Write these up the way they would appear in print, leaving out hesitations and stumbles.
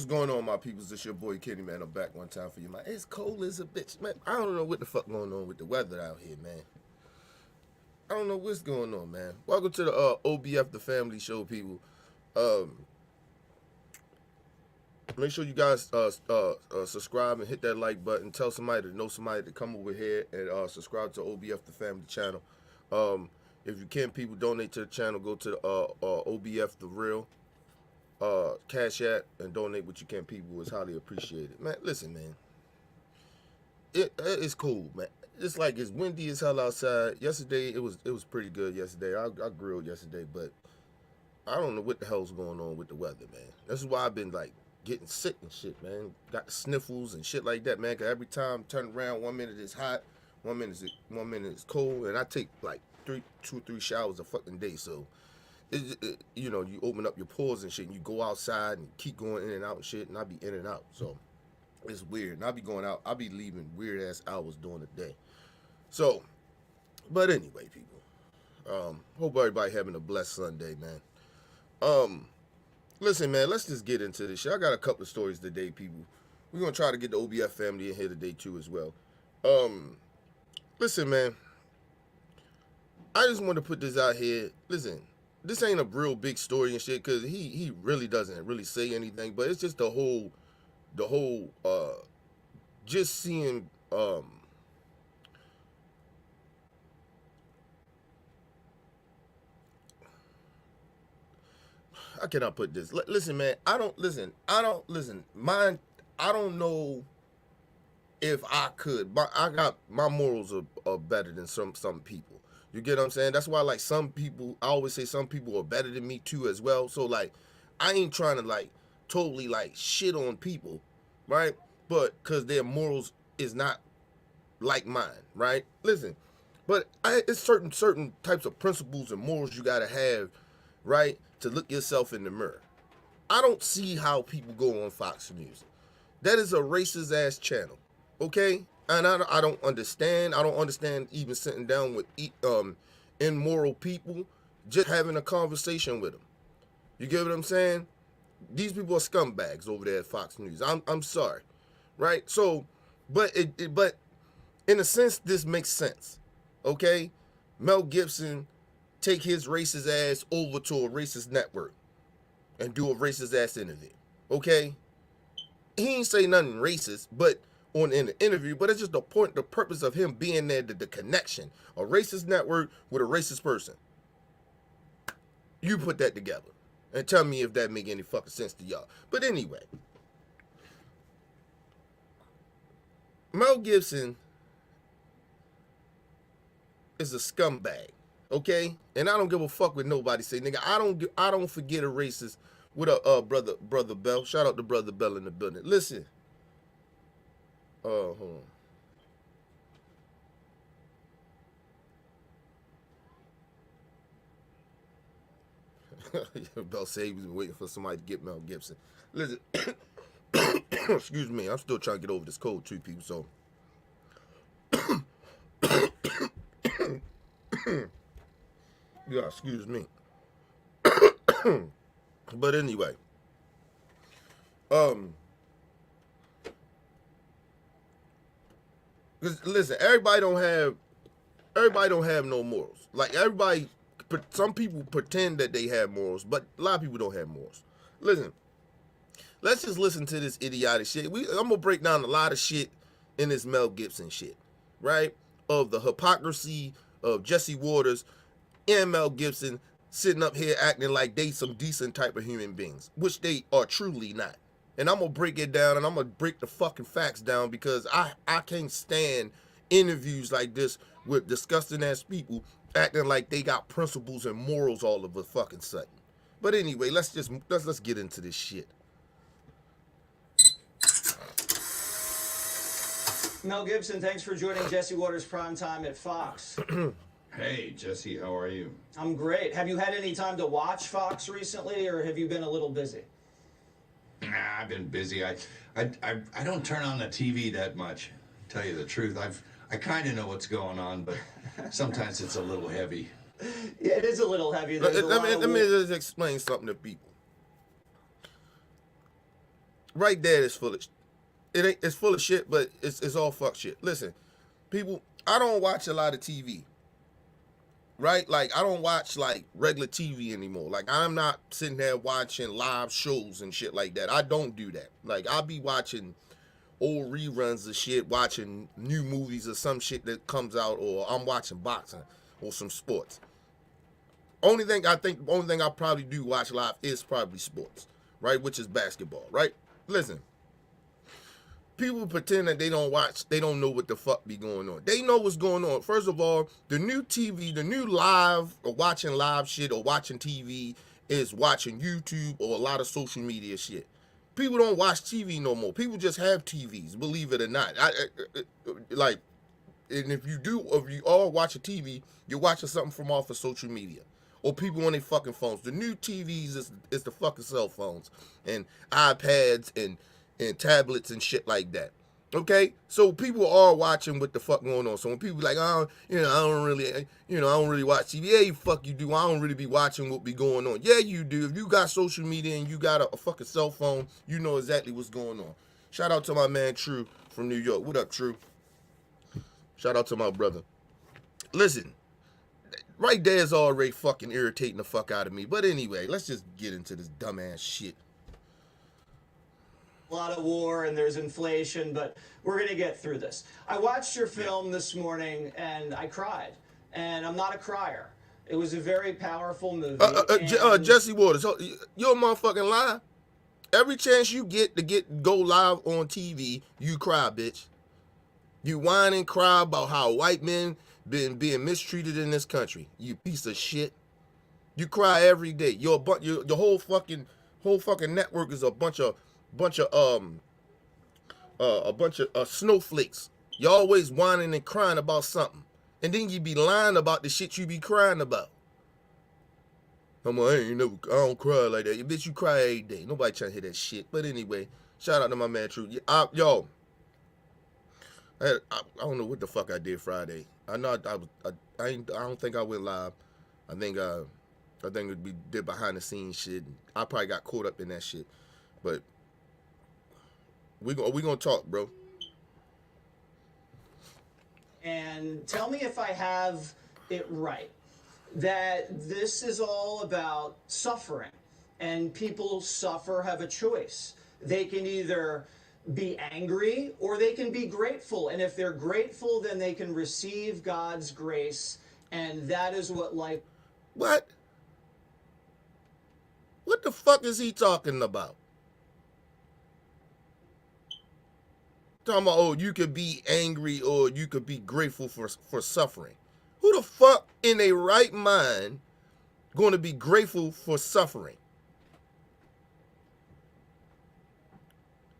What's going on, my peoples? It's your boy Kenny, man. I'm back one time for you, man. It's cold as a bitch, man. I don't know what the fuck going on with the weather out here, man. I don't know what's going on, man. Welcome to the OBF, the family show, people. Um, Make sure you guys subscribe and hit that like button. Tell somebody to know somebody to come over here and subscribe to OBF, the family channel. If you can, people, donate to the channel. Go to OBF, the real. Cash App and donate what you can, people. Is highly appreciated, man. Listen, man, it's cool, man. It's like it's windy as hell outside. Yesterday it was pretty good. Yesterday I grilled yesterday, but I don't know what the hell's going on with the weather, man. This is why I've been like getting sick and shit, man. Got the sniffles and shit like that, man. Cause every time I turn around, 1 minute it's hot, 1 minute it's cold, and I take like 2 or 3 showers a fucking day, so. You know, you open up your pores and shit, and you go outside and keep going in and out and shit, and I be in and out, so it's weird. And I be going out, I be leaving weird ass hours during the day. So, but anyway, people, hope everybody having a blessed Sunday, man. Listen, man, let's just get into this shit. I got a couple of stories today, people. We're gonna try to get the OBF family in here today too as well. Listen, man, I just want to put this out here. Listen. This ain't a real big story and shit, cause he really doesn't really say anything, but it's just the whole just seeing how can I put this? Listen, man, I don't know if I could, but I got my morals are better than some people. You get what I'm saying? That's why, like, some people, I always say some people are better than me too as well. So, like, I ain't trying to, like, totally, like, shit on people, right? But, because their morals is not like mine, right? Listen, but it's certain types of principles and morals you got to have, right, to look yourself in the mirror. I don't see how people go on Fox News. That is a racist ass channel, okay? And I don't understand. I don't understand even sitting down with immoral people, just having a conversation with them. You get what I'm saying? These people are scumbags over there at Fox News. I'm sorry, right? So, but in a sense, this makes sense, okay? Mel Gibson take his racist ass over to a racist network and do a racist ass interview, okay? He ain't say nothing racist, but in the interview, but it's just the purpose of him being there, the connection, a racist network with a racist person. You put that together and tell me if that make any fucking sense to y'all. But anyway, Mel Gibson is a scumbag, okay? And I don't give a fuck what nobody say, nigga. I don't forget a racist with a brother Bell. Shout out to brother Bell in the building. Listen. Hold on. Bell said he was waiting for somebody to get Mel Gibson. Listen, excuse me, I'm still trying to get over this cold, too, people, so. Yeah, excuse me. But anyway, listen, everybody don't have no morals. Like some people pretend that they have morals, but a lot of people don't have morals. Listen, let's just listen to this idiotic shit. I'm gonna break down a lot of shit in this Mel Gibson shit, right? Of the hypocrisy of Jesse Waters and Mel Gibson sitting up here acting like they some decent type of human beings, which they are truly not. And I'm going to break it down, and I'm going to break the fucking facts down, because I can't stand interviews like this with disgusting ass people acting like they got principles and morals all of a fucking sudden. But anyway, let's get into this shit. Mel Gibson, thanks for joining Jesse Waters Primetime at Fox. Hey, Jesse, how are you? I'm great. Have you had any time to watch Fox recently, or have you been a little busy? Nah, I've been busy. I don't turn on the TV that much. To tell you the truth, I kind of know what's going on, but sometimes it's a little heavy. Yeah, it is a little heavy. Let me just explain something to people. right there is full of it's full of shit, but it's all fuck shit. Listen, people, I don't watch a lot of TV. Right? Like, I don't watch like regular TV anymore. Like, I'm not sitting there watching live shows and shit like that. I don't do that. Like, I'll be watching old reruns of shit, watching new movies or some shit that comes out, or I'm watching boxing or some sports. Only thing I probably do watch live is probably sports, right? Which is basketball, right? Listen, people pretend that they don't watch, they don't know what the fuck be going on. They know what's going on. First of all, the new TV, the new live, or watching live shit or watching TV is watching YouTube or a lot of social media shit. People don't watch TV no more. People just have TVs, believe it or not. Like, and if you all watch a TV, you're watching something from off of social media. Or people on their fucking phones. The new TVs is the fucking cell phones and iPads and tablets and shit like that. Okay? So people are watching what the fuck going on. So when people like, oh, I don't really watch TV. Yeah, fuck you do. I don't really be watching what be going on. Yeah, you do. If you got social media and you got a fucking cell phone, you know exactly what's going on. Shout out to my man True from New York. What up, True? Shout out to my brother. Listen, right there is already fucking irritating the fuck out of me. But anyway, let's just get into this dumbass shit. A lot of war and there's inflation, but we're going to get through this. I watched your film this morning and I cried. And I'm not a crier. It was a very powerful movie. Jesse Waters, you're a motherfucking lie. Every chance you get to go live on TV, you cry, bitch. You whine and cry about how white men been being mistreated in this country. You piece of shit. You cry every day. The whole fucking network is a bunch of snowflakes. You always whining and crying about something, and then you be lying about the shit you be crying about. I don't cry like that. Bitch, you cry every day. Nobody trying to hear that shit. But anyway, shout out to my man True. Yo. I don't know what the fuck I did Friday. I know I don't think I went live. I think we did behind the scenes shit. I probably got caught up in that shit. But we gonna talk, bro. And tell me if I have it right, that this is all about suffering, and people suffer, have a choice. They can either be angry or they can be grateful, and if they're grateful, then they can receive God's grace, and that is what life. What the fuck is he talking about? Talking about, oh, you could be angry or you could be grateful for suffering. Who the fuck in a right mind going to be grateful for suffering?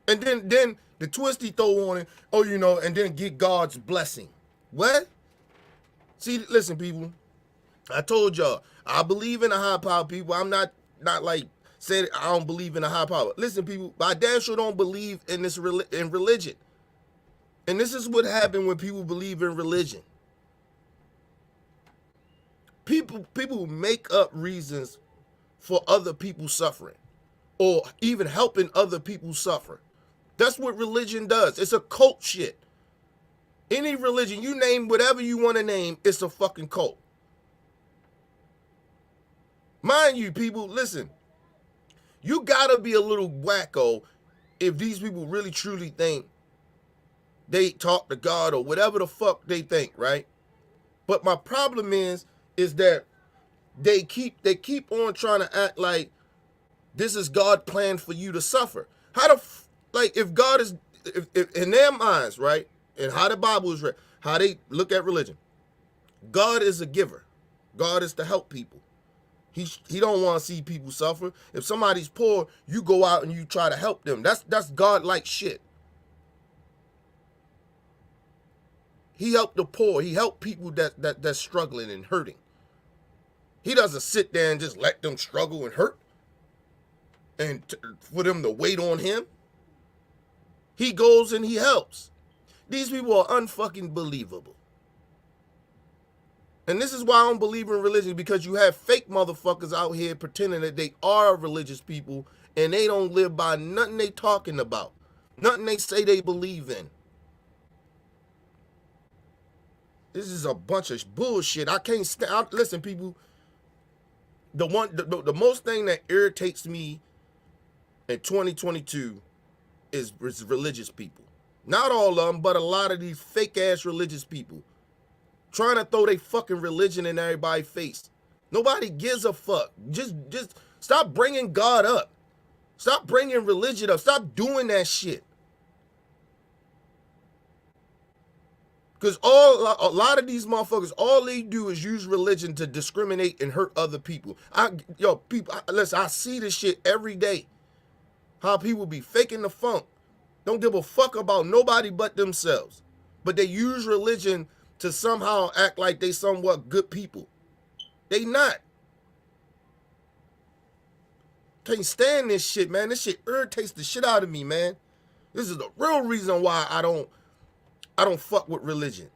And then the twist he throw on it, and then get God's blessing. What? See, listen, people. I told y'all, I believe in a high power, people. I'm not like saying I don't believe in a high power. Listen, people, I damn sure don't believe in in religion. And this is what happened when people believe in religion. People make up reasons for other people suffering, or even helping other people suffer. That's what religion does. It's a cult shit. Any religion, you name whatever you want to name, it's a fucking cult. Mind you, people, listen. You gotta be a little wacko if these people really truly think they talk to God or whatever the fuck they think, right? But my problem is that they keep on trying to act like this is God's plan for you to suffer. If God is, if in their minds, right, and how the Bible is read, how they look at religion, God is a giver. God is to help people. He don't want to see people suffer. If somebody's poor, you go out and you try to help them. That's God-like shit. He helped the poor. He helped people that's struggling and hurting. He doesn't sit there and just let them struggle and hurt and for them to wait on him. He goes and he helps. These people are unfucking believable. And this is why I don't believe in religion, because you have fake motherfuckers out here pretending that they are religious people and they don't live by nothing they talking about, nothing they say they believe in. This is a bunch of bullshit. I can't stand. Listen, people. The most thing that irritates me in 2022 is religious people. Not all of them, but a lot of these fake ass religious people trying to throw their fucking religion in everybody's face. Nobody gives a fuck. Just stop bringing God up. Stop bringing religion up. Stop doing that shit. Because a lot of these motherfuckers, all they do is use religion to discriminate and hurt other people. Listen, I see this shit every day. How people be faking the funk. Don't give a fuck about nobody but themselves. But they use religion to somehow act like they somewhat good people. They not. Can't stand this shit, man. This shit irritates the shit out of me, man. This is the real reason why I don't fuck with religion.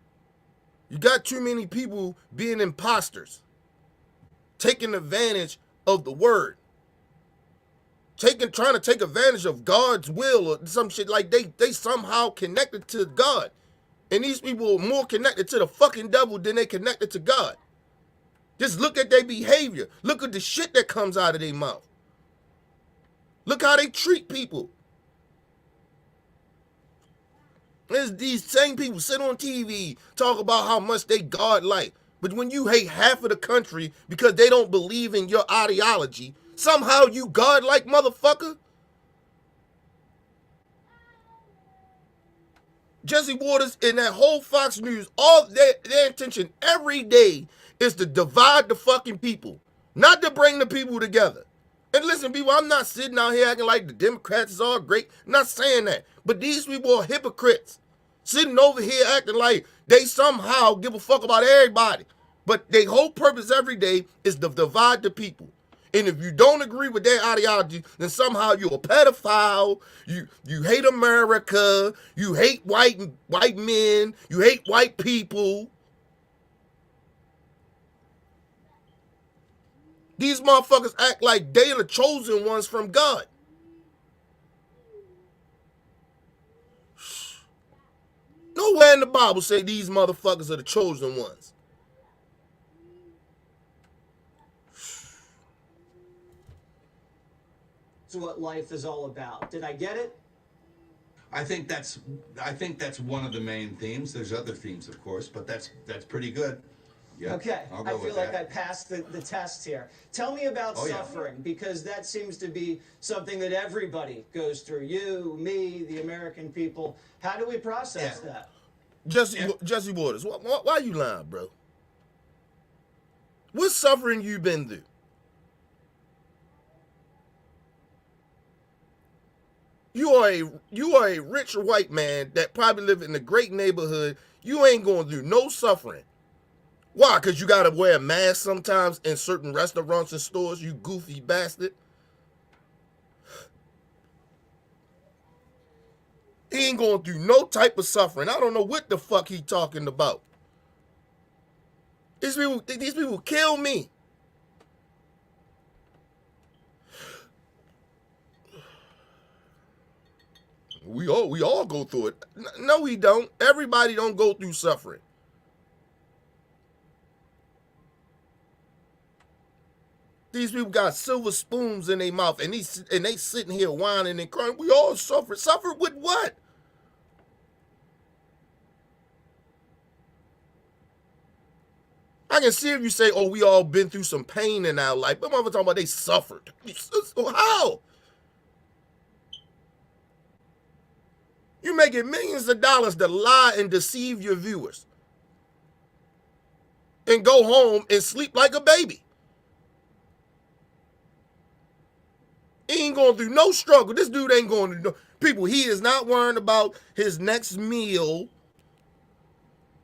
You got too many people being imposters, taking advantage of the word, trying to take advantage of God's will or some shit, like they somehow connected to God. And these people are more connected to the fucking devil than they connected to God. Just look at their behavior. Look at the shit that comes out of their mouth. Look how they treat people. There's these same people sit on TV, talk about how much they God-like. But when you hate half of the country because they don't believe in your ideology, somehow you God-like, motherfucker? Jesse Waters and that whole Fox News, all their intention every day is to divide the fucking people, not to bring the people together. And listen, people, I'm not sitting out here acting like the Democrats is all great. I'm not saying that. But these people are hypocrites. Sitting over here acting like they somehow give a fuck about everybody. But their whole purpose every day is to divide the people. And if you don't agree with their ideology, then somehow you're a pedophile, you hate America, you hate white men, you hate white people. These motherfuckers act like they are the chosen ones from God. Nowhere in the Bible say these motherfuckers are the chosen ones. That's what life is all about. Did I get it? I think that's one of the main themes. There's other themes, of course, but that's pretty good. Yeah, Okay, I'll I go feel with like that. I passed the test here. Tell me about suffering, because that seems to be something that everybody goes through. You, me, the American people. How do we process that? Jesse Waters, why you lying, bro? What suffering you been through? You are a rich white man that probably live in a great neighborhood. You ain't going through no suffering. Why? Because you got to wear a mask sometimes in certain restaurants and stores, you goofy bastard. He ain't going through no type of suffering. I don't know what the fuck he talking about. These people kill me. We all go through it. No, we don't. Everybody don't go through suffering. These people got silver spoons in their mouth, and they sitting here whining and crying. We all suffer. Suffer with what? I can see if you say, "Oh, we all been through some pain in our life," but I'm talking about they suffered. How? You're making millions of dollars to lie and deceive your viewers, and go home and sleep like a baby. He ain't going through no struggle. This dude ain't going through no... People, he is not worrying about his next meal.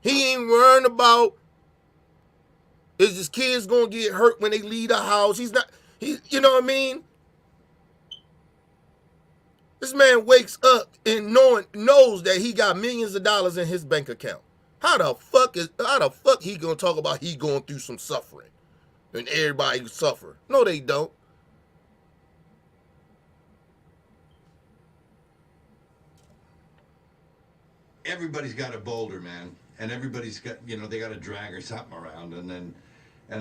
He ain't worrying about is his kids going to get hurt when they leave the house. He's not... you know what I mean? This man wakes up and knows that he got millions of dollars in his bank account. How the fuck he going to talk about he going through some suffering? And everybody suffer. No, they don't. everybody's got a boulder, man, and everybody's got, you know, they got a drag or something around, and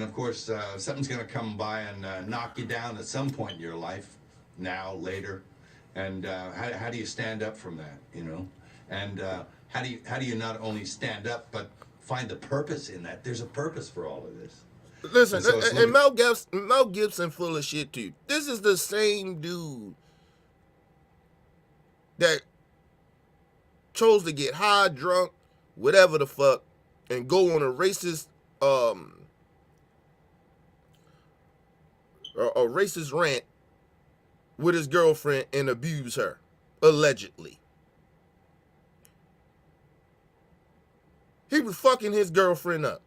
of course something's gonna come by and knock you down at some point in your life, now, later, and how do you stand up from that, you know, and how do you not only stand up but find the purpose in that? There's a purpose for all of this. Listen, so it's and Mel Gibson full of shit too. This is the same dude that chose to get high, drunk, whatever the fuck, and go on a racist rant with his girlfriend and abuse her, allegedly. He was fucking his girlfriend up.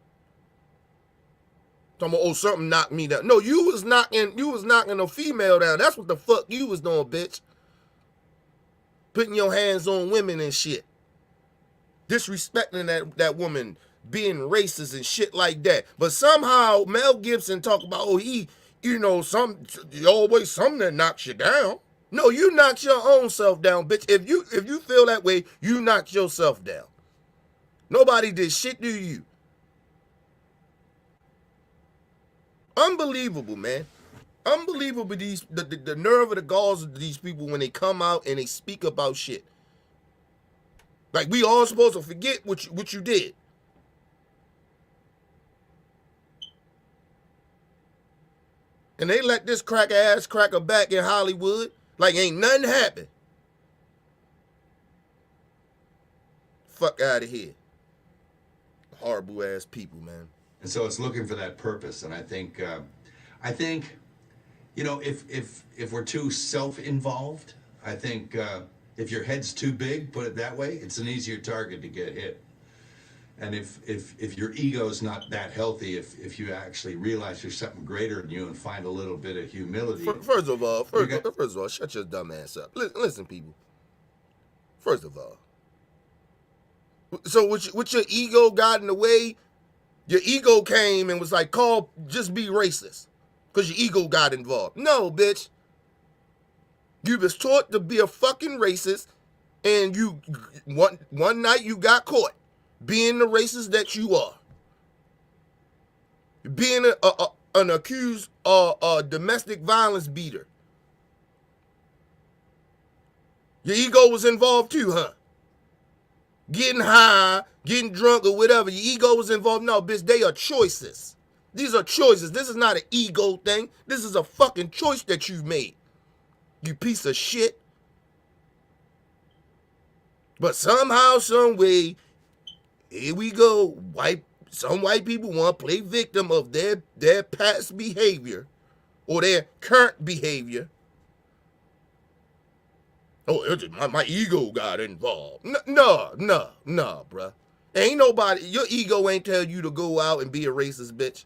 Talking about, oh, something knocked me down. No, you was knocking a female down. That's what the fuck you was doing, bitch. Putting your hands on women and shit. Disrespecting that woman, being racist and shit like that. But somehow Mel Gibson talk about, oh, he, you know, always something that knocks you down. No, you knocked your own self down, bitch. If you feel that way, you knocked yourself down. Nobody did shit to you. Unbelievable, man. Unbelievable, the nerve of the galls of these people when they come out and they speak about shit. Like, we all supposed to forget what you did. And they let this cracker ass cracker back in Hollywood like ain't nothing happened. Fuck out of here. Horrible ass people, man. And so it's looking for that purpose. And I think, you know, if we're too self-involved, I think if your head's too big, put it that way, it's an easier target to get hit. And if your ego's not that healthy, if you actually realize there's something greater than you and find a little bit of humility. First of all, shut your dumb ass up. Listen, people. First of all, so with your ego got in the way, your ego came and was like, just be racist. Because your ego got involved. No, bitch. You was taught to be a fucking racist, and you one night you got caught being the racist that you are. Being an accused domestic violence beater. Your ego was involved too, huh? Getting high, getting drunk, or whatever. Your ego was involved. No, bitch, they are choices. These are choices. This is not an ego thing. This is a fucking choice that you've made. You piece of shit. But somehow, some way, here we go. Some white people want to play victim of their past behavior or their current behavior. Oh, my ego got involved. No, bruh. Ain't nobody, your ego ain't tell you to go out and be a racist bitch.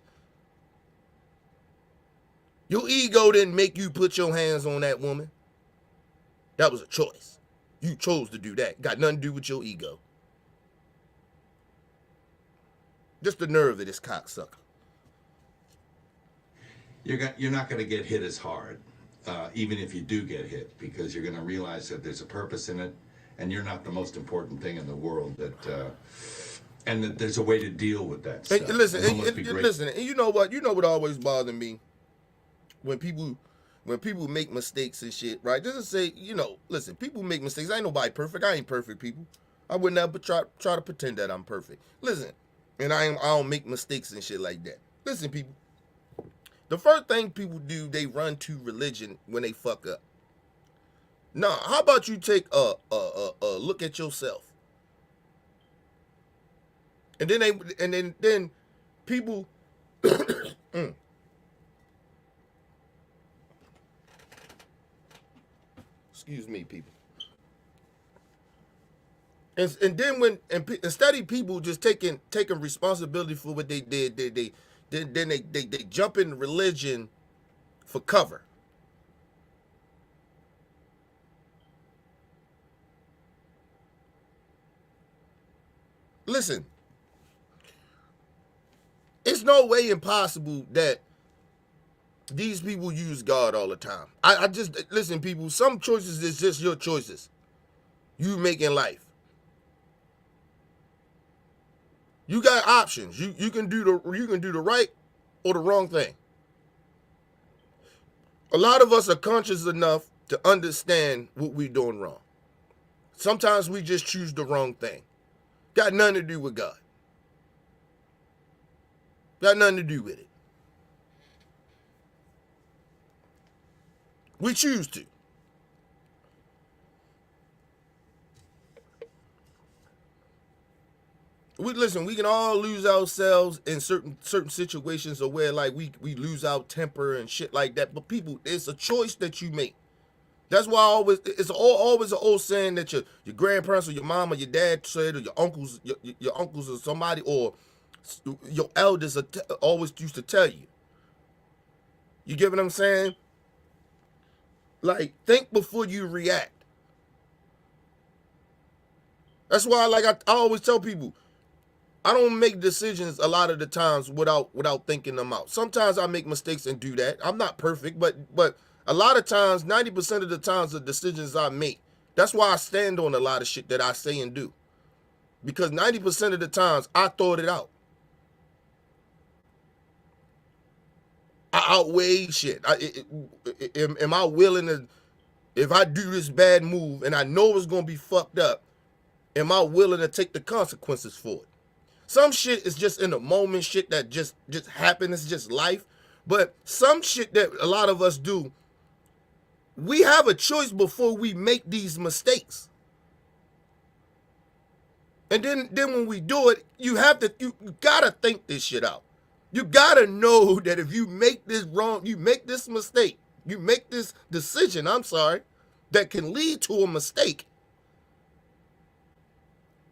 Your ego didn't make you put your hands on that woman. That was a choice. You chose to do that. Got nothing to do with your ego. Just the nerve of this cocksucker. You're not going to get hit as hard, even if you do get hit, because you're going to realize that there's a purpose in it, and you're not the most important thing in the world. And that there's a way to deal with that stuff. And listen. And you know what? You know what always bothered me when people make mistakes and shit, right? Just to say, you know, listen, people make mistakes. Ain't nobody perfect. I ain't perfect, people. I would never try to pretend that I'm perfect. Listen, and I don't make mistakes and shit like that. Listen, people. The first thing people do, they run to religion when they fuck up. Now, how about you take a look at yourself? And then people excuse me, people. And then instead of people just taking responsibility for what they did, they jump in religion for cover. Listen, it's no way impossible that these people use God all the time. I just, listen, people, some choices is just your choices you make in life. You got options. You can do the right or the wrong thing. A lot of us are conscious enough to understand what we're doing wrong. Sometimes we just choose the wrong thing. Got nothing to do with God. Got nothing to do with it. We choose to. We can all lose ourselves in certain situations or where like we lose our temper and shit like that. But people, it's a choice that you make. That's why always an old saying that your grandparents or your mom or your dad said, or your uncles or somebody, or your elders always used to tell you. You get what I'm saying? Like, think before you react. That's why, like, I always tell people, I don't make decisions a lot of the times without thinking them out. Sometimes I make mistakes and do that. I'm not perfect, but a lot of times, 90% of the times, the decisions I make, that's why I stand on a lot of shit that I say and do. Because 90% of the times, I thought it out. I outweigh shit. Am I willing to, if I do this bad move and I know it's going to be fucked up, am I willing to take the consequences for it? Some shit is just in the moment, shit that just happens, it's just life. But some shit that a lot of us do, we have a choice before we make these mistakes. And then when we do it, you gotta think this shit out. You gotta know that if you make this wrong, you make this mistake, you make this decision, that can lead to a mistake,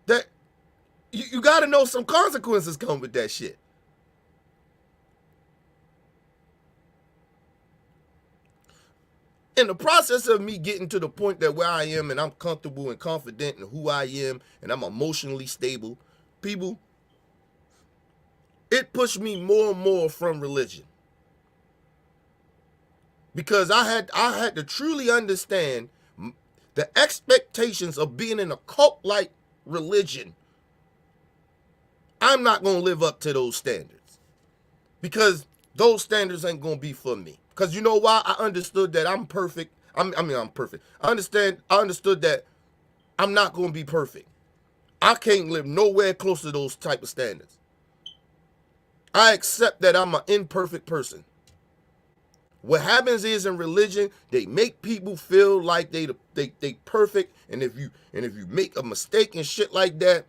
that you gotta know some consequences come with that shit. In the process of me getting to the point that where I am and I'm comfortable and confident in who I am and I'm emotionally stable, people, it pushed me more and more from religion. Because I had to truly understand the expectations of being in a cult-like religion. I'm not going to live up to those standards. Because those standards ain't going to be for me. Because you know why? I understood that I'm perfect. I'm perfect. I understood that I'm not going to be perfect. I can't live nowhere close to those type of standards. I accept that I'm an imperfect person. What happens is in religion, they make people feel like they perfect, and if you make a mistake and shit like that,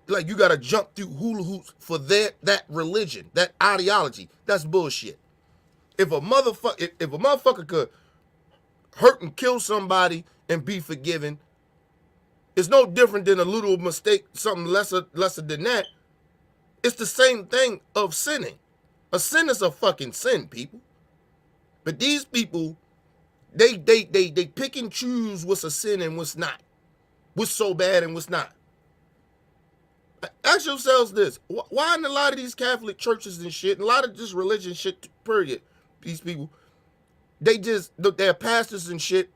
like you gotta jump through hula hoops for that religion, that ideology. That's bullshit. If a motherfucker could hurt and kill somebody and be forgiven, it's no different than a little mistake, something lesser than that. It's the same thing of sinning. A sin is a fucking sin, people. But these people, they pick and choose what's a sin and what's not. What's so bad and what's not. Ask yourselves this. Why in a lot of these Catholic churches and shit, and a lot of just religion shit, period, these people, their pastors and shit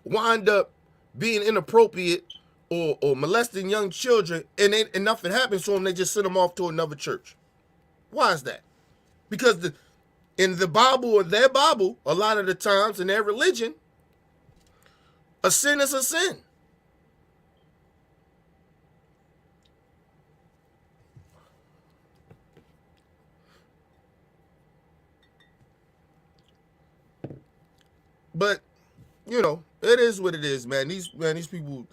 wind up being inappropriate or molesting young children, and nothing happens to them, they just send them off to another church. Why is that? Because in the Bible or their Bible, a lot of the times in their religion, a sin is a sin. But, you know, it is what it is, man. These people,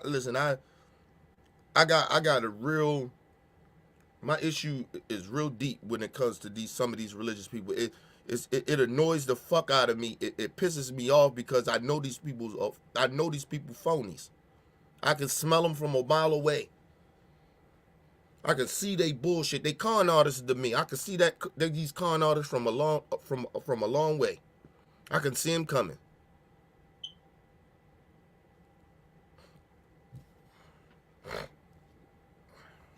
listen, I got a real, my issue is real deep when it comes to some of these religious people. It annoys the fuck out of me. It pisses me off because I know these people phonies. I can smell them from a mile away. I can see they bullshit. They con artists to me. I can see that these con artists from a long way. I can see them coming.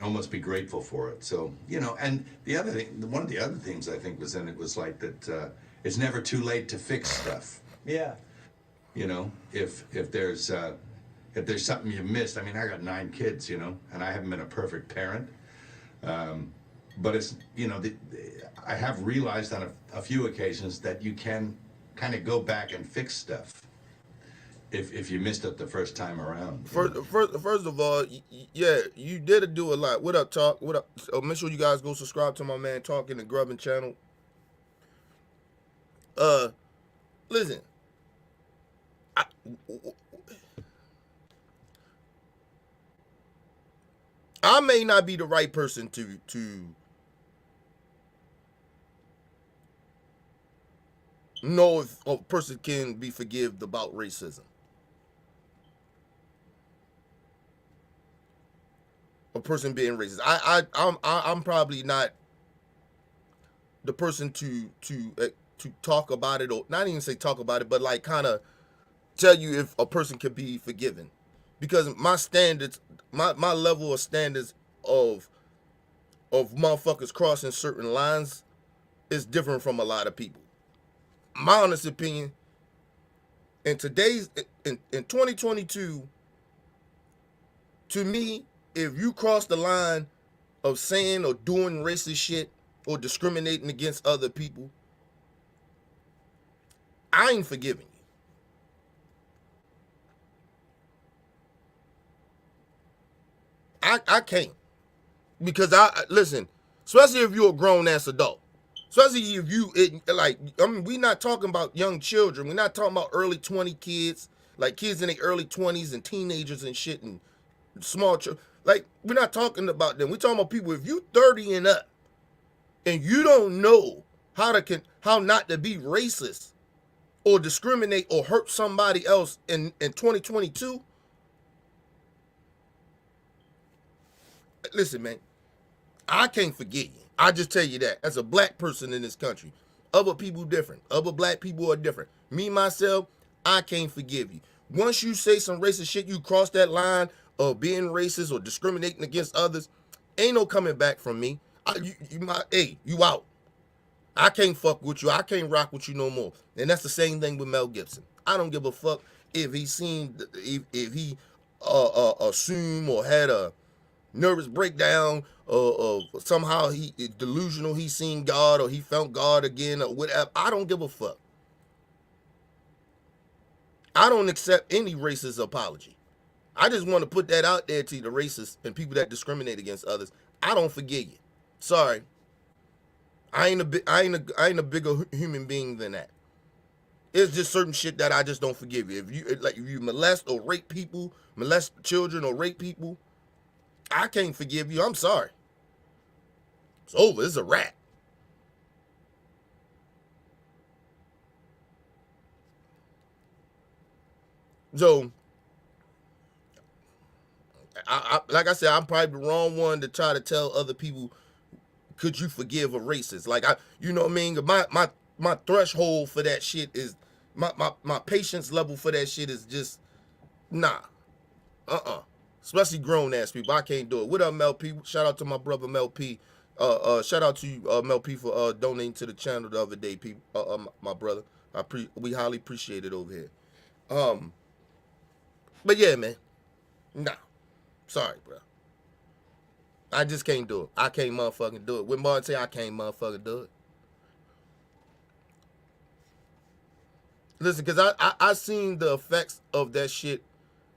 Almost be grateful for it. So, you know, and the other thing, one of the other things I think was in it was like that it's never too late to fix stuff. Yeah. You know, if there's if there's something you missed, I mean, I got 9 kids, you know, and I haven't been a perfect parent. But it's, you know, I have realized on a few occasions that you can kind of go back and fix stuff if you missed it the first time around. First of all, yeah, you did do a lot. What up, Talk? What up? Make sure you guys go subscribe to my man Talking the Grubbin channel. Listen, I may not be the right person to know if a person can be forgived about racism. A person being racist. I'm probably not the person to talk about it, or not even say talk about it, but like kind of tell you if a person can be forgiven, because my standards, my level of standards of motherfuckers crossing certain lines is different from a lot of people. My honest opinion, in 2022, to me, if you cross the line of saying or doing racist shit or discriminating against other people, I ain't forgiving you. I can't. Because listen, especially if you're a grown ass adult. Especially if we're not talking about young children. We're not talking about early 20 kids, like kids in their early 20s and teenagers and shit and small children. Like, we're not talking about them. We're talking about people, if you 30 and up and you don't know how not to be racist or discriminate or hurt somebody else in 2022, listen, man, I can't forget you. I just tell you that. As a black person in this country, other people different. Other black people are different. Me, myself, I can't forgive you. Once you say some racist shit, you cross that line of being racist or discriminating against others, ain't no coming back from me. You out. I can't fuck with you. I can't rock with you no more. And that's the same thing with Mel Gibson. I don't give a fuck if he assumed or had a nervous breakdown, or somehow he delusional, he seen God or he felt God again or whatever. I don't give a fuck. I don't accept any racist apology. I just want to put that out there to the racists and people that discriminate against others. I don't forgive you. Sorry. I ain't a bigger human being than that. It's just certain shit that I just don't forgive you. If you molest or rape people, molest children or rape people, I can't forgive you. I'm sorry. It's over. It's a wrap. So, like I said, I'm probably the wrong one to try to tell other people, could you forgive a racist? Like, you know what I mean? My threshold for that shit is, my patience level for that shit is just, nah. Especially grown ass people. I can't do it. What up, Mel P? Shout out to my brother Mel P. Shout out to you, Mel P, for donating to the channel the other day, people. My brother. We highly appreciate it over here. But yeah, man. Nah. Sorry, bro. I just can't do it. I can't motherfucking do it. When Martin say I can't motherfucking do it. Listen, because I seen the effects of that shit,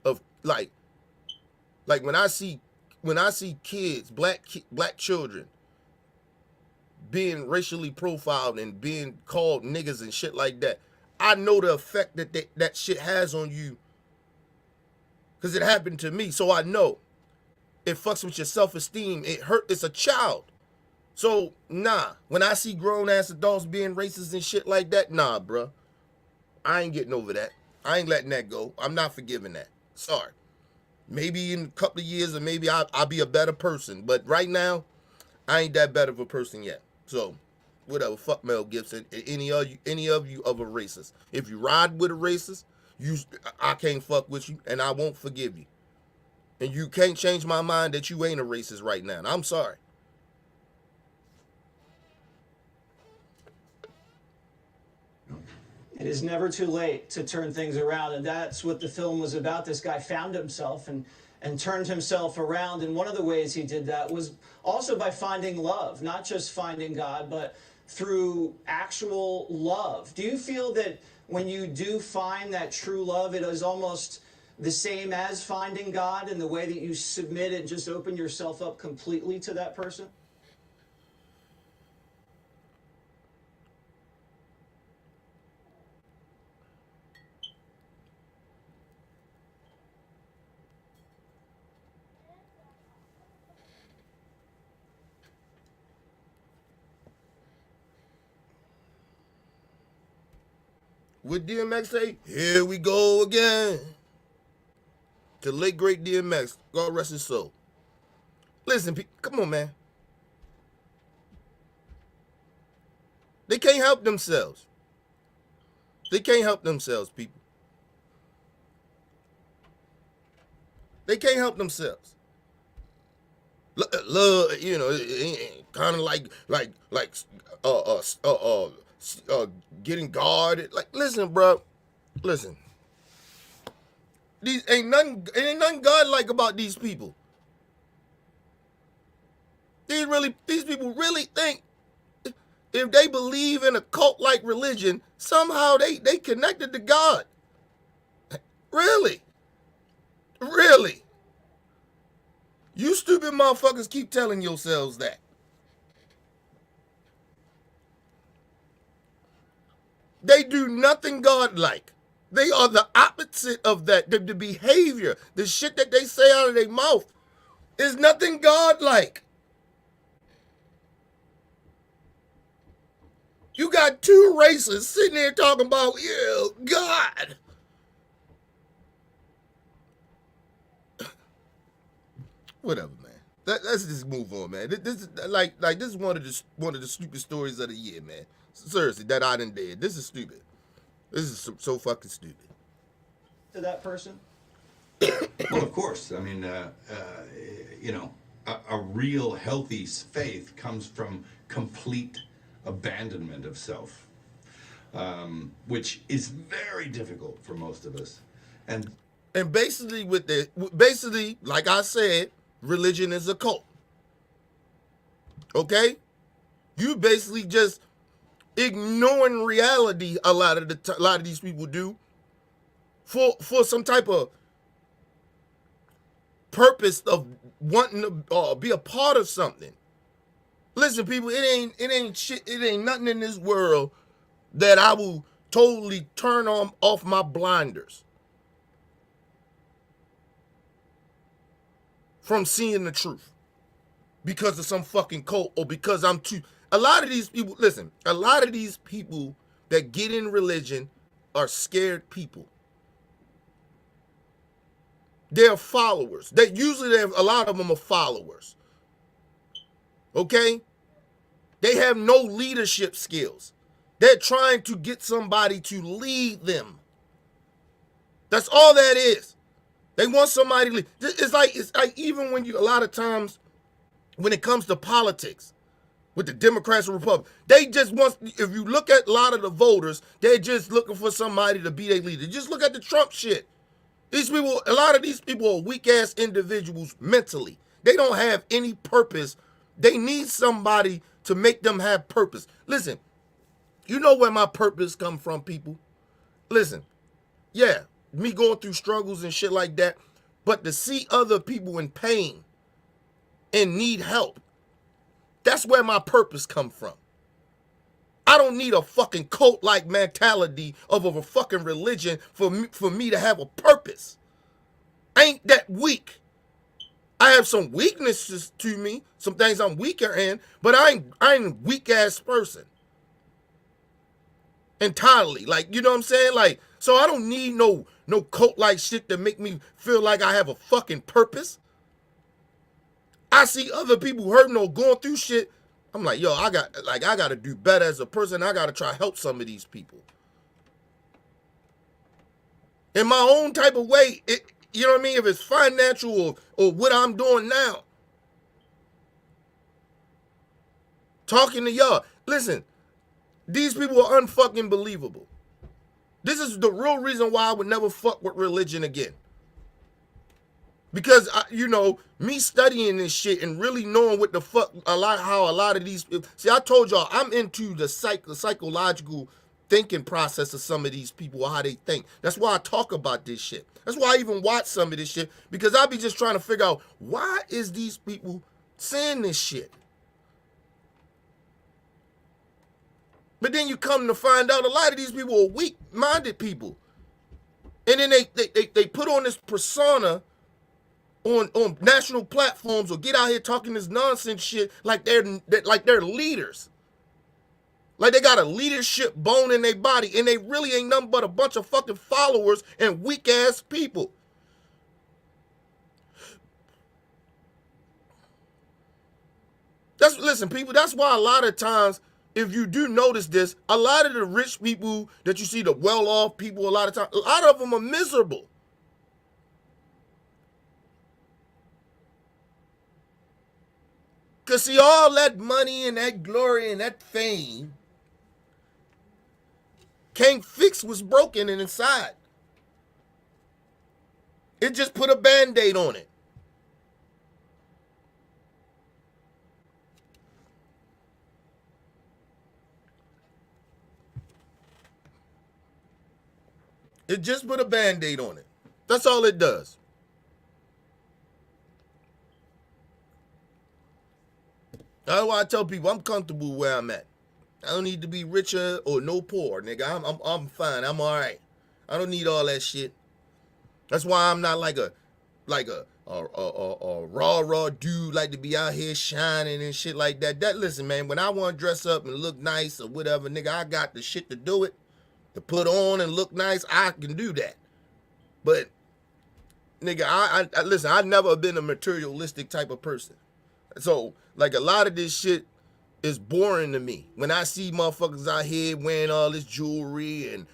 of like when I see kids, black children being racially profiled and being called niggas and shit like that, I know the effect that shit has on you, because it happened to me. So I know it fucks with your self-esteem. It's a child. So nah, when I see grown ass adults being racist and shit like that, nah, bruh, I ain't getting over that. I ain't letting that go. I'm not forgiving that. Sorry. Maybe in a couple of years, or maybe I'll be a better person. But right now, I ain't that better of a person yet. So, whatever. Fuck Mel Gibson. Any of you other racists. If you ride with a racist, I can't fuck with you, and I won't forgive you. And you can't change my mind that you ain't a racist right now. And I'm sorry. It is never too late to turn things around, and that's what the film was about. This guy found himself and turned himself around, and one of the ways he did that was also by finding love, not just finding God, but through actual love. Do you feel that when you do find that true love, it is almost the same as finding God in the way that you submit and just open yourself up completely to that person? What DMX say? Here we go again. The late great DMX, God rest his soul. Listen, come on, man. They can't help themselves. They can't help themselves, people. They can't help themselves. Love, you know, kind of getting guarded. Like, listen, bro. Listen. These ain't nothing godlike about these people. These people really think if they believe in a cult-like religion, somehow they connected to God. Really? Really? You stupid motherfuckers keep telling yourselves that. They do nothing godlike. They are the opposite of that. The behavior, the shit that they say out of their mouth is nothing godlike. You got two races sitting there talking about, yeah, God. Whatever, man. Let's just move on, man. This is this is one of the stupid stories of the year, man. Seriously, that I done did. This is stupid. This is so fucking stupid. To that person? Well, of course. I mean, you know, a real healthy faith comes from complete abandonment of self, which is very difficult for most of us. And basically, like I said, religion is a cult. Okay? You basically just ignoring reality. A lot of these people do for some type of purpose of wanting to be a part of something. Listen, people, it ain't shit. It ain't nothing in this world that I will totally turn off my blinders from seeing the truth because of some fucking cult or because I'm too. A lot of these people, listen, a lot of these people that get in religion are scared people. They're followers. A lot of them are followers. Okay? They have no leadership skills. They're trying to get somebody to lead them. That's all that is. They want somebody to lead. It's like even when a lot of times when it comes to politics with the Democrats and Republicans, they just want, if you look at a lot of the voters, they're just looking for somebody to be their leader. Just look at the Trump shit. A lot of these people are weak-ass individuals mentally. They don't have any purpose. They need somebody to make them have purpose. Listen, you know where my purpose come from, people? Listen, yeah, me going through struggles and shit like that, but to see other people in pain and need help, that's where my purpose come from. I don't need a fucking cult-like mentality of a fucking religion for me to have a purpose. I ain't that weak. I have some weaknesses to me, some things I'm weaker in, but I ain't a weak-ass person. Entirely. Like, you know what I'm saying? Like, so I don't need no cult-like shit to make me feel like I have a fucking purpose. I see other people hurting or going through shit. I'm like, yo, I got to do better as a person. I got to try to help some of these people. In my own type of way, you know what I mean? If it's financial or what I'm doing now. Talking to y'all. Listen, these people are unfucking believable. This is the real reason why I would never fuck with religion again. Because me studying this shit and really knowing what the fuck how a lot of these people. See, I told y'all I'm into the psychological thinking process of some of these people, how they think. That's why I talk about this shit. That's why I even watch some of this shit, because I be just trying to figure out, why is these people saying this shit? But then you come to find out a lot of these people are weak-minded people. And then they put on this persona on national platforms or get out here talking this nonsense shit like they're leaders. Like they got a leadership bone in their body, and they really ain't nothing but a bunch of fucking followers and weak-ass people. Listen, people, that's why a lot of times, if you do notice this, a lot of the rich people that you see, the well-off people, a lot of them are miserable. Because see, all that money and that glory and that fame can't fix what's broken and inside. It just put a Band-Aid on it. It just put a Band-Aid on it. That's all it does. That's why I tell people I'm comfortable where I'm at. I don't need to be richer or no poor, nigga. I'm fine. I'm all right. I don't need all that shit. That's why I'm not like a raw dude, like to be out here shining and shit like that. Listen, man, when I want to dress up and look nice or whatever, nigga, I got the shit to do it. To put on and look nice, I can do that. But, nigga, I listen, I've never been a materialistic type of person. So, like, a lot of this shit is boring to me. When I see motherfuckers out here wearing all this jewelry and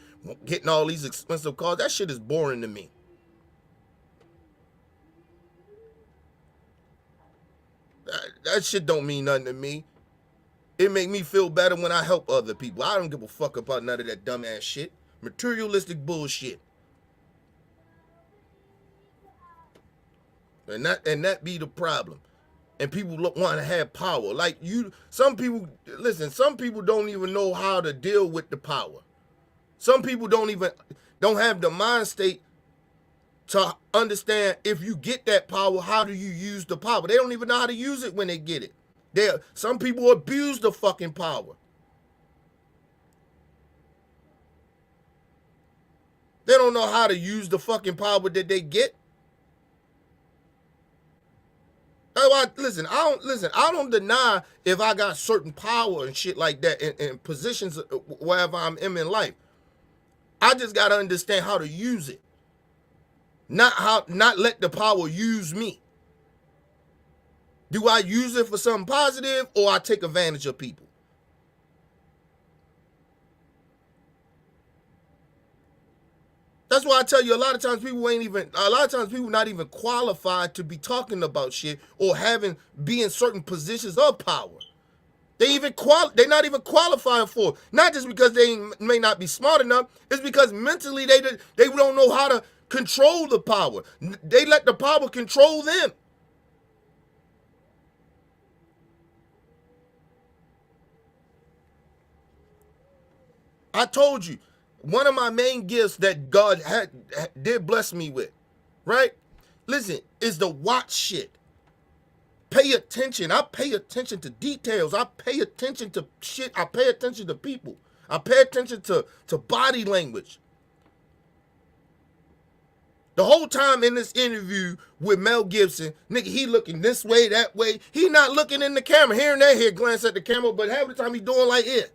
getting all these expensive cars, that shit is boring to me. That shit don't mean nothing to me. It make me feel better when I help other people. I don't give a fuck about none of that dumbass shit. Materialistic bullshit. And that be the problem. And people want to have power. Like some people don't even know how to deal with the power. Some people don't have the mind state to understand, if you get that power, how do you use the power? They don't even know how to use it when they get it. Some people abuse the fucking power. They don't know how to use the fucking power that they get. Listen, I don't deny if I got certain power and shit like that in positions wherever I'm in life. I just gotta understand how to use it. Not let the power use me. Do I use it for something positive, or I take advantage of people? That's why I tell you, a lot of times people not even qualified to be talking about shit or be in certain positions of power. They're not even qualified for it. Not just because they may not be smart enough, it's because mentally they don't know how to control the power. They let the power control them. I told you, one of my main gifts that God did bless me with, right? Listen, is to watch shit. Pay attention. I pay attention to details. I pay attention to shit. I pay attention to people. I pay attention to body language. The whole time in this interview with Mel Gibson, nigga, he looking this way, that way. He not looking in the camera. Here and there, he glance at the camera, but half the time he doing like it.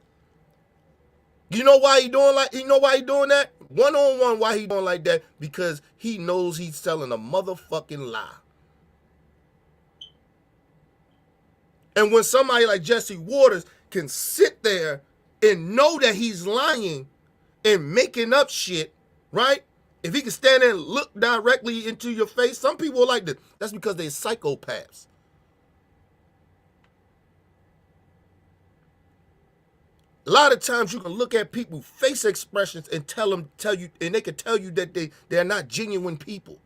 You know why he doing that? One-on-one, why he doing like that? Because he knows he's telling a motherfucking lie. And when somebody like Jesse Waters can sit there and know that he's lying and making up shit, right? If he can stand there and look directly into your face, some people are like this. That's because they're psychopaths. A lot of times you can look at people's face expressions and they can tell you that they're not genuine people.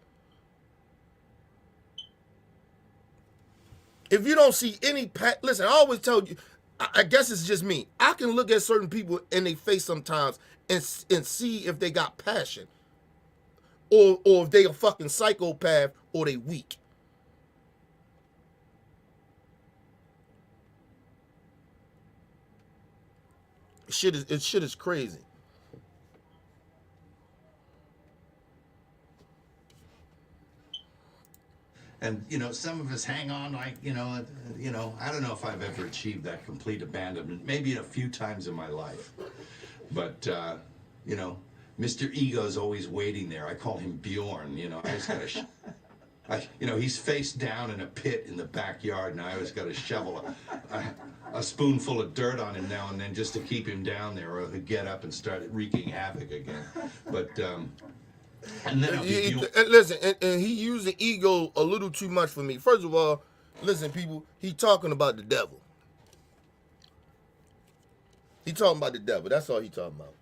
If you don't see any listen, I always tell you, I guess it's just me. I can look at certain people in their face sometimes and see if they got passion, or if they a fucking psychopath, or they weak. Shit is crazy. And you know, some of us hang on like, I don't know if I've ever achieved that complete abandonment. Maybe a few times in my life, but Mr. Ego's always waiting there. I call him Bjorn. I just gotta, he's face down in a pit in the backyard, and I always got to shovel a spoonful of dirt on him now and then just to keep him down there, or he'll get up and start wreaking havoc again. But and then listen, and he used the ego a little too much for me. First of all, listen, people, he talking about the devil. He talking about the devil. That's all he talking about.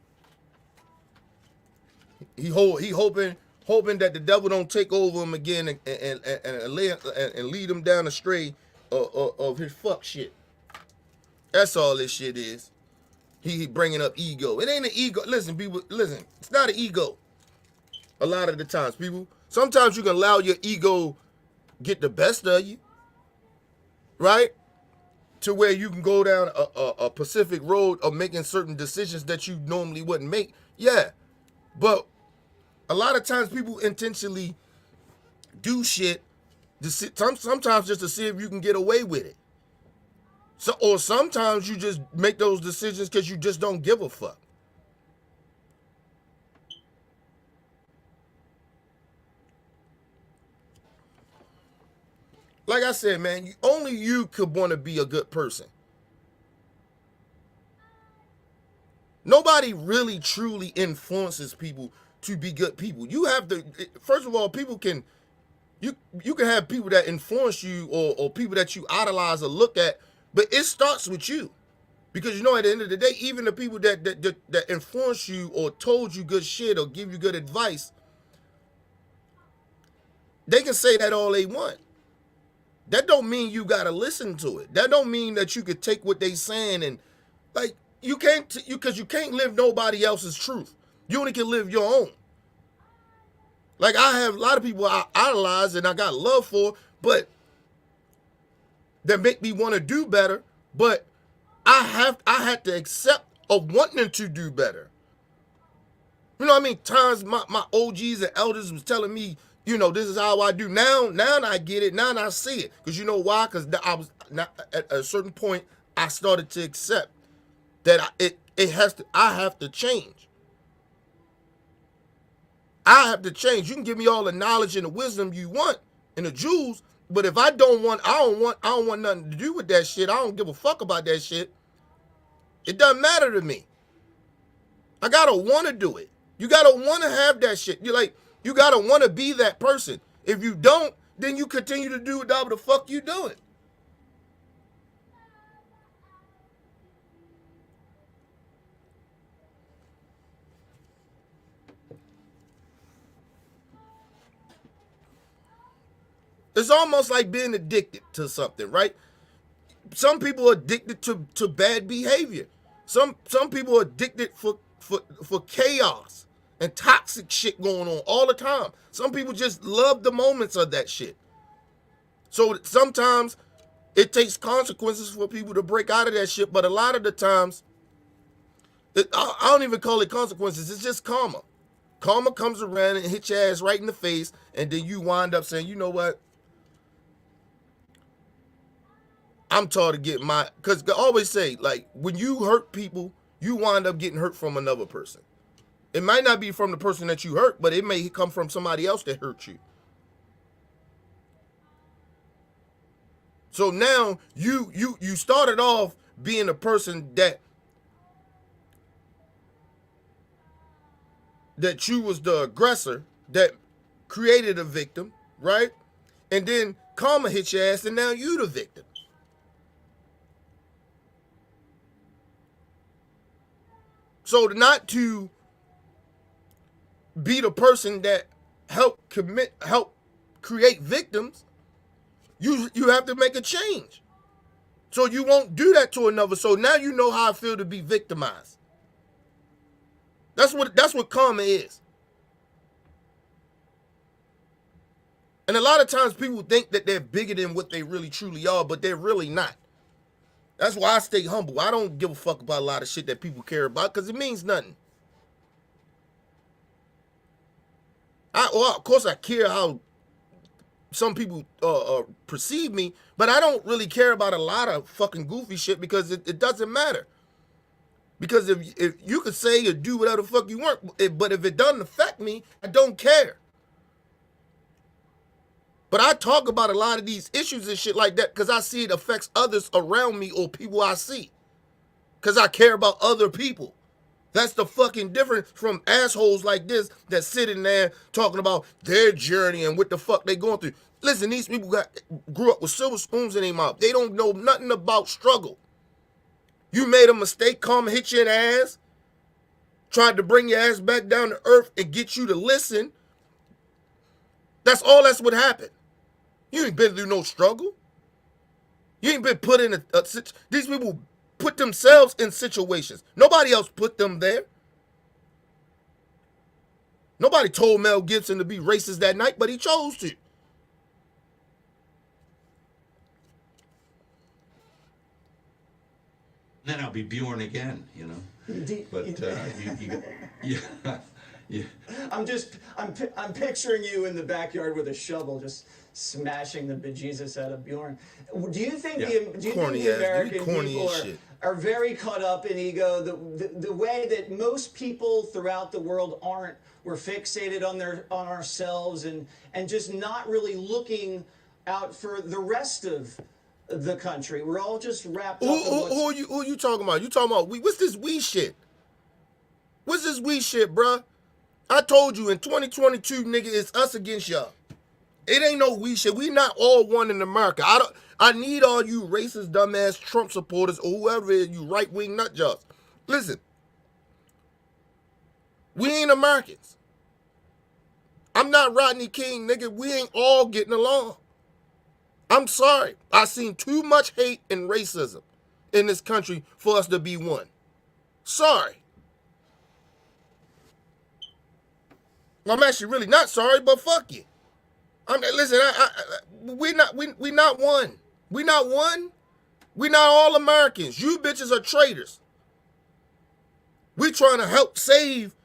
He hoping that the devil don't take over him again and lead him down astray of his fuck shit. That's all this shit is. He bringing up ego. It ain't an ego. Listen, people, listen. It's not an ego. A lot of the times, people. Sometimes you can allow your ego get the best of you, right? To where you can go down a Pacific road of making certain decisions that you normally wouldn't make. Yeah, but a lot of times people intentionally do shit sometimes just to see if you can get away with it. So, or sometimes you just make those decisions because you just don't give a fuck. Like I said, man, only you could want to be a good person. Nobody really truly influences people to be good people. You have to, first of all, people can, you can have people that influence you, or people that you idolize or look at, but it starts with you. Because at the end of the day, even the people that influence you or told you good shit or give you good advice, they can say that all they want. That don't mean you gotta listen to it. That don't mean that you could take what they saying and, like, you can't live nobody else's truth. You only can live your own. Like, I have a lot of people I idolize and I got love for, but that make me want to do better. But I had to accept of wanting to do better. You know what I mean? Times my OGs and elders was telling me, this is how I do. Now I get it. Now I see it. Because you know why? Because I was not, at a certain point, I started to accept that I have to change. I have to change. You can give me all the knowledge and the wisdom you want and the jewels, but if I don't want nothing to do with that shit. I don't give a fuck about that shit. It doesn't matter to me. I gotta want to do it. You gotta want to have that shit. You gotta want to be that person. If you don't, then you continue to do whatever the fuck you doing. It's almost like being addicted to something, right? Some people are addicted to bad behavior. Some people are addicted for chaos and toxic shit going on all the time. Some people just love the moments of that shit. So sometimes it takes consequences for people to break out of that shit, but a lot of the times, I don't even call it consequences, it's just karma. Karma comes around and hits your ass right in the face, and then you wind up saying, you know what? I'm taught to get because I always say, like, when you hurt people, you wind up getting hurt from another person. It might not be from the person that you hurt, but it may come from somebody else that hurt you. So now you started off being a person that you was the aggressor that created a victim, right? And then karma hit your ass, and now you the victim. So not to be the person that help create victims, you have to make a change. So you won't do that to another. So now you know how I feel to be victimized. That's what karma is. And a lot of times people think that they're bigger than what they really truly are, but they're really not. That's why I stay humble. I don't give a fuck about a lot of shit that people care about because it means nothing. Of course I care how some people perceive me, but I don't really care about a lot of fucking goofy shit because it doesn't matter. Because if you could say or do whatever the fuck you want, but if it doesn't affect me, I don't care. But I talk about a lot of these issues and shit like that because I see it affects others around me or people I see. Because I care about other people. That's the fucking difference from assholes like this that sitting there talking about their journey and what the fuck they going through. Listen, these people grew up with silver spoons in their mouth. They don't know nothing about struggle. You made a mistake, come hit you in the ass, tried to bring your ass back down to earth and get you to listen. That's what happened. You ain't been through no struggle. You ain't been put in these people put themselves in situations. Nobody else put them there. Nobody told Mel Gibson to be racist that night, but he chose to. Then I'll be Bjorn again, you know. But yeah. I'm picturing you in the backyard with a shovel, just smashing the bejesus out of Bjorn. Do you think the American people are very caught up in ego? The way that most people throughout the world aren't. We're fixated on ourselves and just not really looking out for the rest of the country. We're all just wrapped up in who are you talking about? You talking about what's this we shit? What's this we shit, bruh? I told you in 2022, nigga, it's us against y'all. It ain't no we shit. We not all one in America. I need all you racist, dumbass Trump supporters or whoever it is, you right-wing nut jobs. Listen, we ain't Americans. I'm not Rodney King, nigga. We ain't all getting along. I'm sorry. I seen too much hate and racism in this country for us to be one. Sorry. I'm actually really not sorry, but fuck you. Listen, we not one. We not one. We not all Americans. You bitches are traitors. We trying to help save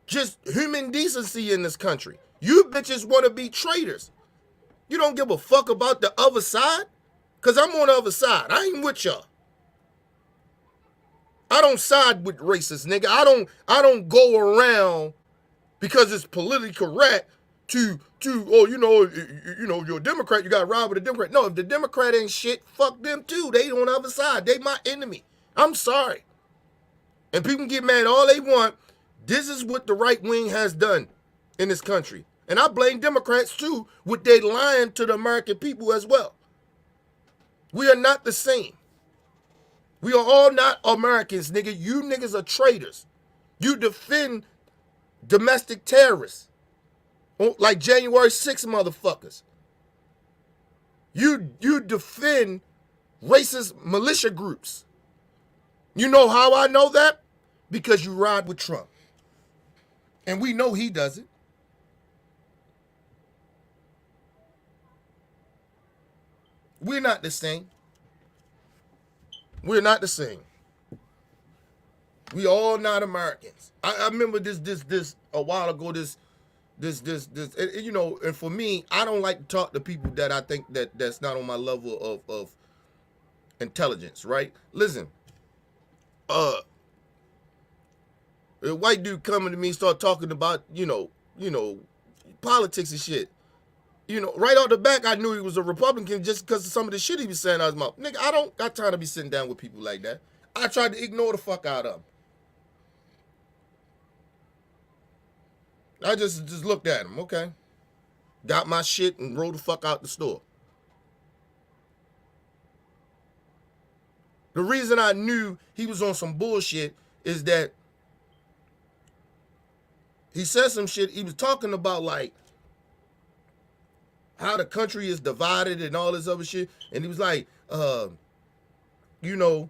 just human decency in this country. You bitches want to be traitors. You don't give a fuck about the other side? Because I'm on the other side. I ain't with y'all. I don't side with racists, nigga. I don't go around because it's politically correct to you're a Democrat, you got robbed with a Democrat. No, if the Democrat ain't shit, fuck them too. They on the other side. They my enemy. I'm sorry. And people can get mad all they want. This is what the right wing has done in this country. And I blame Democrats too with their lying to the American people as well. We are not the same. We are all not Americans, nigga. You niggas are traitors. You defend domestic terrorists. Like January 6th motherfuckers. You defend racist militia groups. You know how I know that? Because you ride with Trump. And we know he does it. We're not the same. We're not the same. We all not Americans. I remember this a while ago, this, you know, and for me, I don't like to talk to people that I think that's not on my level of intelligence, right? Listen, a white dude coming to me, start talking about, you know, politics and shit. You know, right off the back, I knew he was a Republican just because of some of the shit he was saying out of his mouth. Nigga, I don't got time to be sitting down with people like that. I tried to ignore the fuck out of him. I just looked at him, okay. Got my shit and rolled the fuck out the store. The reason I knew he was on some bullshit is that he said some shit. He was talking about like how the country is divided and all this other shit. And he was like, you know,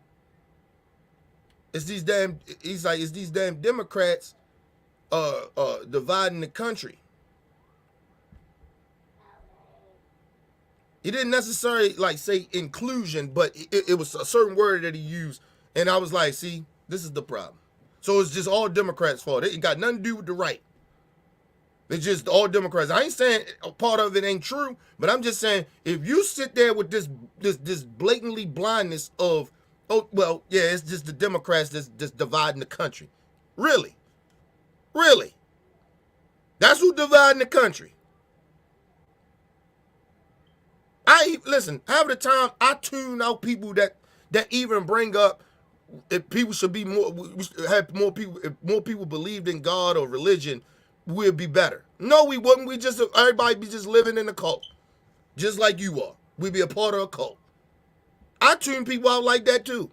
it's these damn Democrats dividing the country. He didn't necessarily like say inclusion, but it was a certain word that he used. And I was like, see, this is the problem. So it's just all Democrats' fault. It got nothing to do with the right. It's just all Democrats. I ain't saying a part of it ain't true, but I'm just saying if you sit there with this blatantly blindness of, oh, well, yeah, it's just the Democrats that's just dividing the country. Really? Really? That's who dividing the country. Listen, half the time I tune out people that even bring up if people should be more, we should have more people, if more people believed in God or religion, we'd be better. No, we wouldn't. Everybody be just living in a cult. Just like you are. We'd be a part of a cult. I tune people out like that too.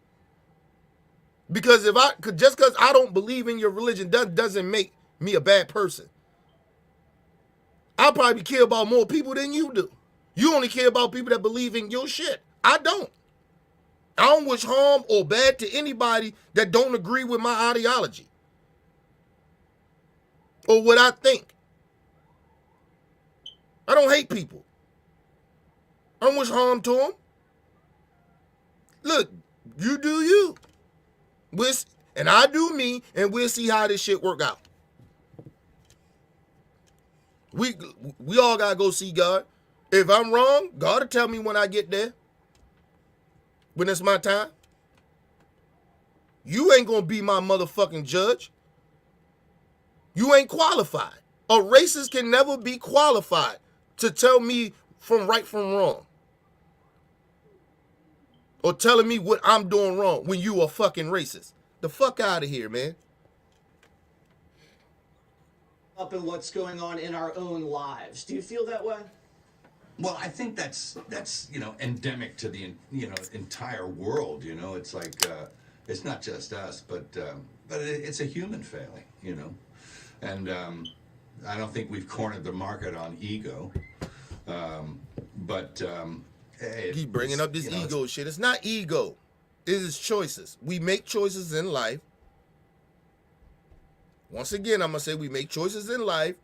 Because just because I don't believe in your religion doesn't make me a bad person. I probably care about more people than you do. You only care about people that believe in your shit. I don't. I don't wish harm or bad to anybody that don't agree with my ideology or what I think. I don't hate people. I don't wish harm to them. Look, you do you. And I do me, and we'll see how this shit work out. We all gotta go see God. If I'm wrong, God will tell me when I get there. When it's my time. You ain't gonna be my motherfucking judge. You ain't qualified. A racist can never be qualified to tell me from right from wrong. Or telling me what I'm doing wrong when you a fucking racist. The fuck out of here, man. Up in what's going on in our own lives. Do you feel that way? Well, I think that's endemic to the entire world. It's like it's not just us, but it's a human failing. And I don't think we've cornered the market on ego. Keep bringing up this ego shit. It's not ego. It is choices. We make choices in life. Once again, I'm gonna say we make choices in life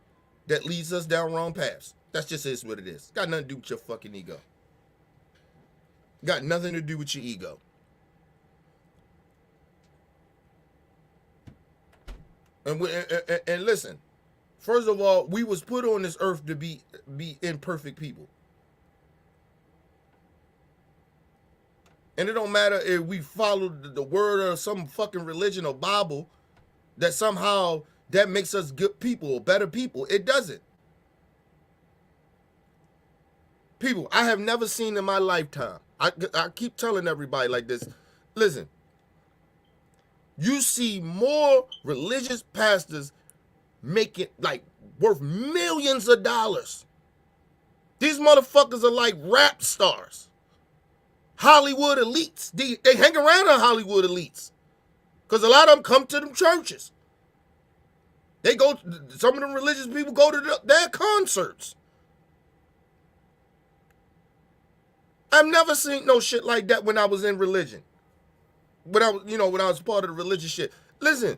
that leads us down wrong paths. That's just is what it is. Got nothing to do with your fucking ego. Got nothing to do with your ego. And listen, first of all, we was put on this earth to be imperfect people. And it don't matter if we follow the word of some fucking religion or Bible that somehow that makes us good people or better people. It doesn't. People, I have never seen in my lifetime. I keep telling everybody like this. Listen, you see more religious pastors making like worth millions of dollars. These motherfuckers are like rap stars. Hollywood elites. They hang around the Hollywood elites. Because a lot of them come to them churches. Some of them religious people go to their concerts. I've never seen no shit like that when I was in religion. When I was part of the religious shit. Listen,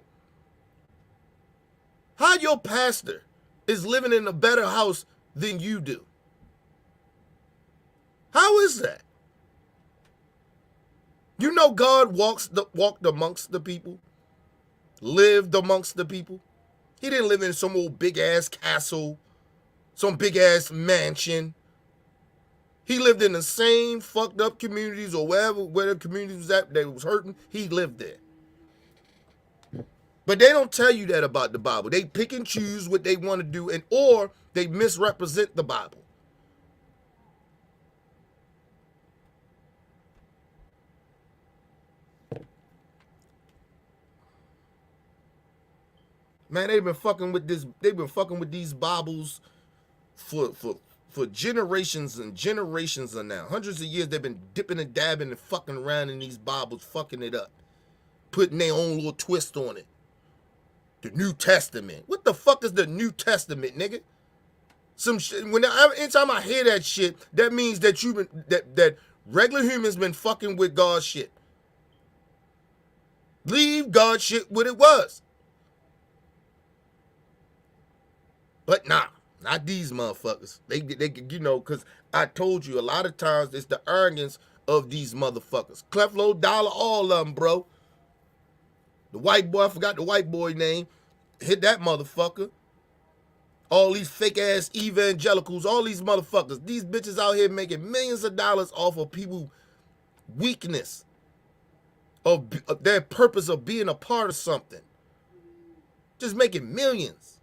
how your pastor is living in a better house than you do? How is that? You know God walked amongst the people, lived amongst the people. He didn't live in some old big ass castle, some big ass mansion. He lived in the same fucked up communities or where the community was at that was hurting. He lived there. But they don't tell you that about the Bible. They pick and choose what they want to do, or they misrepresent the Bible. Man, they've been fucking with these Bibles for for generations and generations of now. Hundreds of years they've been dipping and dabbing and fucking around in these Bibles, fucking it up. Putting their own little twist on it. The New Testament. What the fuck is the New Testament, nigga? Some shit. Anytime I hear that shit, that means that that regular humans been fucking with God's shit. Leave God's shit what it was. But nah, not these motherfuckers. They you know, because I told you a lot of times it's the arrogance of these motherfuckers. Cleflo Dollar, all of them, bro. The white boy, I forgot the white boy name. Hit that motherfucker. All these fake ass evangelicals, all these motherfuckers. These bitches out here making millions of dollars off of people's weakness. Of their purpose of being a part of something. Just making millions.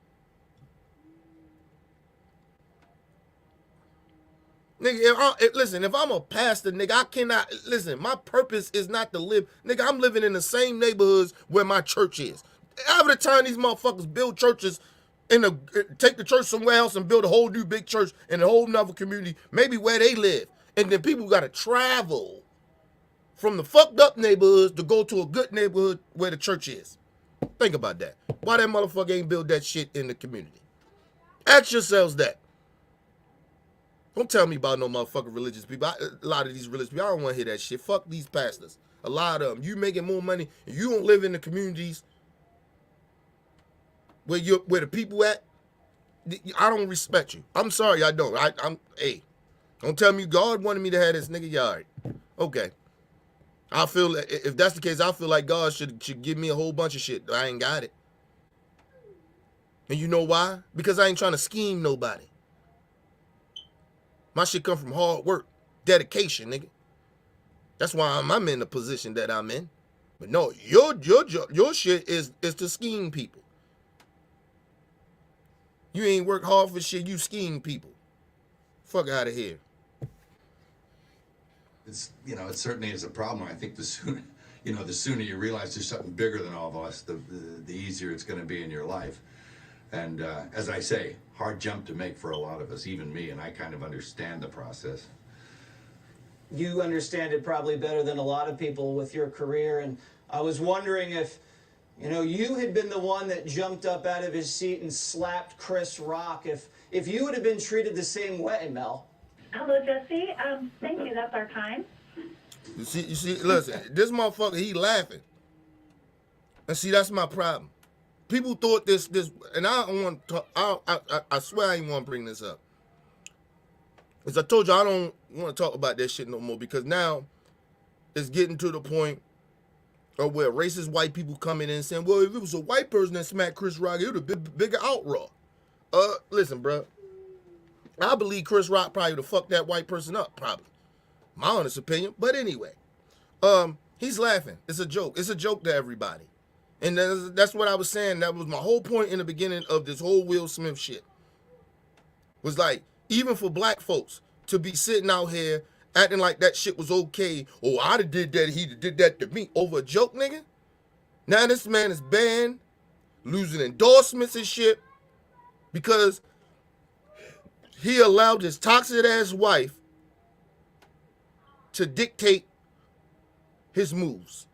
Nigga, listen, if I'm a pastor, nigga, I cannot, listen, my purpose is not to live, nigga, I'm living in the same neighborhoods where my church is. Every time these motherfuckers build churches, take the church somewhere else and build a whole new big church in a whole nother community, maybe where they live. And then people got to travel from the fucked up neighborhoods to go to a good neighborhood where the church is. Think about that. Why that motherfucker ain't build that shit in the community? Ask yourselves that. Don't tell me about no motherfucking religious people. A lot of these religious people, I don't want to hear that shit. Fuck these pastors. A lot of them. You making more money and you don't live in the communities where the people at. I don't respect you. I'm sorry, I don't. Hey, don't tell me God wanted me to have this nigga yard. Okay. I feel if that's the case, I feel like God should give me a whole bunch of shit. I ain't got it. And you know why? Because I ain't trying to scheme nobody. My shit come from hard work, dedication, nigga. That's why I'm in the position that I'm in. But no, your shit is to scheme people. You ain't work hard for shit, you scheme people. Fuck out of here. It's, you know, it certainly is a problem. I think the sooner you realize there's something bigger than all of us, the easier it's going to be in your life. And as I say, hard jump to make for a lot of us, even me, and I kind of understand the process. You understand it probably better than a lot of people with your career, and I was wondering if, you know, you had been the one that jumped up out of his seat and slapped Chris Rock, if you would have been treated the same way, Mel. Hello, Jesse. Thank you. That's our time. You see, listen, this motherfucker, he laughing. And see, that's my problem. People thought this, and I don't want to talk, I swear I ain't want to bring this up. As I told you, I don't want to talk about that shit no more because now it's getting to the point of where racist white people coming in and saying, well, if it was a white person that smacked Chris Rock, it would have been a bigger outroar. Listen, bro. I believe Chris Rock probably would have fucked that white person up, probably. My honest opinion. But anyway, he's laughing. It's a joke. It's a joke to everybody. And that's what I was saying. That was my whole point in the beginning of this whole Will Smith shit. Was like, even for black folks to be sitting out here acting like that shit was okay. Oh, I'd have did that. He did that to me over a joke, nigga. Now this man is banned, losing endorsements and shit because he allowed his toxic ass wife to dictate his moves.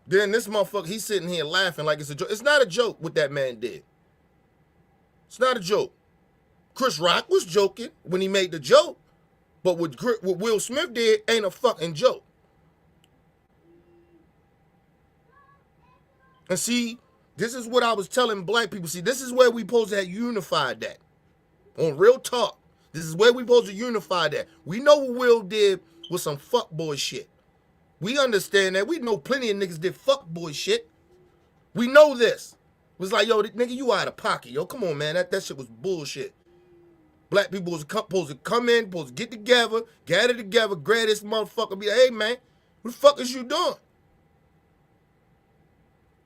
Then this motherfucker, he's sitting here laughing like it's a joke. It's not a joke what that man did. It's not a joke. Chris Rock was joking when he made the joke, but what Will Smith did ain't a fucking joke. And see, this is what I was telling black people. See, this is where we supposed to have unified that. On real talk. This is where we supposed to unify that. We know what Will did was some fuckboy shit. We understand that. We know plenty of niggas did fuckboy shit. We know this. It was like, yo, nigga, you out of pocket. Yo, come on, man. That shit was bullshit. Black people was supposed to come in, supposed to get together, gather together, grab this motherfucker, be like, hey, man, what the fuck is you doing?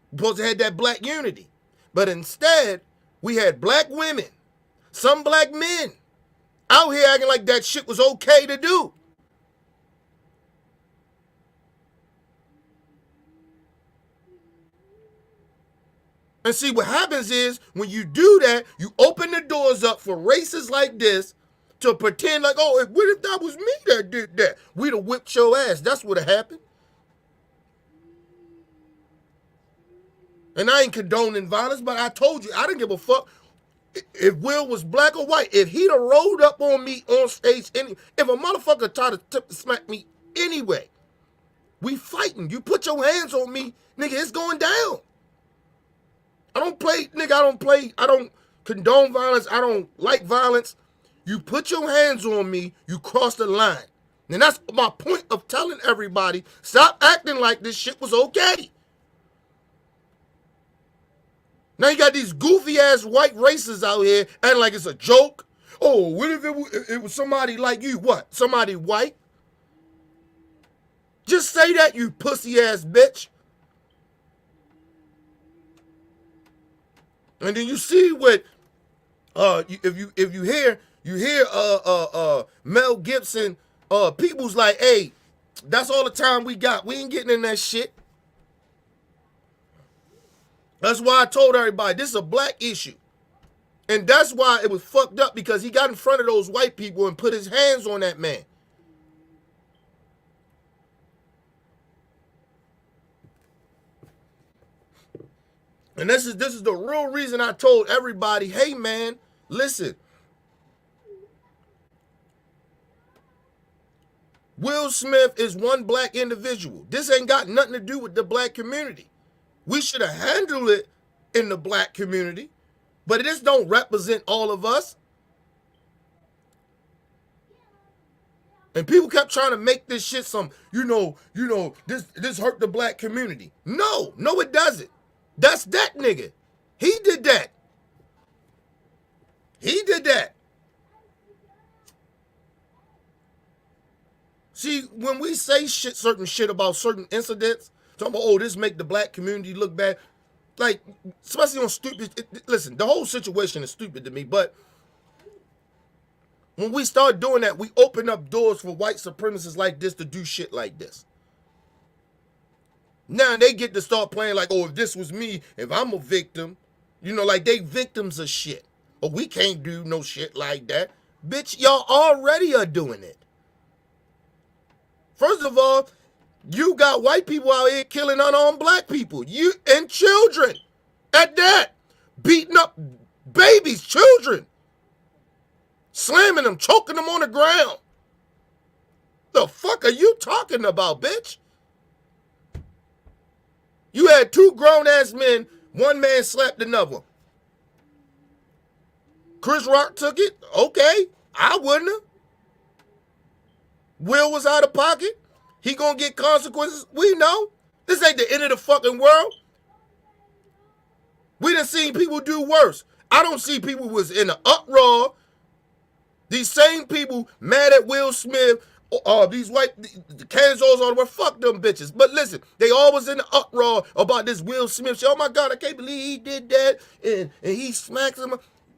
Supposed to have that black unity. But instead, we had black women, some black men, out here acting like that shit was okay to do. And see, what happens is when you do that, you open the doors up for racists like this to pretend like, oh, what if that was me that did that? We'd have whipped your ass. That's what happened. And I ain't condoning violence, but I told you, I didn't give a fuck if Will was black or white. If he'd have rolled up on me on stage, if a motherfucker tried to smack me anyway, we fighting. You put your hands on me, nigga, it's going down. I don't condone violence. I don't like violence. You put your hands on me, you cross the line. And that's my point of telling everybody, stop acting like this shit was okay. Now you got these goofy ass white racists out here acting like it's a joke. Oh, what if it was somebody like you? What? Somebody white? Just say that, you pussy ass bitch. And then you see what if you hear Mel Gibson, people's like, hey, that's all the time we got. We ain't getting in that shit. That's why I told everybody this is a black issue. And that's why it was fucked up, because he got in front of those white people and put his hands on that man. And this is the real reason I told everybody, hey man, listen. Will Smith is one black individual. This ain't got nothing to do with the black community. We should have handled it in the black community, but this don't represent all of us. And people kept trying to make this shit some, this hurt the black community. No, it doesn't. That's that nigga. He did that. See, when we say certain shit about certain incidents, talking about, oh, this make the black community look bad, like, especially on stupid, listen, the whole situation is stupid to me, but when we start doing that, we open up doors for white supremacists like this to do shit like this. Now they get to start playing like, oh, if this was me, if I'm a victim, like they victims of shit. Oh, we can't do no shit like that. Bitch, y'all already are doing it. First of all, you got white people out here killing unarmed black people. You and children at that. Beating up babies, children. Slamming them, choking them on the ground. The fuck are you talking about, bitch? You had two grown-ass men, one man slapped another one. Chris Rock took it? Okay, I wouldn't have. Will was out of pocket. He gonna get consequences. We know. This ain't the end of the fucking world. We done seen people do worse. I don't see people who was in an uproar. These same people mad at Will Smith, these white, the Kansas all the way, fuck them bitches. But listen, they always in the uproar about this Will Smith shit. Oh my God, I can't believe he did that, and he smacks him.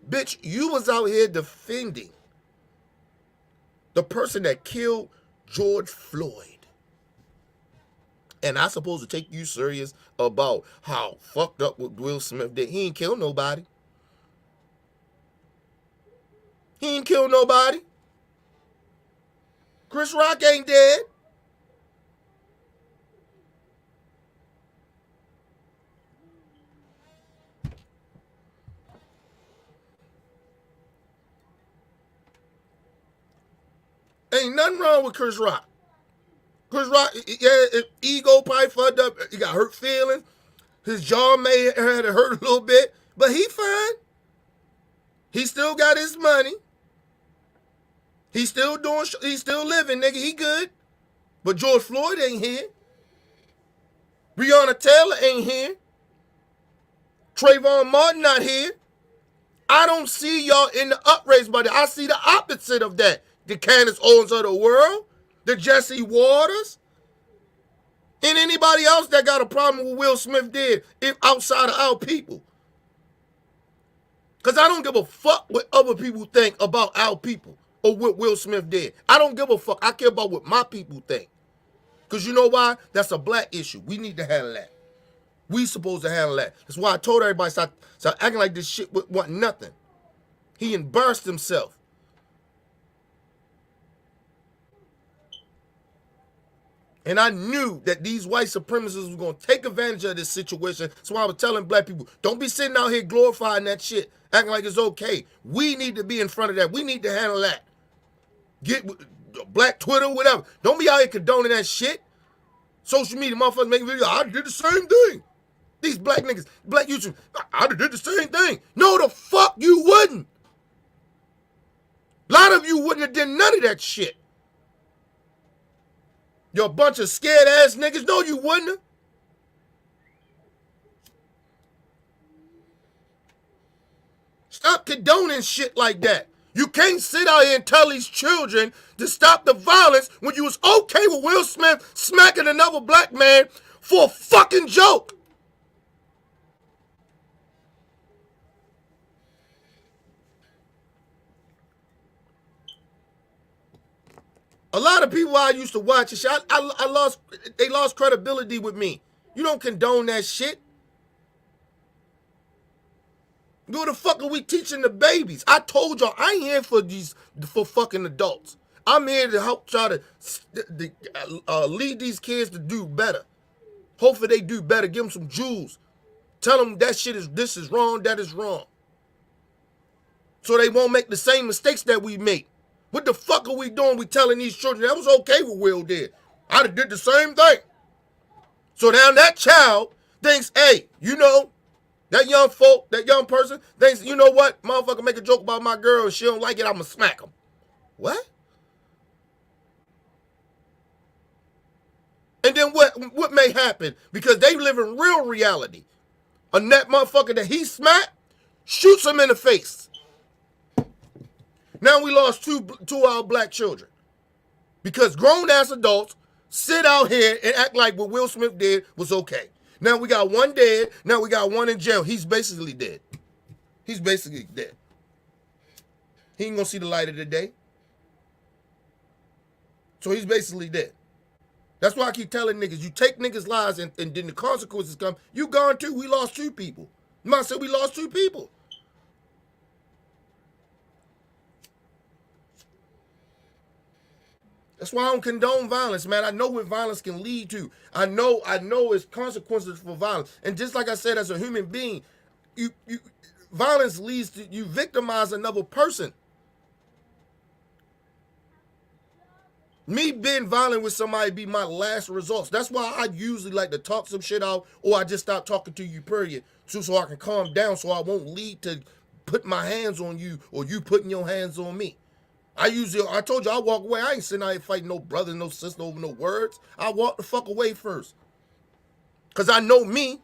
Bitch, you was out here defending the person that killed George Floyd. And I supposed to take you serious about how fucked up what Will Smith did. He ain't kill nobody. He ain't kill nobody. Chris Rock ain't dead. Ain't nothing wrong with Chris Rock. Chris Rock, yeah, his ego probably fucked up. He got hurt feelings. His jaw may have hurt a little bit, but he fine. He still got his money. He's still living, nigga. He good. But George Floyd ain't here. Breonna Taylor ain't here. Trayvon Martin not here. I don't see y'all in the upraise, buddy. I see the opposite of that. The Candace Owens of the world. The Jesse Waters. And anybody else that got a problem with Will Smith did, if outside of our people. Because I don't give a fuck what other people think about our people or what Will Smith did. I don't give a fuck. I care about what my people think. Because you know why? That's a black issue. We need to handle that. We supposed to handle that. That's why I told everybody stop acting like this shit wasn't nothing. He embarrassed himself. And I knew that these white supremacists were going to take advantage of this situation. So I was telling black people, don't be sitting out here glorifying that shit, acting like it's okay. We need to be in front of that. We need to handle that. Get black Twitter, whatever. Don't be out here condoning that shit. Social media motherfuckers making videos. I did the same thing. These black niggas, black YouTube, I did the same thing. No, the fuck you wouldn't. A lot of you wouldn't have done none of that shit. You're a bunch of scared ass niggas. No, you wouldn't have. Stop condoning shit like that. You can't sit out here and tell these children to stop the violence when you was okay with Will Smith smacking another black man for a fucking joke. A lot of people I used to watch and shit, they lost credibility with me. You don't condone that shit. What the fuck are we teaching the babies? I told y'all, I ain't here for fucking adults. I'm here to help try to lead these kids to do better. Hopefully they do better. Give them some jewels. Tell them this is wrong, that is wrong. So they won't make the same mistakes that we make. What the fuck are we doing? We telling these children that was okay what Will did. I did the same thing. So now that child thinks, hey, you know, that young person thinks, you know what? Motherfucker make a joke about my girl and she don't like it, I'm gonna smack him. What? And then what may happen? Because they live in real reality. A that motherfucker that he smacked shoots him in the face. Now we lost two of our black children. Because grown-ass adults sit out here and act like what Will Smith did was okay. Now we got one dead. Now we got one in jail. He's basically dead. He's basically dead. He ain't gonna see the light of the day. So he's basically dead. That's why I keep telling niggas, you take niggas' lives and then the consequences come. You gone too. We lost two people. You might say we lost two people. That's why I don't condone violence, man. I know what violence can lead to. I know it's consequences for violence. And just like I said, as a human being, violence leads to you victimize another person. Me being violent with somebody be my last resort. That's why I usually like to talk some shit out, or I just stop talking to you, period, so I can calm down, so I won't lead to put my hands on you or you putting your hands on me. I told you I walk away. I ain't sitting out here fighting no brother, no sister over no words. I walk the fuck away first. Because I know me.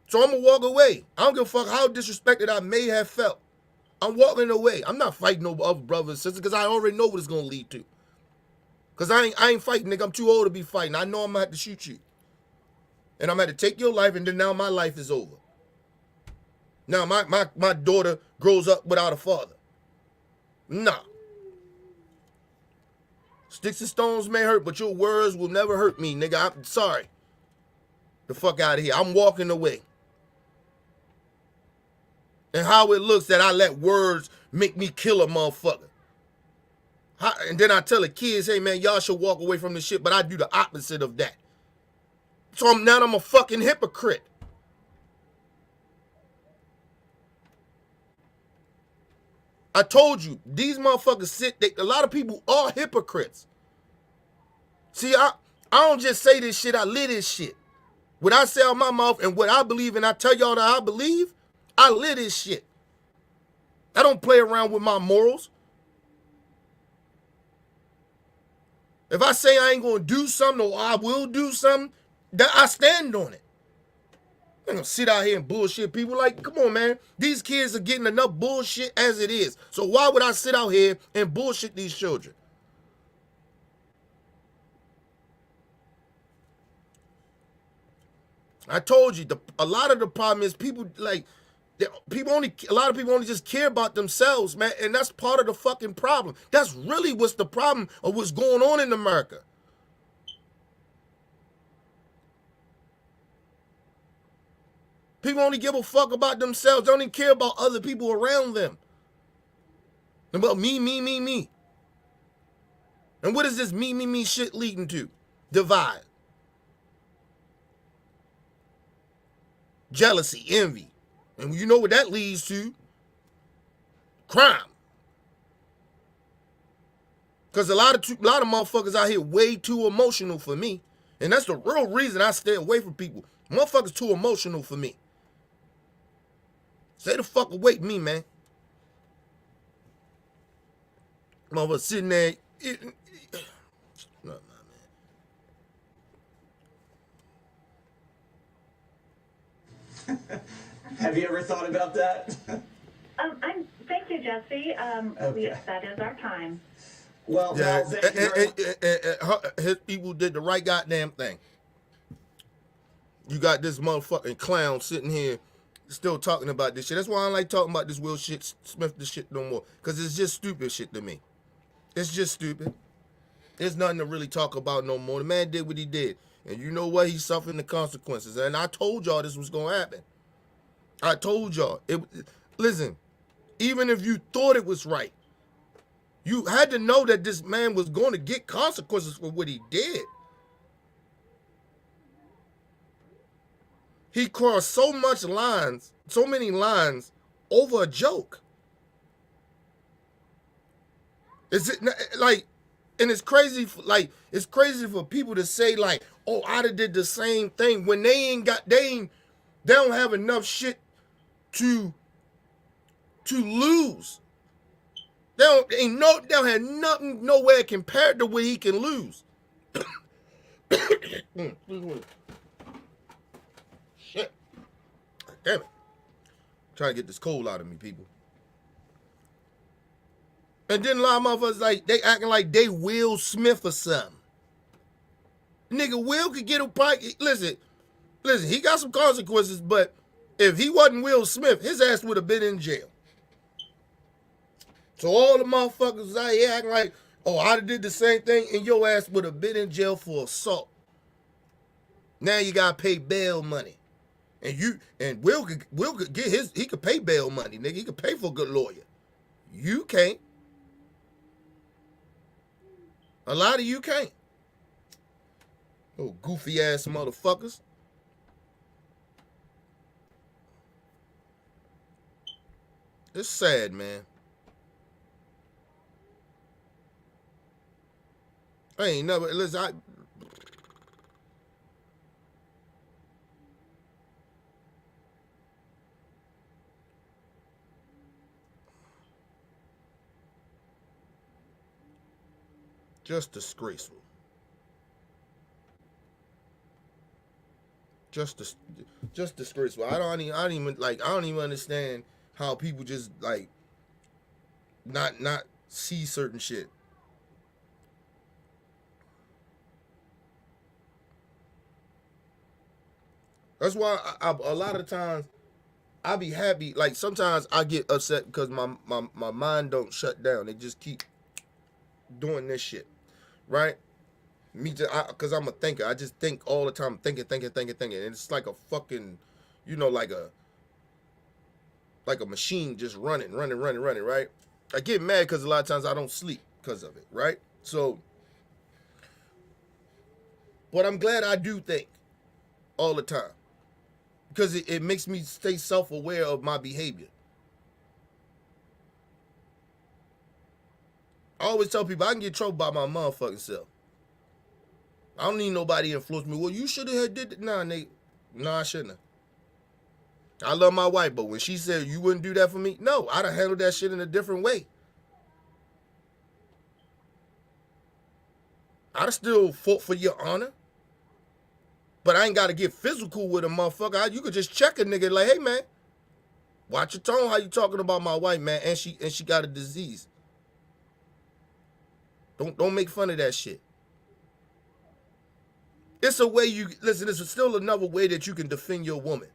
So I'm going to walk away. I don't give a fuck how disrespected I may have felt. I'm walking away. I'm not fighting no other brother and sister because I already know what it's going to lead to. Because I ain't fighting, nigga. I'm too old to be fighting. I know I'm going to have to shoot you. And I'm going to have to take your life, and then now my life is over. Now my daughter grows up without a father. Nah. Sticks and stones may hurt, but your words will never hurt me, nigga. I'm sorry. The fuck out of here. I'm walking away. And how it looks that I let words make me kill a motherfucker. And then I tell the kids, hey man, y'all should walk away from this shit, but I do the opposite of that. So now I'm a fucking hypocrite. I told you, these motherfuckers a lot of people are hypocrites. See, I don't just say this shit, I live this shit. What I say out my mouth and what I believe and I tell y'all that I believe, I live this shit. I don't play around with my morals. If I say I ain't gonna do something or I will do something, that I stand on it. I'm gonna sit out here and bullshit people. Like, come on, man. These kids are getting enough bullshit as it is. So why would I sit out here and bullshit these children? I told you, a lot of the problem is people like, a lot of people only just care about themselves, man. And that's part of the fucking problem. That's really what's the problem of what's going on in America. People only give a fuck about themselves. Don't even care about other people around them. About me, me, me, me. And what is this me, me, me shit leading to? Divide. Jealousy, envy. And you know what that leads to? Crime. Because a lot of motherfuckers out here way too emotional for me. And that's the real reason I stay away from people. Motherfuckers too emotional for me. Stay the fuck away from me, man. Motherfucker sitting there. No, man. Have you ever thought about that? Thank you, Jesse. Okay. That is our time. Well, Yeah, thank you very much. his people did the right goddamn thing. You got this motherfucking clown sitting here still talking about this shit. That's why I don't like talking about this Will Smith this shit no more. Because it's just stupid shit to me. It's just stupid. There's nothing to really talk about no more. The man did what he did. And you know what? He's suffering the consequences. And I told y'all this was going to happen. I told y'all. Listen, even if you thought it was right, you had to know that this man was going to get consequences for what he did. He crossed so many lines over a joke. Is it like, and it's crazy, it's crazy for people to say like, oh, I'd have did the same thing when they don't have enough shit to lose. They don't have nothing nowhere compared to where he can lose. Shit. Damn it. Trying to get this cold out of me, people. And then a lot of motherfuckers they acting like they Will Smith or something. Nigga, Will could get a pike. Listen, he got some consequences, but if he wasn't Will Smith, his ass would have been in jail. So all the motherfuckers out here acting like, oh, I'd have did the same thing, and your ass would have been in jail for assault. Now you gotta pay bail money. And Will could get he could pay bail money, nigga. He could pay for a good lawyer. You can't. A lot of you can't. Oh, goofy ass motherfuckers. It's sad, man. I ain't never, listen, just disgraceful. Just disgraceful. I don't even understand how people just like not see certain shit. That's why a lot of times I be happy. Like sometimes I get upset because my mind don't shut down. They just keep doing this shit, right? Me too, because I'm a thinker. I just think all the time, thinking. And it's like a fucking, like a machine just running, right? I get mad because a lot of times I don't sleep because of it, right? So, but I'm glad I do think all the time because it makes me stay self-aware of my behavior. I always tell people I can get in trouble by my motherfucking self. I don't need nobody to influence me. Well, you should have did it. Nah, nigga. Nah, I shouldn't have. I love my wife, but when she said you wouldn't do that for me, no, I'd have handled that shit in a different way. I'd have still fought for your honor. But I ain't got to get physical with a motherfucker. You could just check a nigga like, hey, man, watch your tone how you talking about my wife, man, and she got a disease. Don't make fun of that shit. It's a way listen, it's still another way that you can defend your woman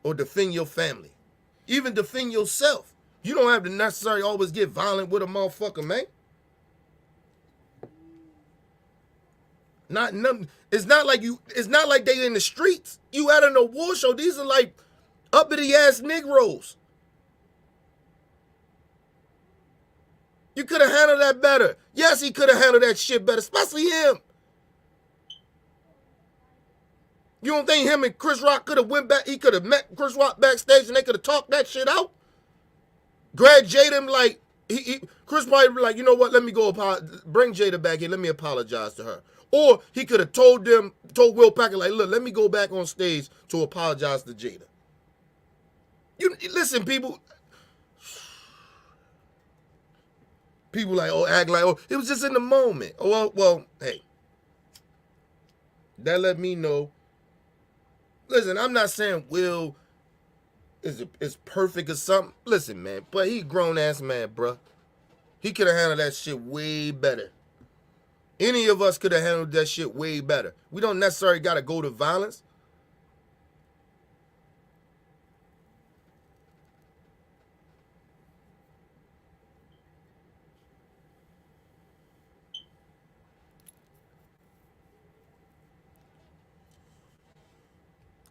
or defend your family. Even defend yourself. You don't have to necessarily always get violent with a motherfucker, man. Not none. It's not like you. It's not like they in the streets. You at an award show. These are like uppity ass Negroes. You could have handled that better. Yes, he could have handled that shit better, especially him. You don't think him and Chris Rock could have went back? He could have met Chris Rock backstage and they could have talked that shit out. Greg Jada like Chris probably be like, you know what? Let me go bring Jada back here. Let me apologize to her. Or he could have told Will Packer like, look, let me go back on stage to apologize to Jada. You listen, people. People like, oh, act like, oh, it was just in the moment. Oh, well, hey, that let me know. Listen, I'm not saying Will is perfect or something. Listen, man, but he grown ass man, bruh. He could have handled that shit way better. Any of us could have handled that shit way better. We don't necessarily got to go to violence.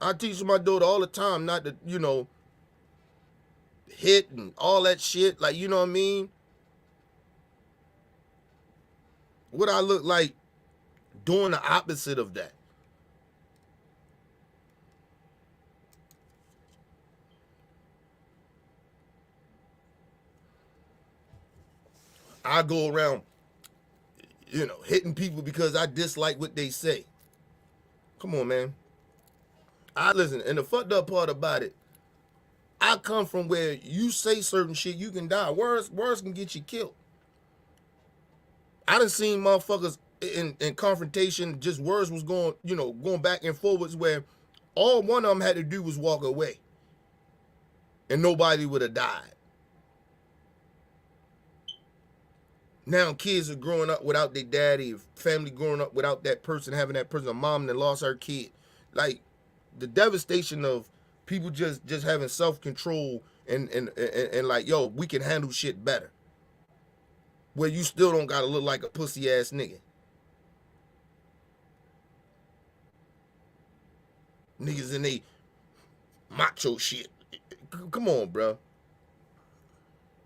I teach my daughter all the time not to, hit and all that shit. Like, you know what I mean? What I look like doing the opposite of that. I go around, hitting people because I dislike what they say. Come on, man. Listen, and the fucked up part about it, I come from where you say certain shit, you can die. Words can get you killed. I done seen motherfuckers in confrontation, just words was going back and forwards where all one of them had to do was walk away. And nobody would have died. Now kids are growing up without their daddy, family growing up without that person, having that person, a mom that lost her kid. Like, the devastation of people just having self-control and like, yo, we can handle shit better. Where you still don't gotta look like a pussy ass nigga. Niggas in they macho shit. Come on, bro.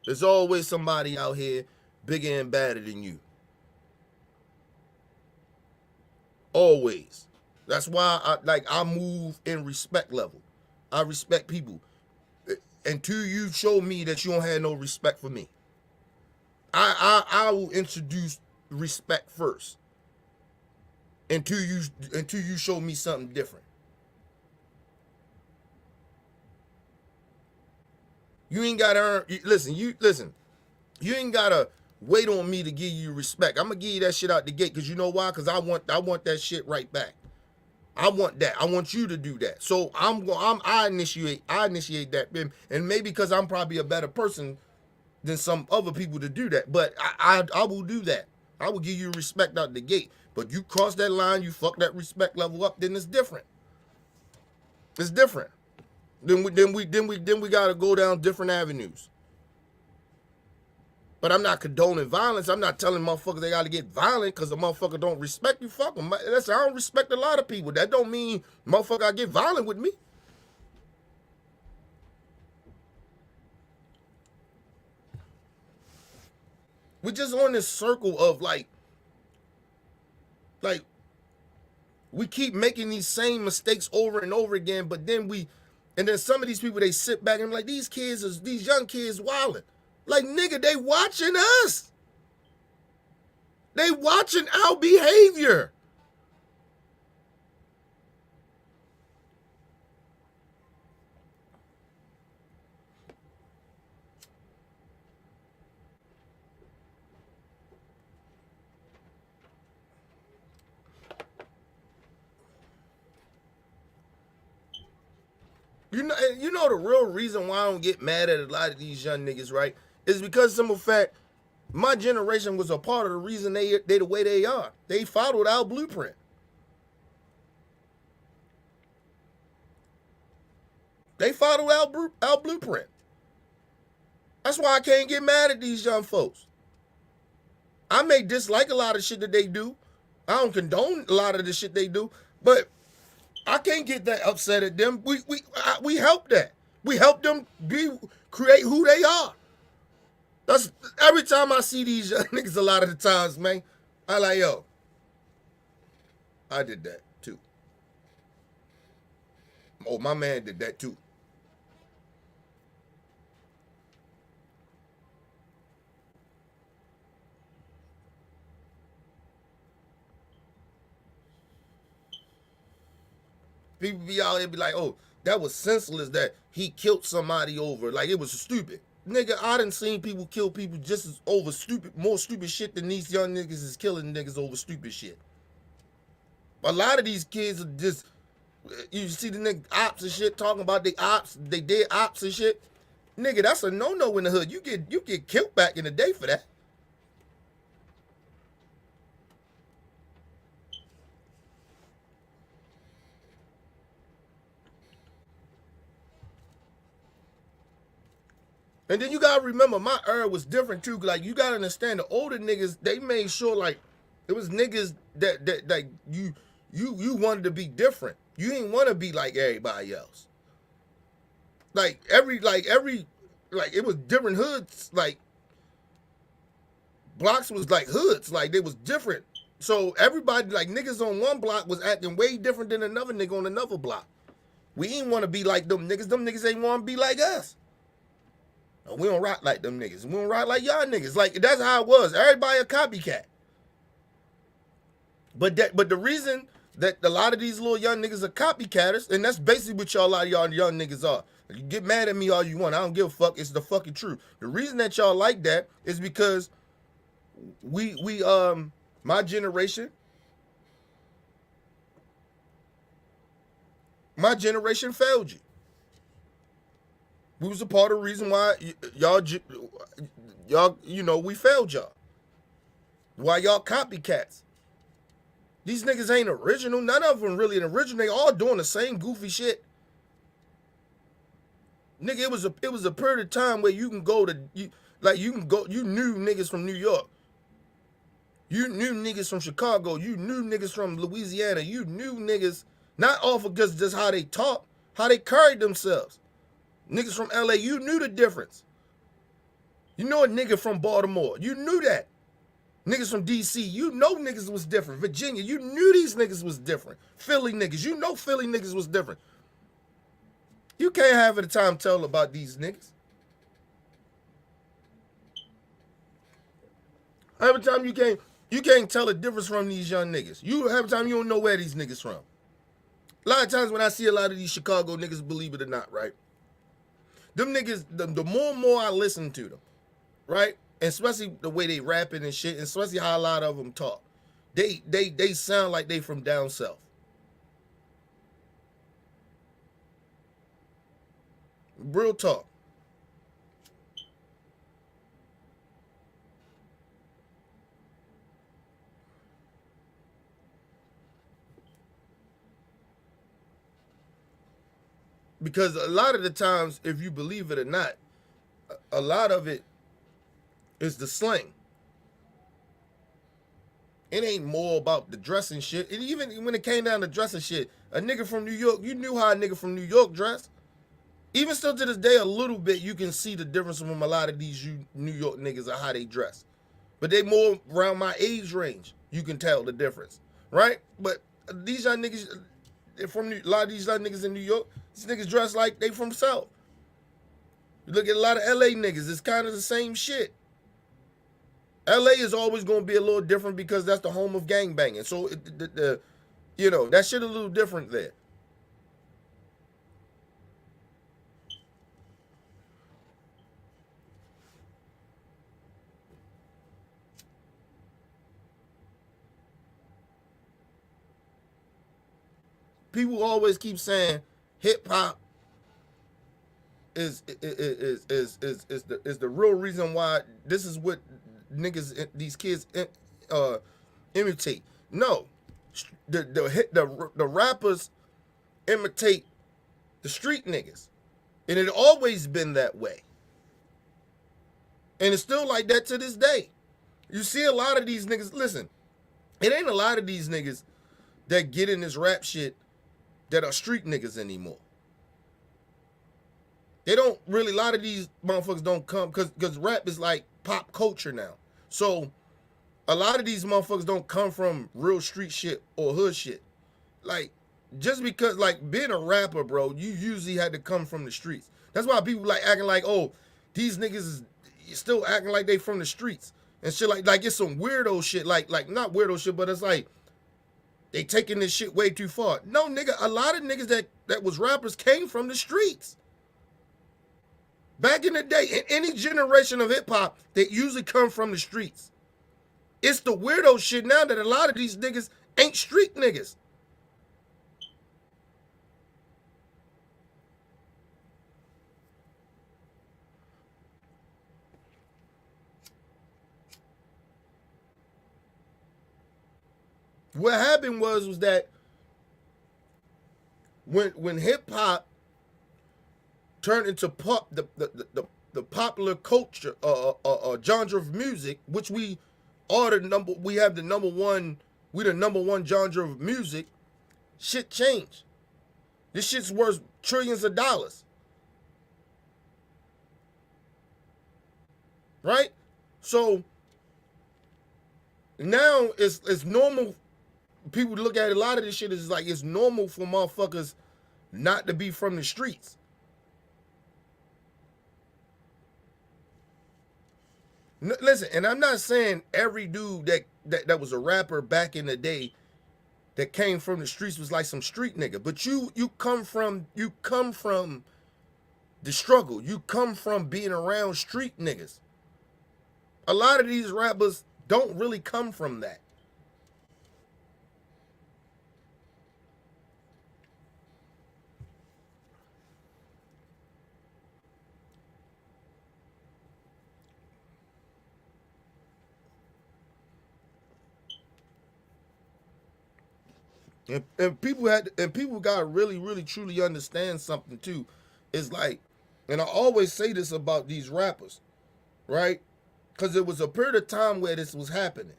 There's always somebody out here bigger and badder than you. Always. That's why I move in respect level. I respect people. Until you show me that you don't have no respect for me. I will introduce respect first. Until you show me something different. You ain't gotta listen. You ain't gotta wait on me to give you respect. I'm gonna give you that shit out the gate because you know why? Because I want that shit right back. I want that. I want you to do that. So I initiate that, and maybe because I'm probably a better person than some other people to do that. But I will do that. I will give you respect out the gate. But you cross that line, you fuck that respect level up, then it's different. It's different. Then we gotta go down different avenues. But I'm not condoning violence. I'm not telling motherfuckers they gotta get violent because a motherfucker don't respect you. Fuck them. Listen, I don't respect a lot of people. That don't mean motherfucker gotta get violent with me. We're just on this circle of like we keep making these same mistakes over and over again, but then some of these people, they sit back and like, these young kids wilding. Like, nigga, they watching us. They watching our behavior. You know the real reason why I don't get mad at a lot of these young niggas, right? Is because simple fact, my generation was a part of the reason they the way they are. They followed our blueprint. They followed our blueprint. That's why I can't get mad at these young folks. I may dislike a lot of shit that they do, I don't condone a lot of the shit they do, but I can't get that upset at them. We help that. We help them create who they are. That's every time I see these young niggas. A lot of the times, man, I like, yo, I did that too. Oh, my man did that too. People be out here be like, oh, that was senseless that he killed somebody over. Like, it was stupid. Nigga, I done seen people kill people just as over more stupid shit than these young niggas is killing niggas over stupid shit. A lot of these kids are just, you see the nigga ops and shit talking about they did ops and shit. Nigga, that's a no-no in the hood. You get killed back in the day for that. And then you gotta remember, my era was different too. Like, you gotta understand, the older niggas, they made sure, like, it was niggas that like you wanted to be different. You didn't want to be like everybody else. Like it was different hoods. Like, blocks was like hoods. Like, they was different. So everybody, like, niggas on one block was acting way different than another nigga on another block. We ain't want to be like them niggas. Them niggas ain't want to be like us. We don't rock like them niggas. We don't rock like y'all niggas. Like, that's how it was. Everybody a copycat. But the reason that a lot of these little young niggas are copycatters, and that's basically what a lot of y'all young niggas are. You get mad at me all you want. I don't give a fuck. It's the fucking truth. The reason that y'all like that is because my generation failed you. We was a part of the reason why y'all, we failed y'all. Why y'all copycats? These niggas ain't original. None of them really an original. They all doing the same goofy shit. Nigga, it was a period of time where you knew niggas from New York. You knew niggas from Chicago. You knew niggas from Louisiana. You knew niggas not off of just how they talk, how they carried themselves. Niggas from LA, you knew the difference. You know a nigga from Baltimore, you knew that. Niggas from DC, you know niggas was different. Virginia, you knew these niggas was different. Philly niggas, you know Philly niggas was different. You can't have the time tell about these niggas. Every time you can't tell the difference from these young niggas. You every time you don't know where these niggas from. A lot of times when I see a lot of these Chicago niggas, believe it or not, right? Them niggas, the more and more I listen to them, right? And especially the way they rapping and shit, and especially how a lot of them talk. They sound like they from down south. Real talk. Because a lot of the times, if you believe it or not, a lot of it is the slang. It ain't more about the dressing shit. And even when it came down to dressing shit, a nigga from New York, you knew how a nigga from New York dressed. Even still to this day, a little bit, you can see the difference from a lot of these New York niggas of how they dress. But they more around my age range. You can tell the difference, right? But these young niggas, a lot of these young niggas in New York, these niggas dress like they from South. You look at a lot of LA niggas, it's kind of the same shit. LA is always going to be a little different because that's the home of gangbanging. So, that shit a little different there. People always keep saying hip hop is the real reason why this is what niggas, these kids imitate. No, the rappers imitate the street niggas, and it always been that way, and it's still like that to this day. You see a lot of these niggas. Listen, It ain't a lot of these niggas that get in this rap shit that are street niggas anymore. They don't really, a lot of these motherfuckers don't come, because rap is like pop culture now. So a lot of these motherfuckers don't come from real street shit or hood shit. Like, just because, like, being a rapper, bro, you usually had to come from the streets. That's why people like acting like, oh, these niggas is still acting like they from the streets and shit. Like it's some weirdo shit. Like not weirdo shit, but it's like they taking this shit way too far. No, nigga, a lot of niggas that was rappers came from the streets. Back in the day, in any generation of hip hop, they usually come from the streets. It's the weirdo shit now that a lot of these niggas ain't street niggas. What happened was that when hip hop turned into pop, the popular culture genre of music, which we are we have the number one genre of music, shit changed. This shit's worth trillions of dollars. Right? So now it's normal. People look at a lot of this shit is like it's normal for motherfuckers not to be from the streets. Listen, and I'm not saying every dude that was a rapper back in the day that came from the streets was like some street nigga, but you come from the struggle. You come from being around street niggas. A lot of these rappers don't really come from that. And people gotta really truly understand something too. It's like, and I always say this about these rappers, right? Because there was a period of time where this was happening,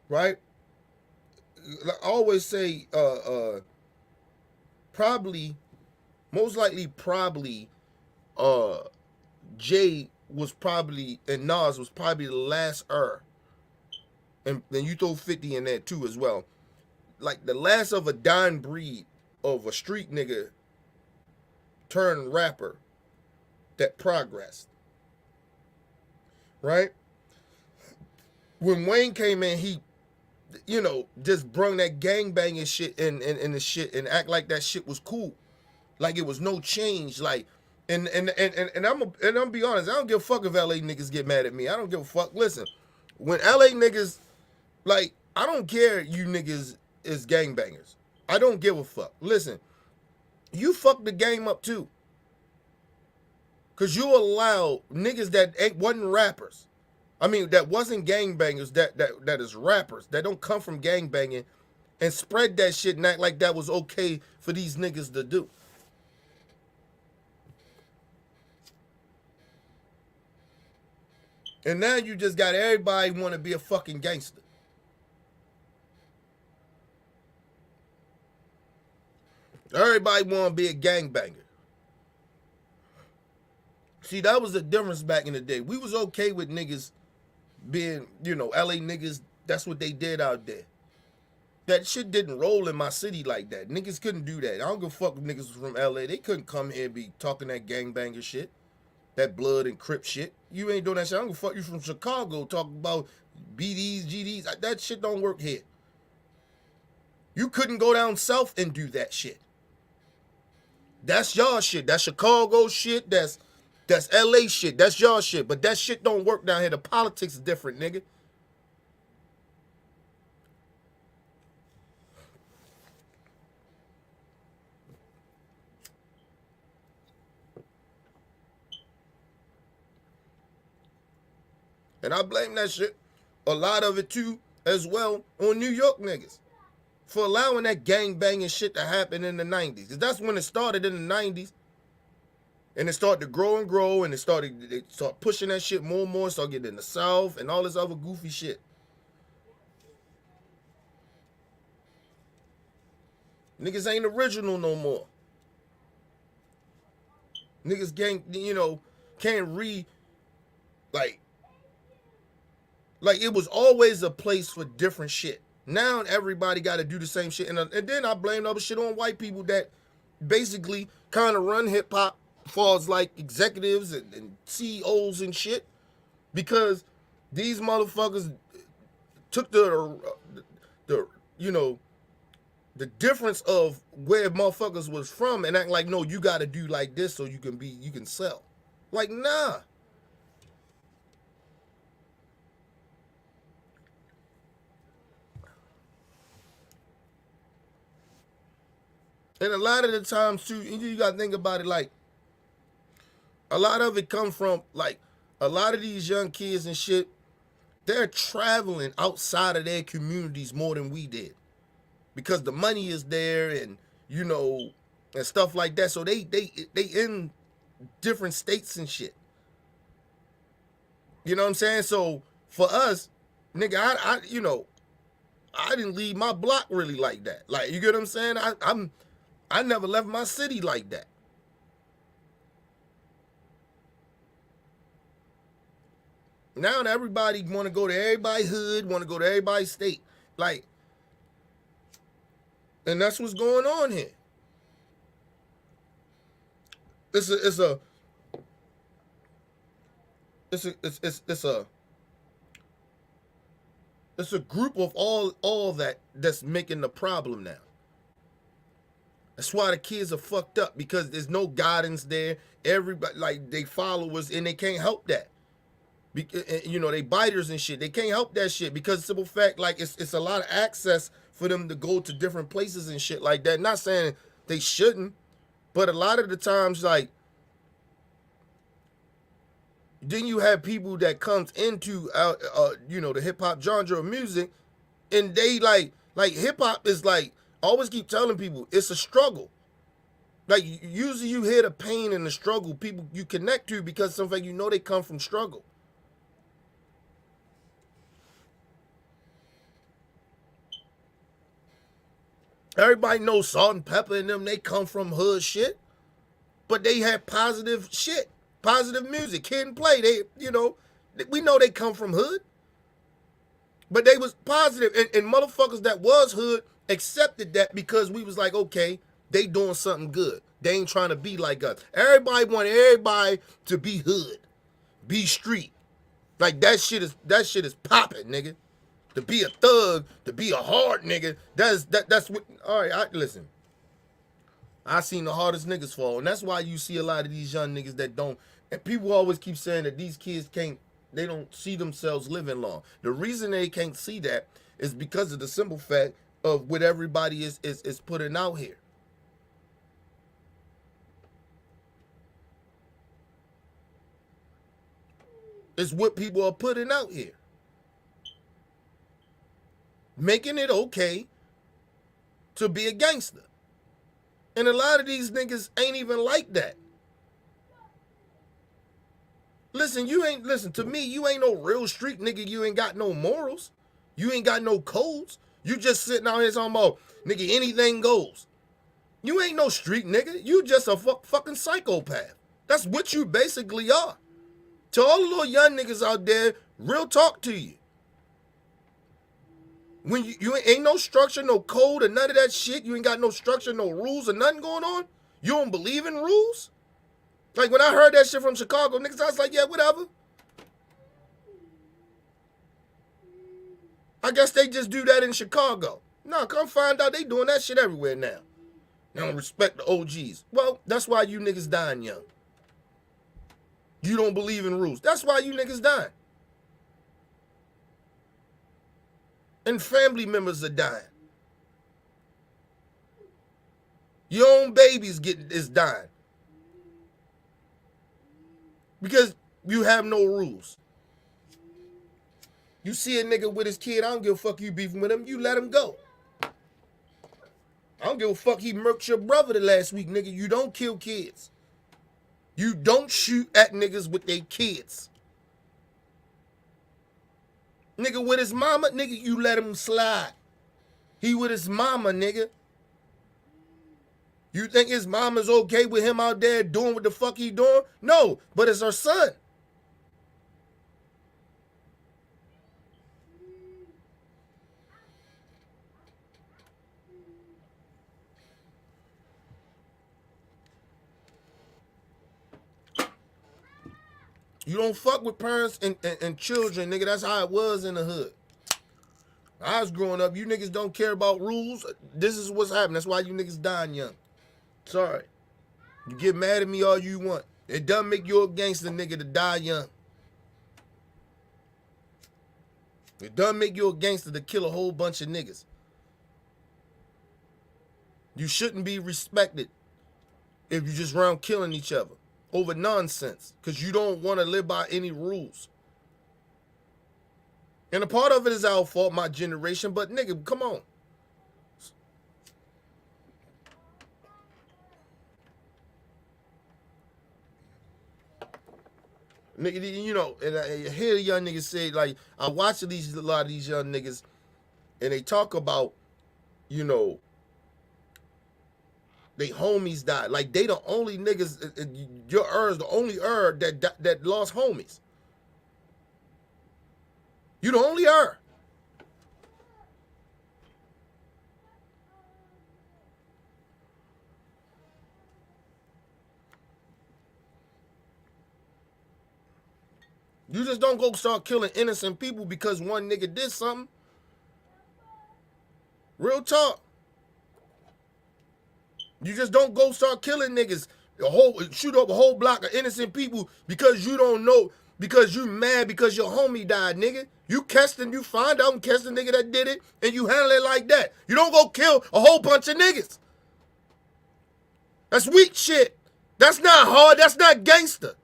right? I always say, probably, most likely, Jay was probably, and Nas was probably the last and then you throw 50 in there too as well. Like the last of a dying breed of a street nigga turned rapper that progressed. Right? When Wayne came in, he, just brung that gangbanging shit in the shit and act like that shit was cool. Like it was no change. Like, and I'm be honest, I don't give a fuck if LA niggas get mad at me. I don't give a fuck. Listen, when LA niggas, like, I don't care you niggas is gangbangers. I don't give a fuck. Listen, you fuck the game up too. Cause you allow niggas that wasn't rappers. I mean, that wasn't gangbangers, that is rappers, that don't come from gangbanging, and spread that shit and act like that was okay for these niggas to do. And now you just got everybody want to be a fucking gangster. Everybody want to be a gangbanger. See, that was the difference back in the day. We was okay with niggas being, LA niggas, that's what they did out there. That shit didn't roll in my city like that. Niggas couldn't do that. I don't give a fuck if niggas was from LA. They couldn't come here and be talking that gangbanger shit. That blood and Crip shit. You ain't doing that shit. I don't give a fuck you from Chicago talking about BDs, GDs. That shit don't work here. You couldn't go down south and do that shit. That's y'all shit. That's Chicago shit. That's LA shit. That's y'all shit. But that shit don't work down here. The politics is different, nigga. And I blame that shit, a lot of it too, as well, on New York niggas. For allowing that gangbanging shit to happen in the 90s. Because that's when it started in the 90s. And it started to grow and grow. And they start pushing that shit more and more. Start getting in the South and all this other goofy shit. Niggas ain't original no more. Niggas can't read like it was always a place for different shit. Now everybody got to do the same shit, and then I blame other shit on white people that basically kind of run hip hop, far as like executives and CEOs and shit, because these motherfuckers took the the difference of where motherfuckers was from and act like, no, you got to do like this so you can sell. Like, nah. And a lot of the times too, you gotta think about it, like a lot of it come from like a lot of these young kids and shit, they're traveling outside of their communities more than we did. Because the money is there and and stuff like that. So they in different states and shit. You know what I'm saying? So for us, nigga, I didn't leave my block really like that. Like, you get what I'm saying? I never left my city like that. Now everybody want to go to everybody's hood, want to go to everybody's state. Like, and that's what's going on here. It's a group of all that's making the problem now. That's why the kids are fucked up, because there's no guidance there. Everybody, like, they followers, and they can't help that. They biters and shit. They can't help that shit because simple fact, like, it's a lot of access for them to go to different places and shit like that. Not saying they shouldn't, but a lot of the times, like, then you have people that comes into the hip hop genre of music, and they like hip hop is like, I always keep telling people, it's a struggle. Like, usually you hear the pain and the struggle people you connect to because something they come from struggle. Everybody knows Salt and Pepper and them, they come from hood shit. But they have positive shit. Positive music. Kid and Play. We know they come from hood. But they was positive. And motherfuckers that was hood accepted that because we was like, okay, they doing something good. They ain't trying to be like us. Everybody want everybody to be hood. Be street. Like, that shit is popping, nigga. To be a thug, to be a hard nigga, that's what. All right, listen. I seen the hardest niggas fall, and that's why you see a lot of these young niggas that don't. And people always keep saying that these kids they don't see themselves living long. The reason they can't see that is because of the simple fact of what everybody is putting out here. It's what people are putting out here. Making it okay to be a gangster. And a lot of these niggas ain't even like that. Listen, to me, you ain't no real street nigga. You ain't got no morals. You ain't got no codes. You just sitting out here talking about, nigga, anything goes. You ain't no street nigga. You just a fucking psychopath. That's what you basically are. To all the little young niggas out there, real talk to you. When you ain't no structure, no code, or none of that shit, you ain't got no structure, no rules, or nothing going on, you don't believe in rules? Like, when I heard that shit from Chicago, niggas, I was like, yeah, whatever. I guess they just do that in Chicago. No, come find out they doing that shit everywhere now. They don't respect the OGs. Well, that's why you niggas dying young. You don't believe in rules. That's why you niggas dying. And family members are dying. Your own babies is dying. Because you have no rules. You see a nigga with his kid, I don't give a fuck you beefing with him, you let him go. I don't give a fuck he murked your brother the last week, nigga. You don't kill kids. You don't shoot at niggas with their kids. Nigga with his mama, nigga, you let him slide. He with his mama, nigga. You think his mom is okay with him out there doing what the fuck he doing? No, but it's her son. You don't fuck with parents and children, nigga. That's how it was in the hood. I was growing up, you niggas don't care about rules. This is what's happening. That's why you niggas dying young. Sorry. You get mad at me all you want. It doesn't make you a gangster, nigga, to die young. It doesn't make you a gangster to kill a whole bunch of niggas. You shouldn't be respected if you just around killing each other over nonsense because you don't want to live by any rules. And a part of it is our fault, my generation, but nigga, come on. Nigga, you know, and I hear young niggas say, like, I watch a lot of these young niggas, and they talk about, you know, they homies died. Like, they the only niggas, your is the only that lost homies. You the only You just don't go start killing innocent people because one nigga did something. Real talk. You just don't go start killing niggas. Shoot up a whole block of innocent people because you don't know, because you mad because your homie died, nigga. You find out and catch the nigga that did it, and you handle it like that. You don't go kill a whole bunch of niggas. That's weak shit. That's not hard. That's not gangster.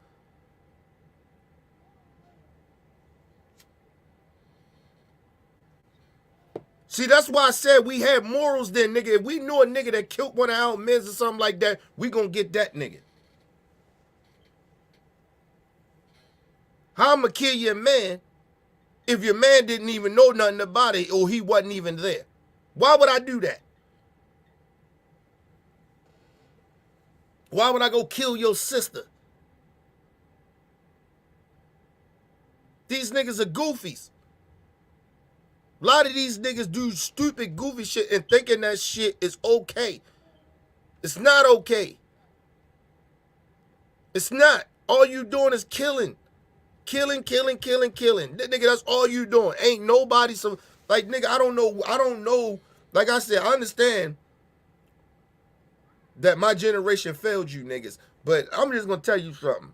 See, that's why I said we had morals then, nigga. If we knew a nigga that killed one of our men or something like that, we gonna get that nigga. How I'ma kill your man if your man didn't even know nothing about it or he wasn't even there? Why would I do that? Why would I go kill your sister? These niggas are goofies. A lot of these niggas do stupid, goofy shit and thinking that shit is okay. It's not okay. It's not. All you doing is killing. Killing. Nigga, that's all you doing. Ain't nobody like, nigga, I don't know. Like I said, I understand that my generation failed you niggas. But I'm just gonna tell you something.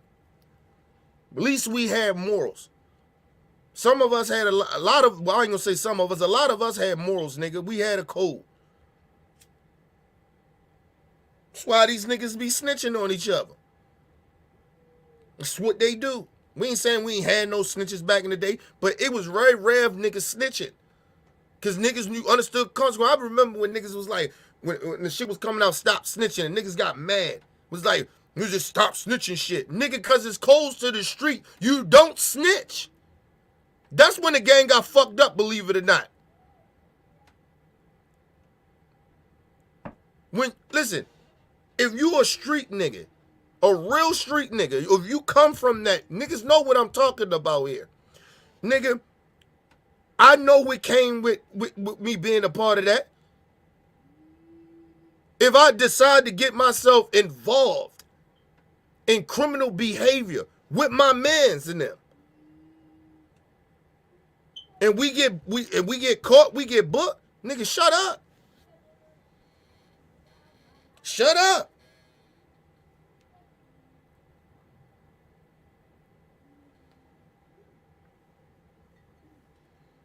At least we had morals. Some of us had a lot of, well, I ain't gonna say some of us, a lot of us had morals, nigga. We had a code. That's why these niggas be snitching on each other. That's what they do. We ain't saying we ain't had no snitches back in the day, but it was very rare of niggas snitching. Because niggas knew, understood consequence. I remember when niggas was like, when the shit was coming out, stop snitching, and niggas got mad. It was like, you just stop snitching shit. Nigga, because it's codes to the street, you don't snitch. That's when the gang got fucked up, believe it or not. Listen, if you a street nigga, a real street nigga, if you come from that, niggas know what I'm talking about here. Nigga, I know what came with me being a part of that. If I decide to get myself involved in criminal behavior with my mans in them, and we get caught, we get booked, nigga, shut up. Shut up.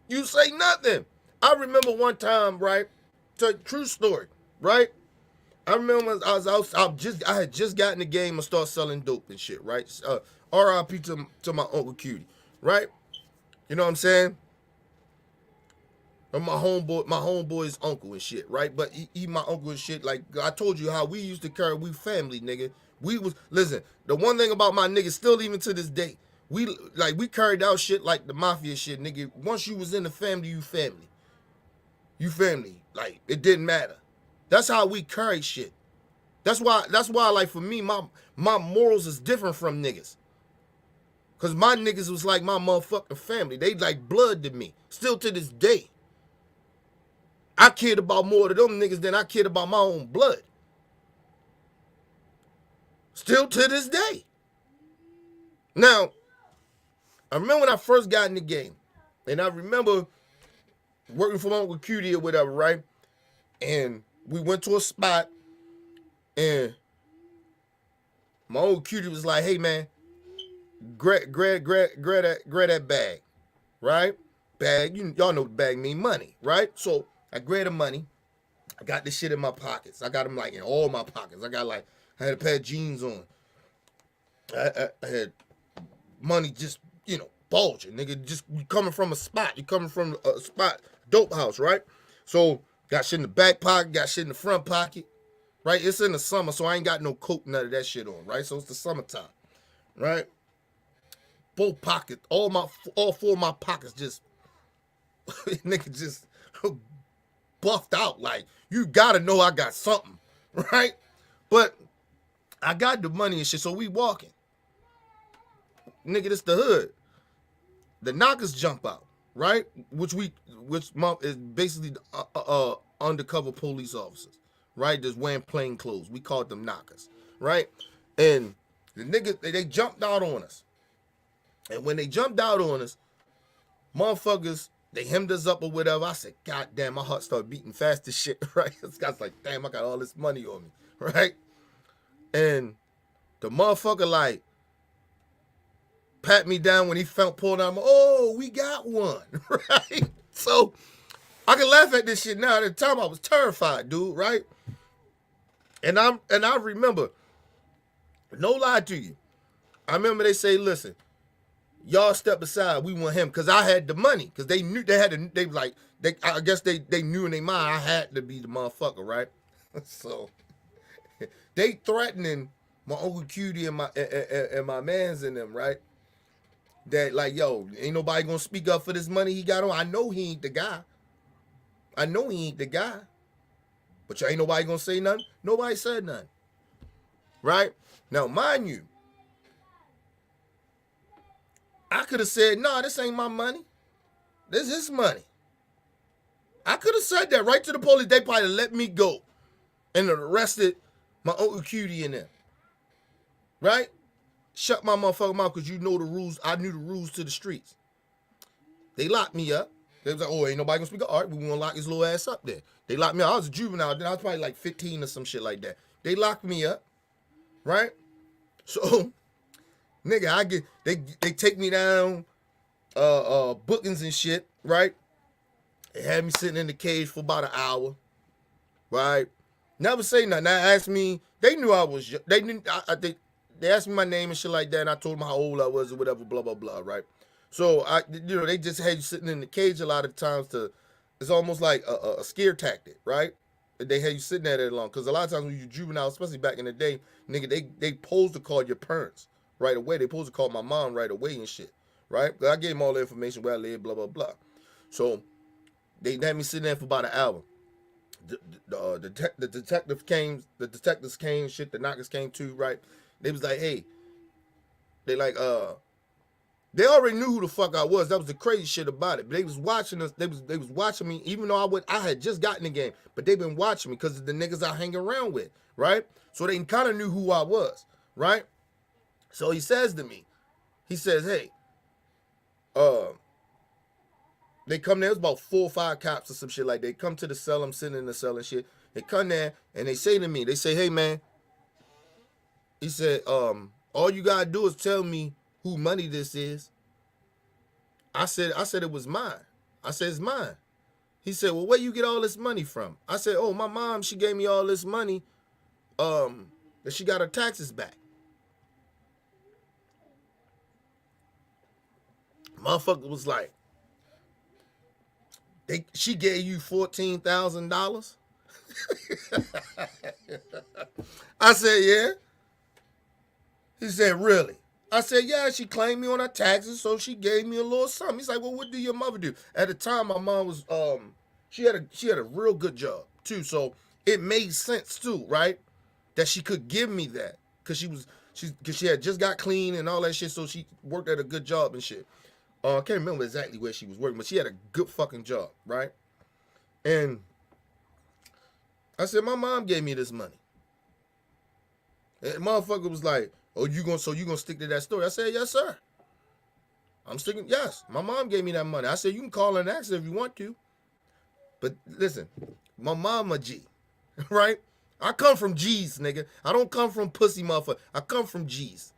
You say nothing. I remember one time, right? It's a true story, right? I remember I had just gotten the game and started selling dope and shit, right? R.I.P. to my Uncle Cutie, right? You know what I'm saying? And my homeboy's uncle and shit, right? But he my uncle and shit. Like I told you how we used to carry, we family, nigga. Listen, the one thing about my niggas, still even to this day, we carried out shit like the mafia shit, nigga. Once you was in the family, you family. You family. Like, it didn't matter. That's how we carry shit. That's why like for me, my morals is different from niggas. Cause my niggas was like my motherfucking family. They like blood to me. Still to this day. I cared about more to them niggas than I cared about my own blood. Still to this day. Now, I remember when I first got in the game, and I remember working for my Uncle Cutie or whatever, right? And we went to a spot, and my Uncle Cutie was like, "Hey man, grab that bag, right? Bag, y'all know the bag mean money, right? So I grabbed the money. I got this shit in my pockets. I got them like in all my pockets. I had a pair of jeans on. I had money just, bulging. Nigga, just you coming from a spot. You coming from a spot, dope house, right? So got shit in the back pocket, got shit in the front pocket, right? It's in the summer, so I ain't got no coat, none of that shit on, right? So it's the summertime, right? Both pockets, all four of my pockets just, nigga just buffed out. Like, you gotta know I got something, right? But I got the money and shit, so we walking. Nigga, this the hood. The knockers jump out, right? Which is basically undercover police officers, right? Just wearing plain clothes. We called them knockers, right? And the niggas, they jumped out on us. And when they jumped out on us, motherfuckers, they hemmed us up or whatever. I said, God damn, my heart started beating fast as shit, right? This guy's like, damn, I got all this money on me, right? And the motherfucker like pat me down when he felt pulled out. Oh, we got one, right? So I can laugh at this shit now. At the time, I was terrified, dude, right? And I remember, no lie to you, I remember they say, listen, y'all step aside. We want him because I had the money. Because they knew I guess they knew in their mind I had to be the motherfucker, right? So they threatening my Uncle Cutie and my mans in them, right? That like, yo, ain't nobody gonna speak up for this money he got on. I know he ain't the guy. But ain't nobody gonna say nothing. Nobody said nothing. Right? Now, mind you, I could have said, nah, this ain't my money. This is his money. I could have said that right to the police. They probably let me go and arrested my Uncle Cutie and them. Right? Shut my motherfucking mouth because you know the rules. I knew the rules to the streets. They locked me up. They was like, oh, ain't nobody gonna speak up. All right, we gonna lock his little ass up there. They locked me up. I was a juvenile then. I was probably like 15 or some shit like that. They locked me up. Right? So, nigga, they take me down bookings and shit, right? They had me sitting in the cage for about an hour. Right? Never say nothing. They asked me, they knew I was, they asked me my name and shit like that, and I told them how old I was or whatever, blah, blah, blah, right? So, they just had you sitting in the cage a lot of times it's almost like a scare tactic, right? They had you sitting there that long. Because a lot of times when you're juvenile, especially back in the day, nigga, they supposed to call your parents right away. They supposed to call my mom right away and shit, right? I gave them all the information where I live, blah, blah, blah. So, they had me sitting there for about an hour. The detectives came, shit, the knockers came too, right? They was like, hey, they like, they already knew who the fuck I was. That was the crazy shit about it. But they was watching us. They was watching me, even though I had just gotten the game. But they been watching me because of the niggas I hang around with, right? So they kind of knew who I was, right? So he says to me, he says, hey, they come there. It was about 4 or 5 cops or some shit like that. They come to the cell. I'm sitting in the cell and shit. They come there and they say to me, they say, hey man, he said, all you gotta do is tell me who money this is. I said it was mine. I said, it's mine. He said, well, where you get all this money from? I said, oh, my mom, she gave me all this money that she got her taxes back. Motherfucker was like, she gave you $14,000? I said, yeah. He said, really? I said, yeah, she claimed me on her taxes, so she gave me a little something. He's like, well, what do your mother do? At the time, my mom was, she had a real good job, too, so it made sense, too, right? that she could give me that because she had just got clean and all that shit, so she worked at a good job and shit. I can't remember exactly where she was working, but she had a good fucking job, right? And I said, my mom gave me this money. And the motherfucker was like, oh, you gonna stick to that story? I said, yes, sir. I'm sticking, yes. My mom gave me that money. I said, you can call her and ask her if you want to. But listen, my mom a G, right? I come from G's, nigga. I don't come from pussy motherfucker. I come from G's.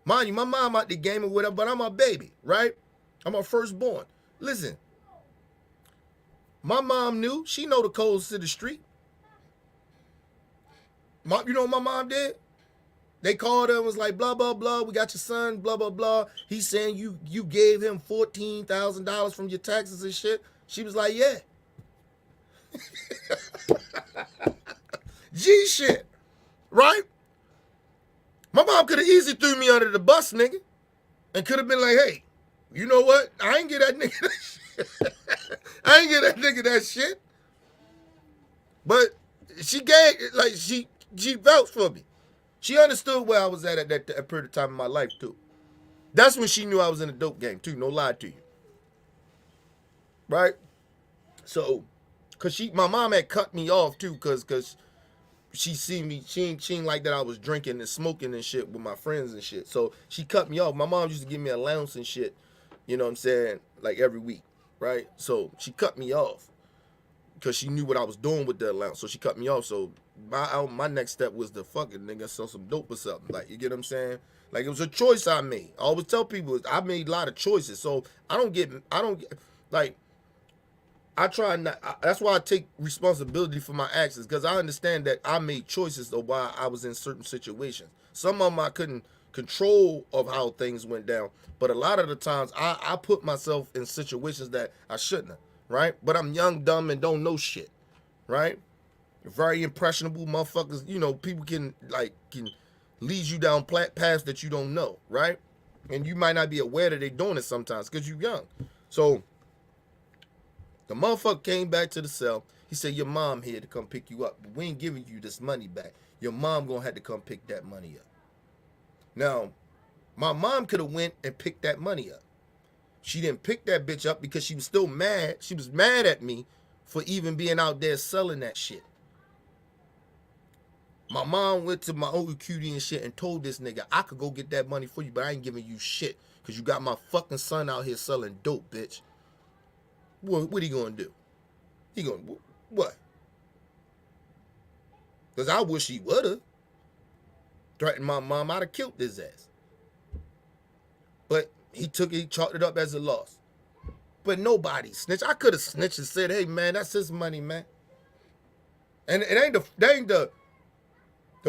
Mind you, my mom out the game or whatever, but I'm a baby, right? I'm her firstborn. Listen, my mom knew. She know the codes to the street. You know what my mom did? They called her and was like, blah, blah, blah. We got your son, blah, blah, blah. He's saying you gave him $14,000 from your taxes and shit. She was like, yeah. G shit, right? My mom could have easily threw me under the bus, nigga, and could have been like, hey, you know what? I ain't get that nigga that shit. I ain't get that nigga that shit. But she gave, like, she vouched for me. She understood where I was at that period of time in my life, too. That's when she knew I was in a dope game, too. No lie to you. Right? So, because my mom had cut me off, too, because she seen me, she ain't like that I was drinking and smoking and shit with my friends and shit. So, she cut me off. My mom used to give me an allowance and shit, you know what I'm saying, like every week, right? So, she cut me off because she knew what I was doing with the allowance. So, she cut me off. So, my next step was to fucking nigga sell some dope or something. Like, you get what I'm saying? Like, it was a choice I made. I always tell people I made a lot of choices. So I don't get like, I try not. That's why I take responsibility for my actions, because I understand that I made choices of why I was in certain situations. Some of them I couldn't control of how things went down, but a lot of the times I put myself in situations that I shouldn't have, right? But I'm young, dumb, and don't know shit, right? Very impressionable motherfuckers, you know, people can lead you down paths that you don't know, right? And you might not be aware that they're doing it sometimes because you're young. So the motherfucker came back to the cell. He said, your mom here to come pick you up. We ain't giving you this money back. Your mom gonna have to come pick that money up. Now, my mom could have went and picked that money up. She didn't pick that bitch up because she was still mad. She was mad at me for even being out there selling that shit. My mom went to my Uncle Cutie and shit and told this nigga, I could go get that money for you, but I ain't giving you shit because you got my fucking son out here selling dope, bitch. What he gonna do? He gonna, what? Because I wish he would have. Threatened my mom, I'd have killed his ass. But he chalked it up as a loss. But nobody snitched. I could have snitched and said, hey, man, that's his money, man. And that ain't the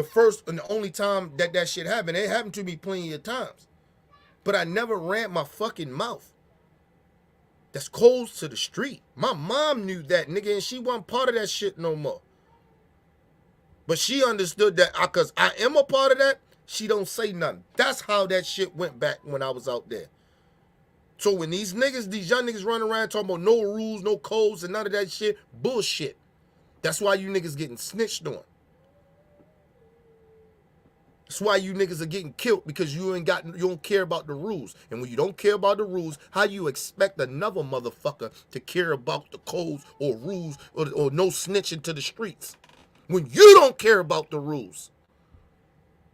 first and the only time that shit happened. It happened to me plenty of times. But I never ran my fucking mouth. That's close to the street. My mom knew that, nigga, and she wasn't part of that shit no more. But she understood that because I am a part of that, she don't say nothing. That's how that shit went back when I was out there. So when these young niggas running around talking about no rules, no codes, and none of that shit, bullshit. That's why you niggas getting snitched on. That's why you niggas are getting killed, because you don't care about the rules. And when you don't care about the rules, how you expect another motherfucker to care about the codes or rules or no snitching to the streets when you don't care about the rules?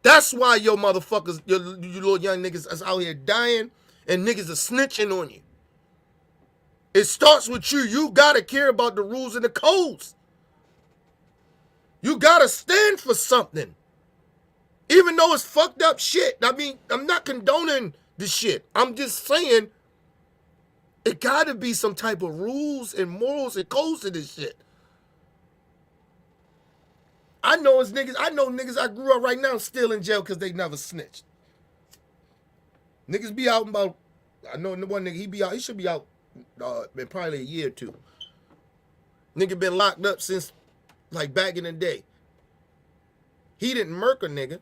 That's why your motherfuckers, you little young niggas is out here dying and niggas are snitching on you. It starts with you. You gotta care about the rules and the codes. You gotta stand for something. Even though it's fucked up shit. I mean, I'm not condoning the shit. I'm just saying it gotta be some type of rules and morals and codes to this shit. I know niggas I grew up right now still in jail because they never snitched. Niggas be out in about, I know one nigga, he should be out in probably a year or two. Nigga been locked up since like back in the day. He didn't murk a nigga,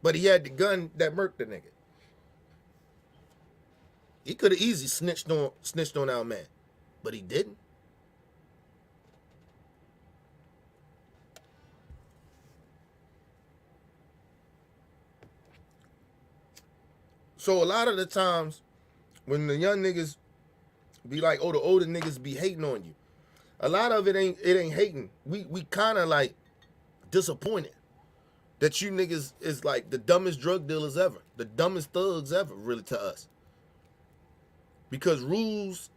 but he had the gun that murked the nigga. He could have easily snitched on our man, but he didn't. So a lot of the times when the young niggas be like, oh, the older niggas be hating on you. A lot of it ain't hating. We kind of like disappointed that you niggas is like the dumbest drug dealers ever, the dumbest thugs ever, really, to us. Because rules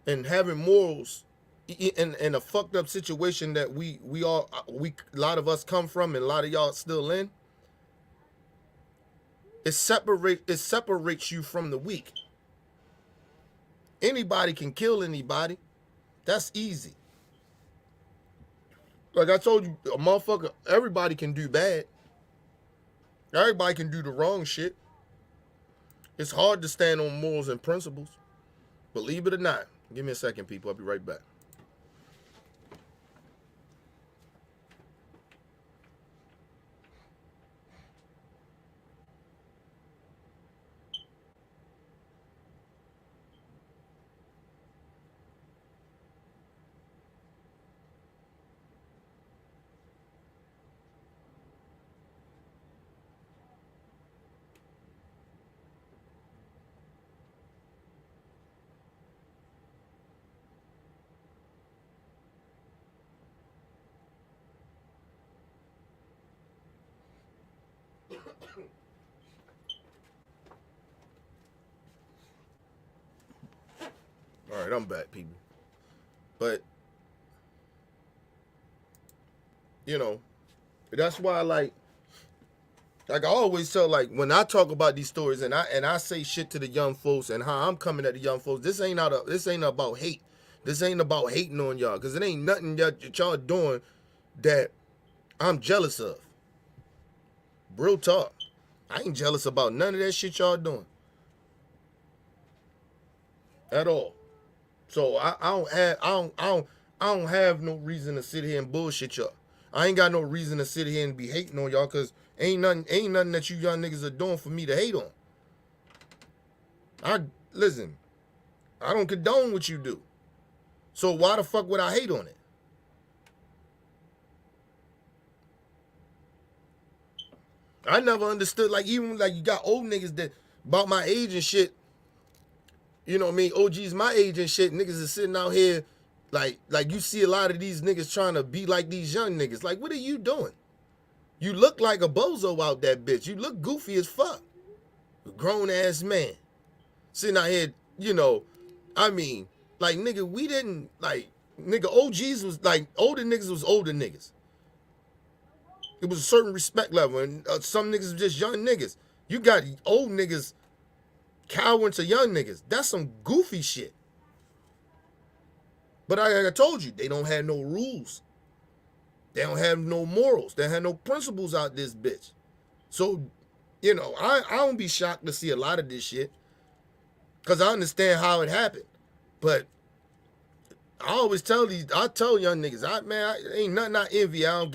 and having morals in a fucked up situation that we a lot of us come from and a lot of y'all still in, it separates you from the weak. Anybody can kill anybody. That's easy. Like I told you, a motherfucker, everybody can do bad. Everybody can do the wrong shit. It's hard to stand on morals and principles. Believe it or not. Give me a second, people. I'll be right back. All right, I'm back, people. But, you know, that's why, like I always tell, like, when I talk about these stories and I say shit to the young folks and how I'm coming at the young folks, this ain't about hate. This ain't about hating on y'all, because it ain't nothing that y'all doing that I'm jealous of. Real talk. I ain't jealous about none of that shit y'all doing. At all. So I don't have no reason to sit here and bullshit y'all. I ain't got no reason to sit here and be hating on y'all, because ain't nothing that you young niggas are doing for me to hate on. Listen, I don't condone what you do. So why the fuck would I hate on it? I never understood, like, even like you got old niggas that about my age and shit. You know what I mean? OGs my age and shit, niggas is sitting out here like you see a lot of these niggas trying to be like these young niggas. Like, what are you doing? You look like a bozo out that bitch. You look goofy as fuck. A grown ass man. Sitting out here, you know, I mean, like, nigga, we didn't, like, nigga, OGs was like, older niggas was older niggas. It was a certain respect level, and some niggas was just young niggas. You got old niggas cowering to young niggas. That's some goofy shit. But like I told you, they don't have no rules. They don't have no morals. They don't have no principles out this bitch. So, you know, I don't be shocked to see a lot of this shit, because I understand how it happened. But I always tell young niggas, ain't nothing I envy. I don't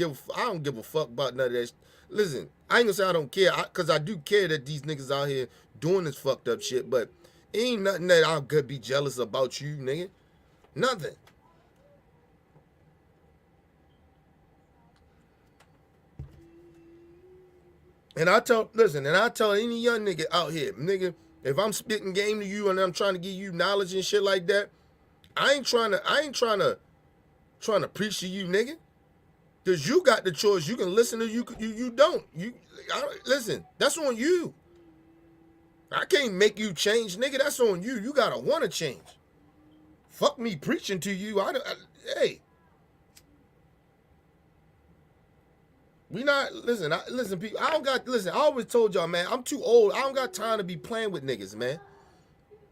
give a fuck about none of that. Listen, I ain't gonna say I don't care, because I do care that these niggas out here doing this fucked up shit, but ain't nothing that I could be jealous about you, nigga. Nothing. And I tell any young nigga out here, nigga, if I'm spitting game to you and I'm trying to give you knowledge and shit like that, I ain't trying to preach to you, nigga. Cause you got the choice. You can listen to you don't. Listen, that's on you. I can't make you change, nigga. That's on you. You gotta wanna change. Fuck me preaching to you. Hey. We not, listen, people, I always told y'all, man, I'm too old. I don't got time to be playing with niggas, man.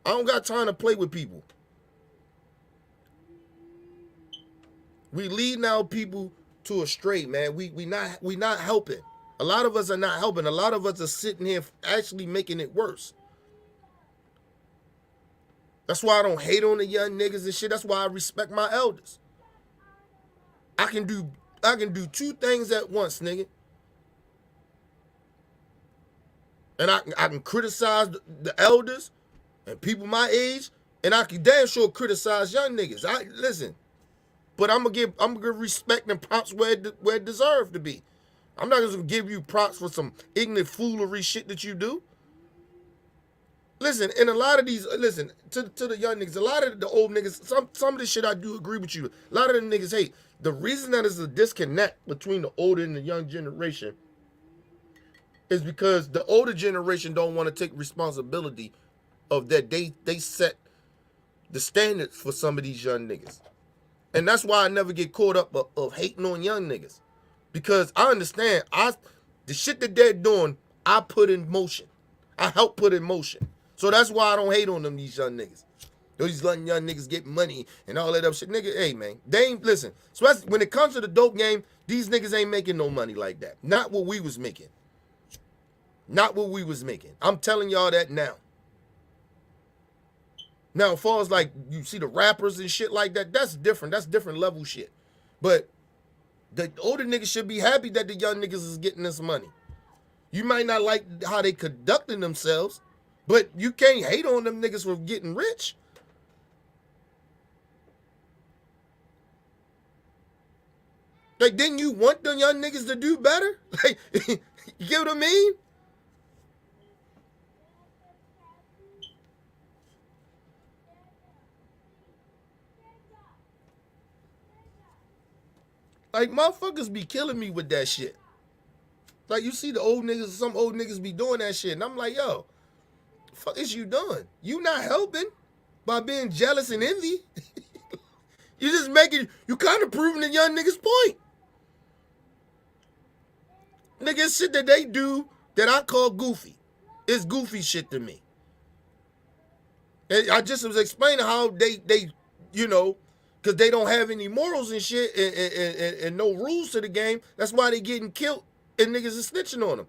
I don't got time to play with people. We leading our people to a straight, man. We not helping. A lot of us are not helping. A lot of us are sitting here actually making it worse. That's why I don't hate on the young niggas and shit. That's why I respect my elders. I can do two things at once, nigga. And I can criticize the elders and people my age, and I can damn sure criticize young niggas. Listen, but I'm gonna give respect and props where it deserves to be. I'm not gonna give you props for some ignorant foolery shit that you do. listen, and a lot of these, listen, to the young niggas, a lot of the old niggas, some of this shit I do agree with you. A lot of them niggas hate. The reason that is a disconnect between the older and the young generation is because the older generation don't want to take responsibility of that they set the standards for some of these young niggas. And that's why I never get caught up of hating on young niggas. Because I understand, the shit that they're doing, I put in motion. I help put in motion. So that's why I don't hate on them, these young niggas. Those young niggas get money and all that other shit. Nigga, hey, man, they ain't, listen, especially when it comes to the dope game, these niggas ain't making no money like that. Not what we was making. Not what we was making. I'm telling y'all that now. Now, as far as like, you see the rappers and shit like that, that's different. That's different level shit. But the older niggas should be happy that the young niggas is getting this money. You might not like how they conducting themselves, but you can't hate on them niggas for getting rich. Like, didn't you want them young niggas to do better? Like, you get what I mean? Like, motherfuckers be killing me with that shit. Like, you see the old niggas, some old niggas be doing that shit. And I'm like, yo, the fuck is you doing? You not helping by being jealous and envy. You just making, you kind of proving the young niggas' point. Niggas shit that they do that I call goofy. It's goofy shit to me. And I just was explaining how they you know, because they don't have any morals and shit and no rules to the game. That's why they getting killed and niggas is snitching on them.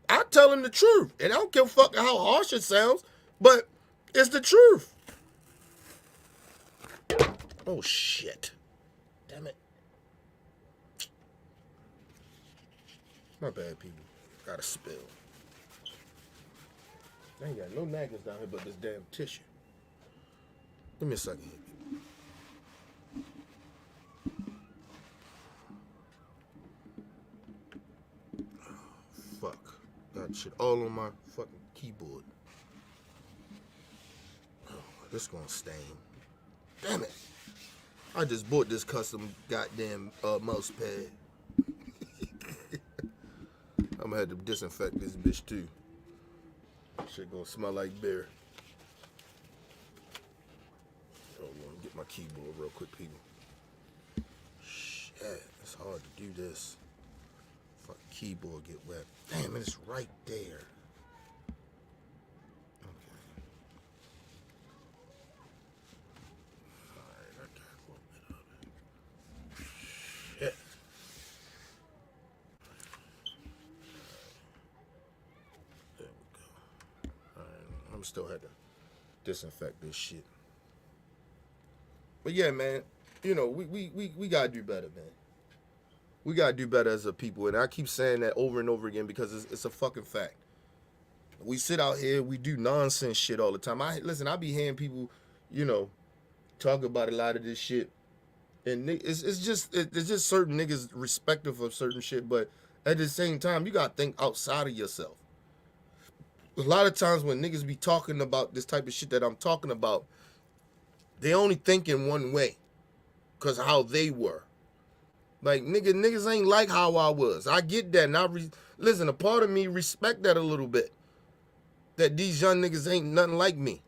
I tell them the truth. And I don't give a fuck how harsh it sounds, but it's the truth. Oh, shit. Damn it. My bad, people. Got a spill. I ain't got no magnets down here but this damn tissue. Give me a second here. Fuck. Got shit all on my fucking keyboard. Oh, this gonna stain. Damn it. I just bought this custom goddamn mouse pad. I'm gonna have to disinfect this bitch too. Shit gonna smell like beer. Hold on, get my keyboard real quick, people. Shit, it's hard to do this. Fucking keyboard get wet. Damn it, it's right there. Okay. Alright, I got a little bit of it. Shit. There we go. Alright, I'm still had to disinfect this shit. But yeah, man, you know, we gotta do better, man. We gotta do better as a people, and I keep saying that over and over again because it's a fucking fact. We sit out here, we do nonsense shit all the time. I be hearing people, you know, talk about a lot of this shit, and it's just certain niggas respective of certain shit, but at the same time, you gotta think outside of yourself. A lot of times when niggas be talking about this type of shit that I'm talking about, they only think in one way, cause how they were. Like, niggas ain't like how I was. I get that, and listen, a part of me respect that a little bit. That these young niggas ain't nothing like me.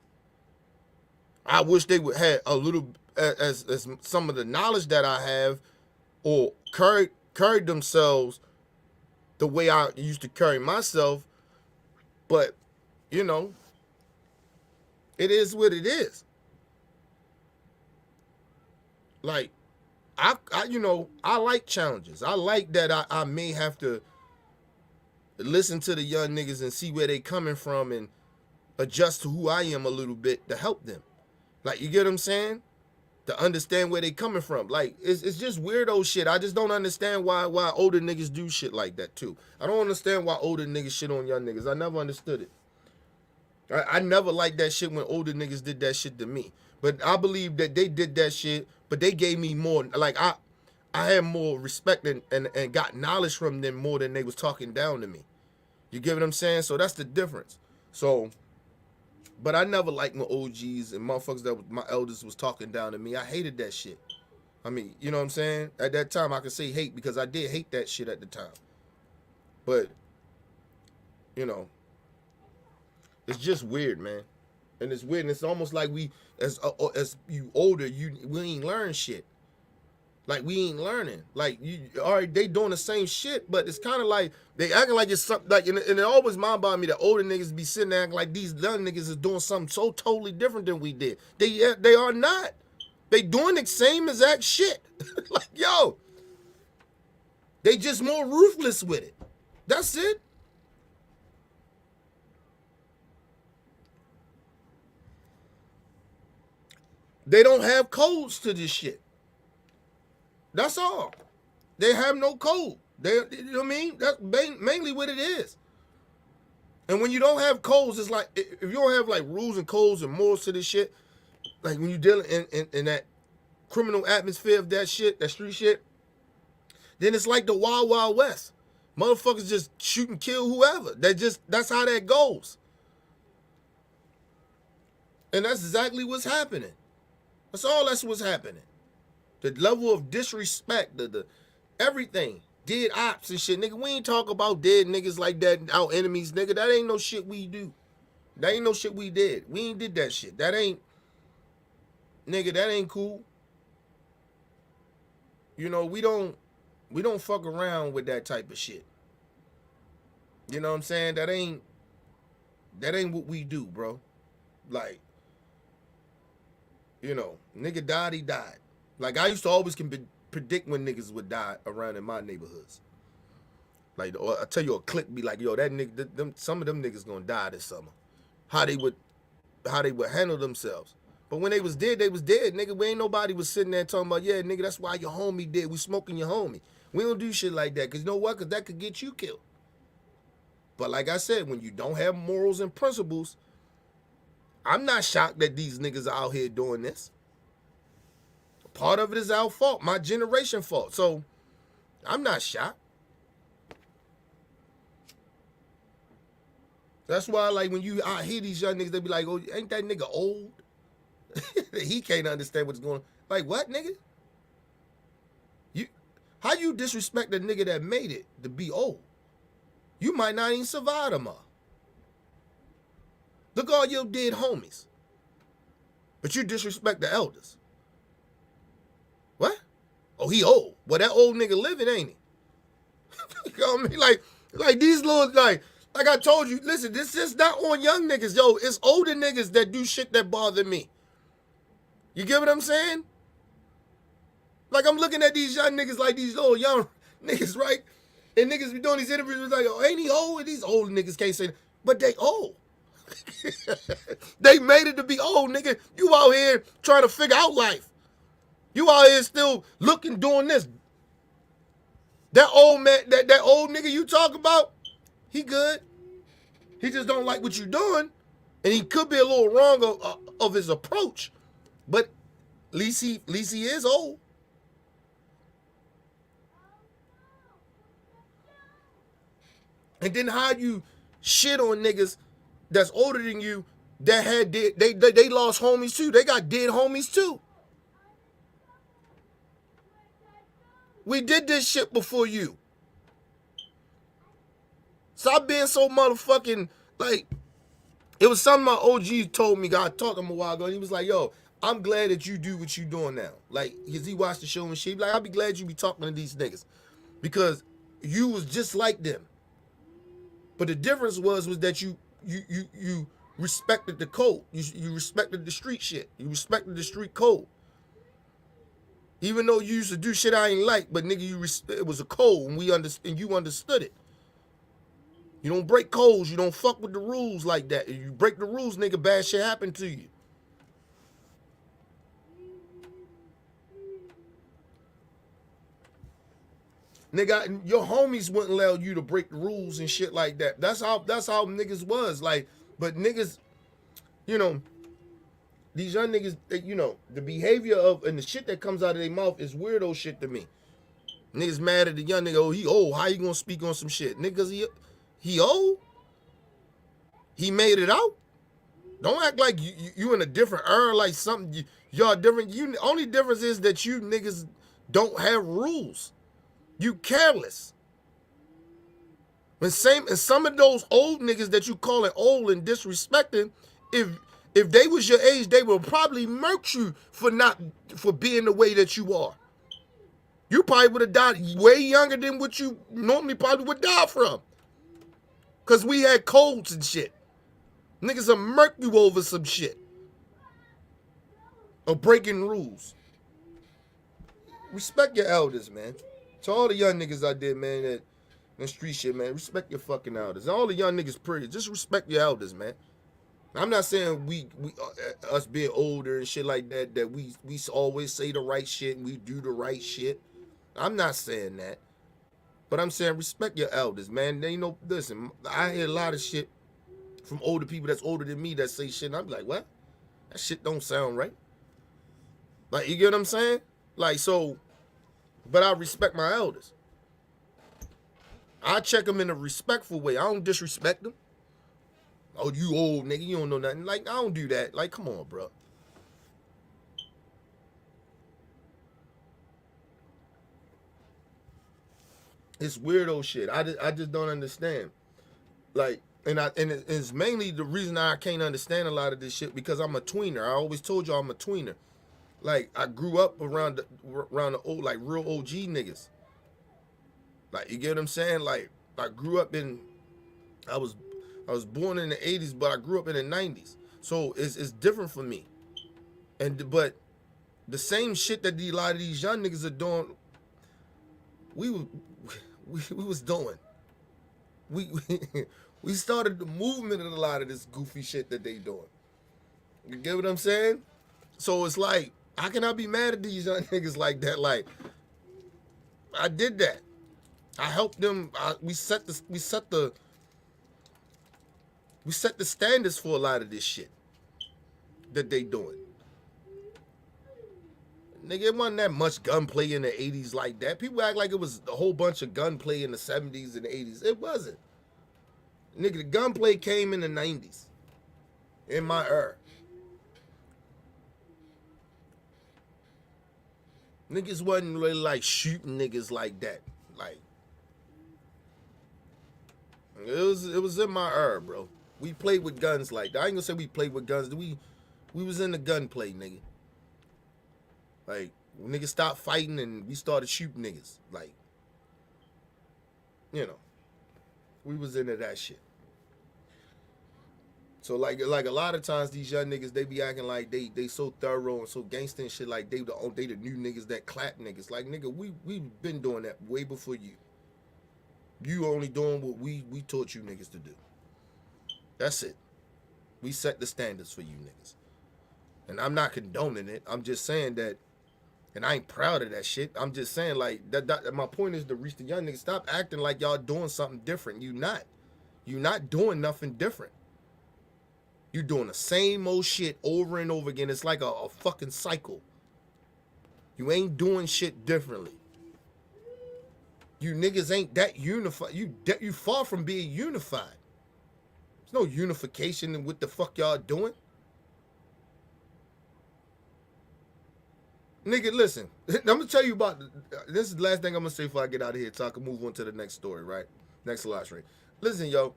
I wish they would have a little, as some of the knowledge that I have, or carried themselves the way I used to carry myself. But, you know, it is what it is. Like, I you know, I like challenges. I like that I may have to listen to the young niggas and see where they coming from and adjust to who I am a little bit to help them. Like, you get what I'm saying? To understand where they coming from. Like, it's just weirdo shit. I just don't understand why older niggas do shit like that too. I don't understand why older niggas shit on young niggas. I never understood it. I never liked that shit when older niggas did that shit to me. But I believe that they did that shit, but they gave me more, like, I had more respect and got knowledge from them more than they was talking down to me. You get what I'm saying? So that's the difference. So But I never liked my OGs and motherfuckers that was, my elders was talking down to me. I hated that shit. I mean, you know what I'm saying? At that time, I could say hate because I did hate that shit at the time. But, you know, it's just weird, man. And it's weird. And it's almost like we, as you older, we ain't learn shit. Like, we ain't learning. Like, all right, they doing the same shit, but it's kind of like they acting like it's something, like, and it always mind boggles me that older niggas be sitting there acting like these young niggas is doing something so totally different than we did. They are not. They doing the same exact shit. Like, yo, they just more ruthless with it. That's it. They don't have codes to this shit. That's all. They have no code. You know what I mean? That's mainly what it is. And when you don't have codes, it's like, if you don't have like rules and codes and morals to this shit, like when you're dealing in that criminal atmosphere of that shit, that street shit, then it's like the Wild Wild West. Motherfuckers just shoot and kill whoever. That's how that goes. And that's exactly what's happening. That's what's happening. The level of disrespect, the everything, dead ops and shit, nigga. We ain't talk about dead niggas like that, our enemies, nigga. That ain't no shit we do. That ain't no shit we did. We ain't did that shit. That ain't, nigga, that ain't cool. You know, we don't fuck around with that type of shit. You know what I'm saying? That ain't what we do, bro. Like, you know, nigga died, he died. Like, I used to always predict when niggas would die around in my neighborhoods. Like, I tell you, a clique be like, yo, that nigga, some of them niggas gonna die this summer. How they would handle themselves. But when they was dead, nigga. We ain't nobody was sitting there talking about, yeah, nigga, that's why your homie dead. We smoking your homie. We don't do shit like that, because you know what? Because that could get you killed. But like I said, when you don't have morals and principles, I'm not shocked that these niggas are out here doing this. Part of it is our fault, my generation fault. So I'm not shocked. That's why, like, when I hear these young niggas, they be like, oh, ain't that nigga old? He can't understand what's going on. Like, what, nigga? How you disrespect the nigga that made it to be old? You might not even survive tomorrow. Look at all your dead homies. But you disrespect the elders. What? Oh, he old. Well, that old nigga living, ain't he? You know what I mean? Like these little, like I told you, listen, this is not on young niggas, yo. It's older niggas that do shit that bother me. You get what I'm saying? Like, I'm looking at these young niggas like these little young niggas, right? And niggas be doing these interviews like, oh, ain't he old? And these old niggas can't say that. But they old. They made it to be old, nigga. You out here trying to figure out life. You out here still looking, doing this. That old man, that old nigga you talk about, he good. He just don't like what you doing. And he could be a little wrong of his approach. But at least he is old. And then how you shit on niggas that's older than you that had dead, they lost homies too. They got dead homies too. We did this shit before you. Stop being so motherfucking, like, it was something my OG told me. I talked to him a while ago, and he was like, yo, I'm glad that you do what you doing now. Like, because he watched the show and shit. Like, I'll be glad you be talking to these niggas. Because you was just like them. But the difference was that you respected the code. You respected the street shit. You respected the street code. Even though you used to do shit I ain't like, but nigga, it was a code, and you understood it. You don't break codes. You don't fuck with the rules like that. If you break the rules, nigga, bad shit happen to you. Nigga, your homies wouldn't allow you to break the rules and shit like that. That's how niggas was. Like, but niggas, you know, these young niggas, you know, the behavior of and the shit that comes out of their mouth is weirdo shit to me. Niggas mad at the young nigga, oh, he old. How you gonna speak on some shit? Niggas, he old? He made it out? Don't act like you in a different era, like something y'all different. You only difference is that you niggas don't have rules. You careless. And some of those old niggas that you calling old and disrespecting, if they was your age, they would probably murk you for being the way that you are. You probably would have died way younger than what you normally probably would die from. Cause we had codes and shit. Niggas will murk you over some shit. Or breaking rules. Respect your elders, man. To all the young niggas out there, man, that street shit, man, respect your fucking elders. And all the young niggas pretty, just respect your elders, man. I'm not saying we us being older and shit like that we always say the right shit and we do the right shit. I'm not saying that. But I'm saying respect your elders, man. They know, listen, I hear a lot of shit from older people that's older than me that say shit, and I'm like, what? That shit don't sound right. Like, you get what I'm saying? Like, so, but I respect my elders. I check them in a respectful way. I don't disrespect them. Oh, you old nigga, you don't know nothing. Like, I don't do that. Like, come on, bro. It's weirdo shit. I just don't understand. Like, and it's mainly the reason I can't understand a lot of this shit because I'm a tweener. I always told y'all I'm a tweener. Like, I grew up around the old, like, real OG niggas. Like, you get what I'm saying? Like, I grew up I was born in the 80s, but I grew up in the 90s. So it's different for me. But the same shit that a lot of these young niggas are doing, we was doing. We started the movement of a lot of this goofy shit that they doing. You get what I'm saying? So it's like, how can I be mad at these young niggas like that? Like, I did that. I helped them. We set the standards for a lot of this shit that they doing. Nigga, it wasn't that much gunplay in the 80s like that. People act like it was a whole bunch of gunplay in the 70s and the 80s. It wasn't. Nigga, the gunplay came in the 90s. In my era. Niggas wasn't really like shooting niggas like that. Like, it was in my era, bro. We played with guns like that. I ain't gonna say we played with guns. We was in the gunplay, nigga. Like, niggas stopped fighting and we started shooting niggas. Like, you know, we was into that shit. So like a lot of times these young niggas, they be acting like they so thorough and so gangster and shit, like they the new niggas that clap niggas. Like, nigga, we been doing that way before you. You only doing what we taught you niggas to do. That's it. We set the standards for you niggas. And I'm not condoning it. I'm just saying that, and I ain't proud of that shit. I'm just saying, like, that my point is to reach the young niggas. Stop acting like y'all doing something different. You not. You not doing nothing different. You doing the same old shit over and over again. It's like a fucking cycle. You ain't doing shit differently. You niggas ain't that unified. You far from being unified. There's no unification in what the fuck y'all doing. Nigga, listen. I'm gonna tell you about this is the last thing I'm gonna say before I get out of here so I can move on to the next story, right? Next last rate. Listen, yo.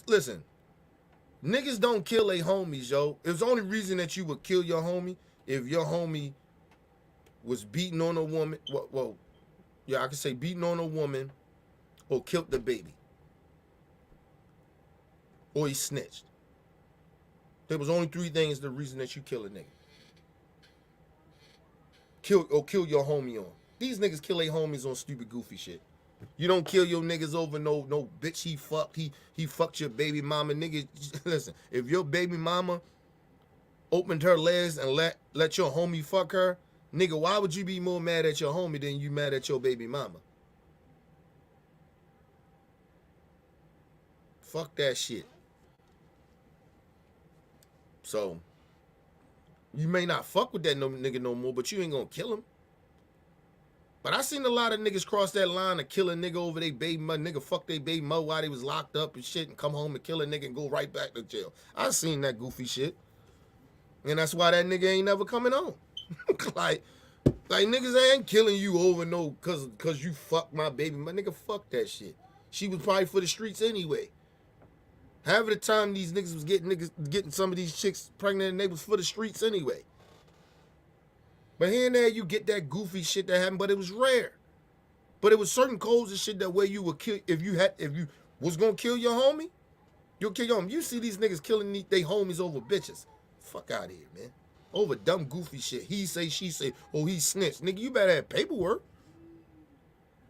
Listen, niggas don't kill their homies, yo. It was the only reason that you would kill your homie if your homie was beating on a woman. Well, yeah, I can say beating on a woman or killed the baby. Or he snitched. There was only three things the reason that you kill a nigga. Kill your homie on. These niggas kill their homies on stupid goofy shit. You don't kill your niggas over no bitch he fucked. He fucked your baby mama. Nigga, listen, if your baby mama opened her legs and let your homie fuck her, nigga, why would you be more mad at your homie than you mad at your baby mama? Fuck that shit. So, you may not fuck with that nigga no more, but you ain't gonna kill him. But I seen a lot of niggas cross that line and kill a nigga over they baby mother, nigga fuck they baby mother while they was locked up and shit, and come home and kill a nigga and go right back to jail. I seen that goofy shit. And that's why that nigga ain't never coming home. like niggas ain't killing you over no cause you fucked my baby. My nigga, fuck that shit. She was probably for the streets anyway. Half of the time these niggas was getting some of these chicks pregnant and they was for the streets anyway. But here and there you get that goofy shit that happened, but it was rare. But it was certain codes and shit that way you would kill if you was gonna kill your homie, you'll kill your homie. You see these niggas killing they homies over bitches. Fuck out of here, man. Over dumb goofy shit. He say, she say, oh, he snitched. Nigga, you better have paperwork.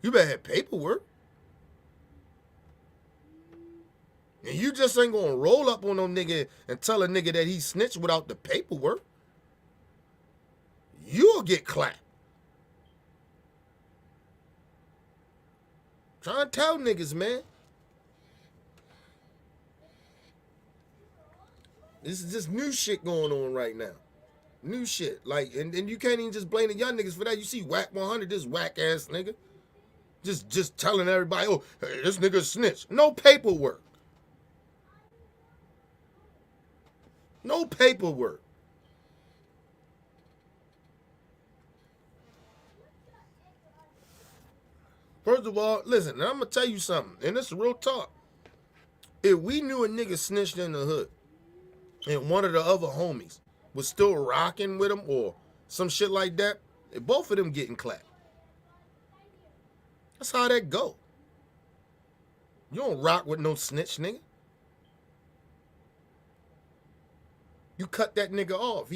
You better have paperwork. And you just ain't gonna roll up on no nigga and tell a nigga that he snitched without the paperwork. You'll get clapped. Trying to tell niggas, man. This is just new shit going on right now. New shit. Like, and you can't even just blame the young niggas for that. You see Whack 100, this whack ass nigga. Just telling everybody, oh, hey, this nigga snitch. No paperwork. No paperwork. First of all, listen, and I'm going to tell you something, and this is real talk. If we knew a nigga snitched in the hood, and one of the other homies was still rocking with him or some shit like that, both of them getting clapped. That's how that go. You don't rock with no snitch, nigga. You cut that nigga off.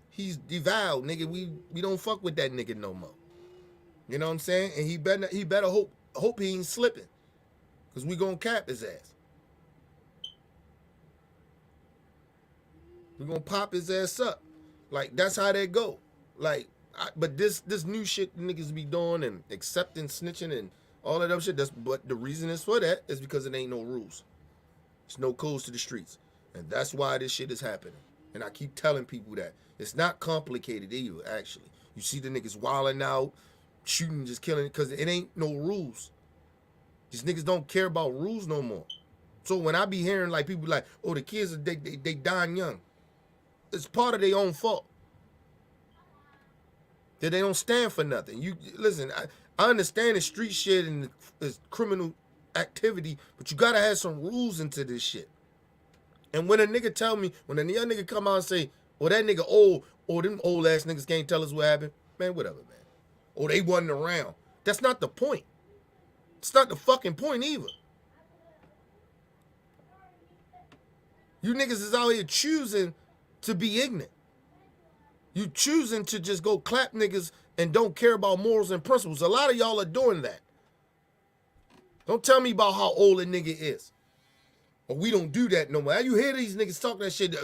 He's devout, nigga. We don't fuck with that nigga no more. You know what I'm saying? And he better hope he ain't slipping. Cause we gonna cap his ass. We gonna pop his ass up. Like, that's how that go. Like, but this new shit niggas be doing and accepting snitching and all that other shit. But the reason is for that is because it ain't no rules. There's no codes to the streets. And that's why this shit is happening. And I keep telling people that. It's not complicated either, actually. You see the niggas wilding out, shooting, just killing, because it ain't no rules. These niggas don't care about rules no more. So when I be hearing like people like, oh, the kids, they dying young. It's part of their own fault. That they don't stand for nothing. You listen, I understand the street shit and the criminal activity, but you gotta have some rules into this shit. And when a nigga tell me, when a young nigga come out and say, oh, that nigga old, or them old ass niggas can't tell us what happened, man, whatever, man. Or they wasn't around. That's not the point. It's not the fucking point either. You niggas is out here choosing to be ignorant. You choosing to just go clap niggas and don't care about morals and principles. A lot of y'all are doing that. Don't tell me about how old a nigga is. Or we don't do that no more. You hear these niggas talk that shit,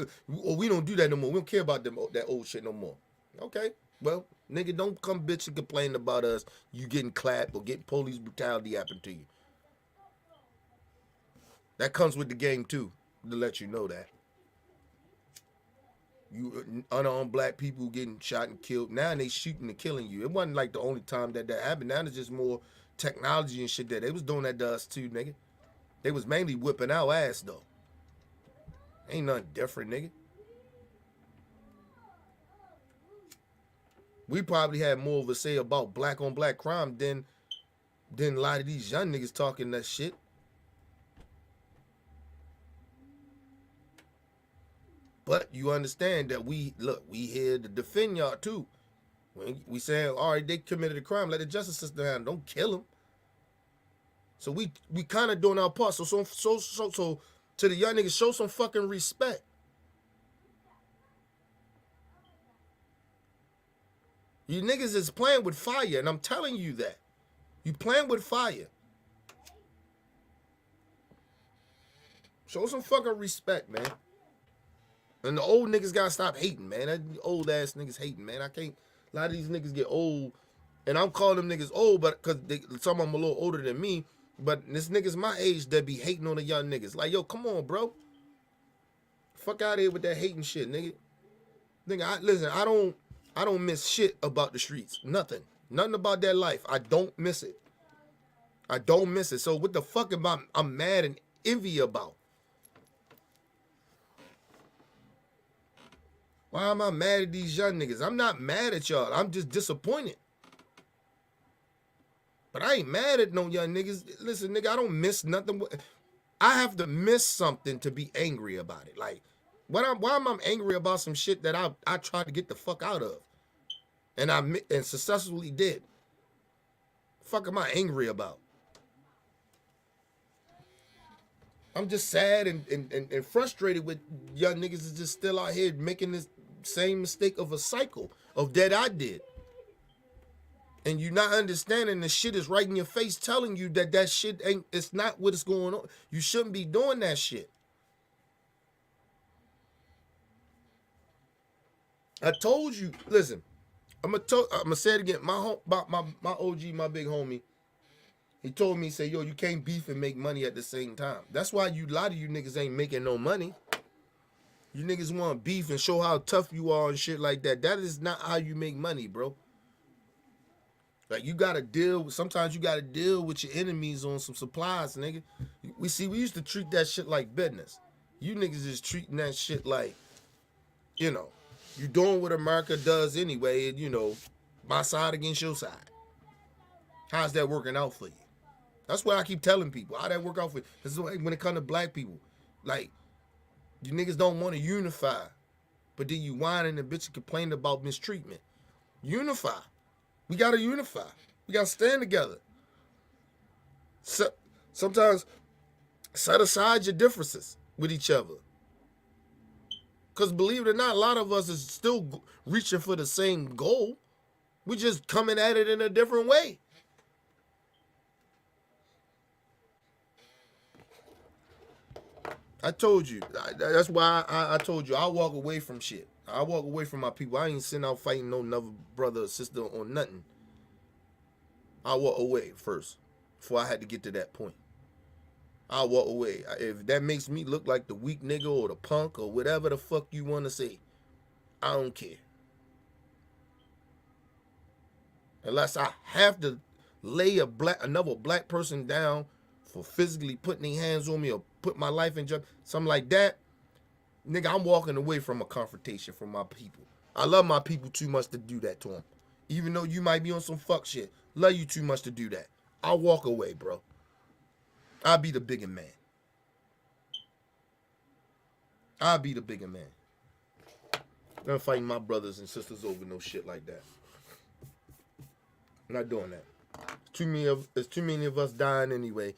or we don't do that no more. We don't care about that old shit no more. Okay, well, nigga, don't come bitch and complain about us. You getting clapped or getting police brutality happen to you. That comes with the game too, to let you know that. You unarmed black people getting shot and killed. Now they shooting and killing you. It wasn't like the only time that happened. Now there's just more technology and shit that they was doing that to us too, nigga. They was mainly whipping our ass though. Ain't nothing different, nigga. We probably had more of a say about black on black crime than a lot of these young niggas talking that shit. But you understand that we here to defend y'all too. When we saying, all right, they committed a crime, let the justice system handle. Don't kill them. So we kind of doing our part. So to the young niggas, show some fucking respect. You niggas is playing with fire, and I'm telling you that. You playing with fire. Show some fucking respect, man. And the old niggas gotta stop hating, man. That old ass niggas hating, man. A lot of these niggas get old, and I'm calling them niggas old, but because some of them a little older than me. But this niggas my age that be hating on the young niggas. Like, yo, come on, bro. Fuck out of here with that hating shit, nigga. Nigga, listen, I don't miss shit about the streets. Nothing. Nothing about that life. I don't miss it. I don't miss it. So what the fuck am I'm mad and envy about? Why am I mad at these young niggas? I'm not mad at y'all. I'm just disappointed. But I ain't mad at no young niggas. Listen, nigga, I don't miss nothing. I have to miss something to be angry about it. Like, why am I angry about some shit that I tried to get the fuck out of? And and successfully did. Fuck am I angry about? I'm just sad and frustrated with young niggas is just still out here making this same mistake of a cycle of that I did. And you not understanding the shit is right in your face telling you that shit ain't, it's not what is going on. You shouldn't be doing that shit. I told you, listen, I'm gonna say it again. My OG, my big homie, he told me, say, yo, you can't beef and make money at the same time. That's why a lot of you niggas ain't making no money. You niggas want beef and show how tough you are and shit like that. That is not how you make money, bro. Like, you gotta sometimes you gotta deal with your enemies on some supplies, nigga. We used to treat that shit like business. You niggas is treating that shit like, you know, you doing what America does anyway, and, you know, my side against your side. How's that working out for you? That's what I keep telling people. How that work out for you? This is when it comes to black people. Like, you niggas don't want to unify, but then you whining and bitch complaining about mistreatment. Unify. We got to unify. We got to stand together. Sometimes set aside your differences with each other. Because believe it or not, a lot of us is still reaching for the same goal. We're just coming at it in a different way. I told you. That's why I told you. I walk away from shit. I walk away from my people. I ain't sitting out fighting no another brother or sister on nothing. I walk away first before I had to get to that point. I walk away. If that makes me look like the weak nigga or the punk or whatever the fuck you want to say, I don't care. Unless I have to lay another black person down for physically putting their hands on me or put my life in jeopardy, something like that, nigga, I'm walking away from a confrontation from my people. I love my people too much to do that to them. Even though you might be on some fuck shit, love you too much to do that. I'll walk away, bro. I'll be the bigger man. I'll be the bigger man. I'm not fighting my brothers and sisters over no shit like that. I'm not doing that. There's too many of us dying anyway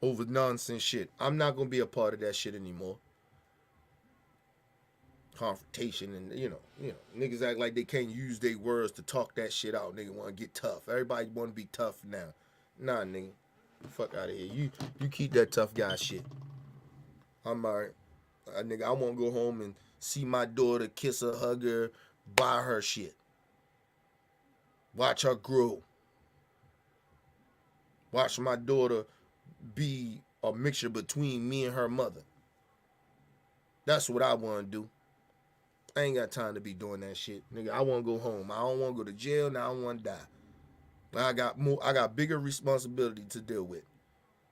over nonsense shit. I'm not gonna be a part of that shit anymore. Confrontation and you know, niggas act like they can't use their words to talk that shit out. Nigga want to get tough. Everybody want to be tough now. Nah, nigga, fuck out of here. You keep that tough guy shit. I'm alright. Nigga, I want to go home and see my daughter, kiss her, hug her, buy her shit. Watch her grow. Watch my daughter be a mixture between me and her mother. That's what I want to do. I ain't got time to be doing that shit. Nigga, I want to go home. I don't want to go to jail. Now I want to die. I got bigger responsibility to deal with.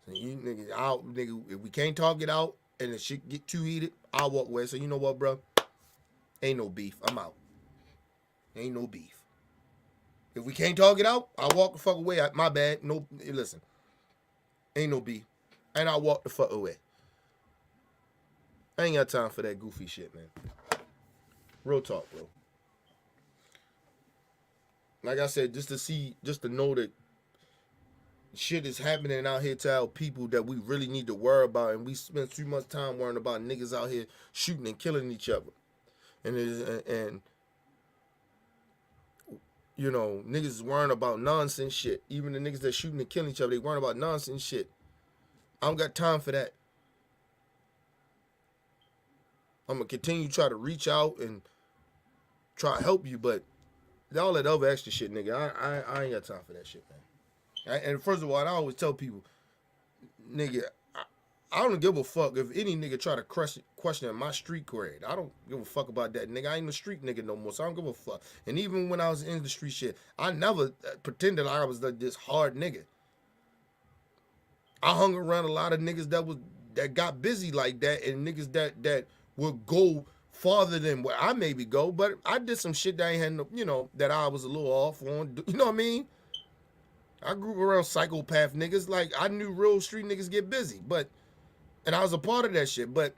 So you nigga, if we can't talk it out and the shit get too heated, I'll walk away. So you know what, bro? Ain't no beef. I'm out. Ain't no beef. If we can't talk it out, I'll walk the fuck away. My bad. No, listen. Ain't no beef. And I'll walk the fuck away. I ain't got time for that goofy shit, man. Real talk, bro. Like I said, just to know that shit is happening out here to our people that we really need to worry about, and we spend too much time worrying about niggas out here shooting and killing each other. And you know, niggas is worrying about nonsense shit. Even the niggas that shooting and killing each other, they worrying about nonsense shit. I don't got time for that. I'm going to continue to try to reach out and try to help you, but all that other extra shit, nigga, I ain't got time for that shit, man. And first of all, I always tell people, nigga, I don't give a fuck if any nigga try to question my street cred. I don't give a fuck about that nigga. I ain't a street nigga no more, so I don't give a fuck. And even when I was in the street shit, I never pretended I was like this hard nigga. I hung around a lot of niggas that got busy like that, and niggas that would go farther than where I maybe go. But I did some shit that I ain't had no, you know, that I was a little off on. You know what I mean? I grew up around psychopath niggas. Like, I knew real street niggas get busy, and I was a part of that shit. But